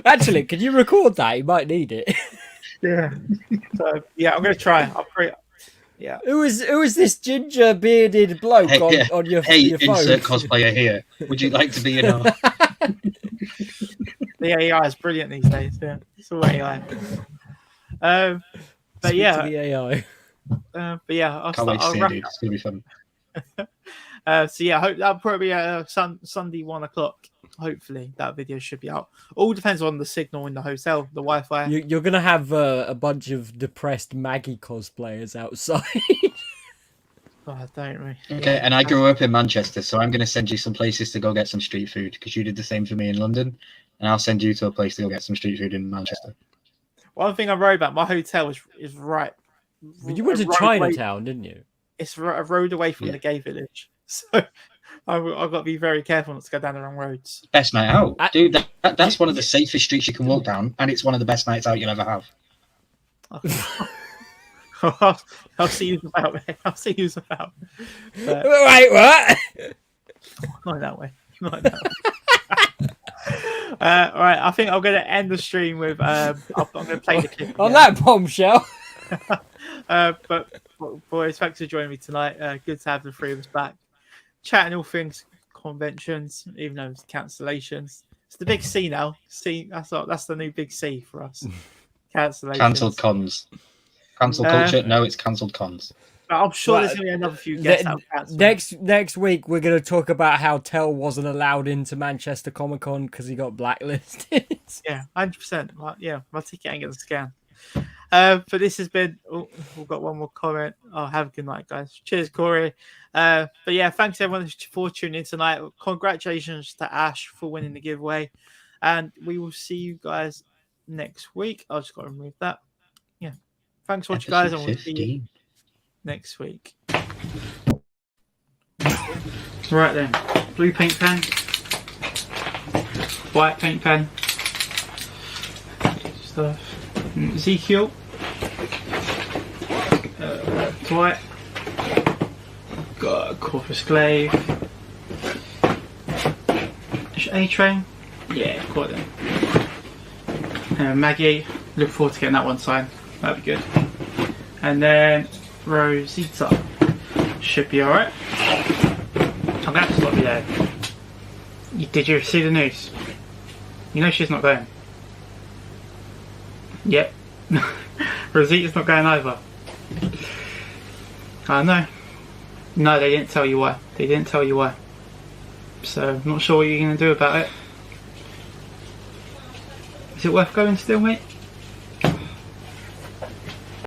Actually, can you record that? You might need it. Yeah. So yeah, I'm going to try. Yeah. Who is this ginger bearded bloke Hey, on your Hey, your phone? insert cosplayer here. Would you like to be in our? The AI is brilliant these days. Yeah, it's all AI. But Speak yeah, to the AI. but yeah, Can't wait to I'll see it, wrap dude. It's gonna be fun. so yeah, I hope that'll probably be Sunday 1:00. Hopefully that video should be out. All depends on the signal in the hotel, the Wi-Fi. You're gonna have a bunch of depressed Maggie cosplayers outside. Oh, don't really. Okay, and I grew up in Manchester, so I'm going to send you some places to go get some street food because you did the same for me in London, and I'll send you to a place to go get some street food in Manchester. One thing I'm worried about, my hotel is right. You went to a road Chinatown, didn't you? It's a road away from the gay village, so I've got to be very careful not to go down the wrong roads. Best night out, dude. That's one of the safest streets you can walk down, and it's one of the best nights out you'll ever have. I'll see you about, mate. I'll see you about. Wait, what? Not that way. Not that way. All right, I think I'm going to end the stream with. I'm going to play the clip. On that bombshell. But boys, thanks for joining me tonight. Good to have the three of us back, chatting all things conventions, even though it's cancellations. It's the big C now. C. That's the new big C for us. Cancellations. Cancelled cons. Cancel culture? No, it's cancelled cons. But I'm sure there's going to be another few guests out Next week, we're going to talk about how Tell wasn't allowed into Manchester Comic Con because he got blacklisted. Yeah, 100%. Yeah, my ticket ain't going to scan. But this has been. Oh, we've got one more comment. Oh, have a good night, guys. Cheers, Corey. But yeah, thanks everyone for tuning in tonight. Congratulations to Ash for winning the giveaway, and we will see you guys next week. I just got to remove that. Yeah, thanks for watching, guys, and we'll see you next week. Right then, blue paint pen, white paint pen, stuff. Ezekiel, Dwight, got Corpus Glaive, A-Train, yeah, got them. Maggie, look forward to getting that one signed, that'd be good. And then Rosita, should be alright. I'm gonna have to stop you there. Did you see the news? You know she's not going. Yep. Rosita's not going either. I know. No, they didn't tell you why. They didn't tell you why. So, I'm not sure what you're going to do about it. Is it worth going still, mate?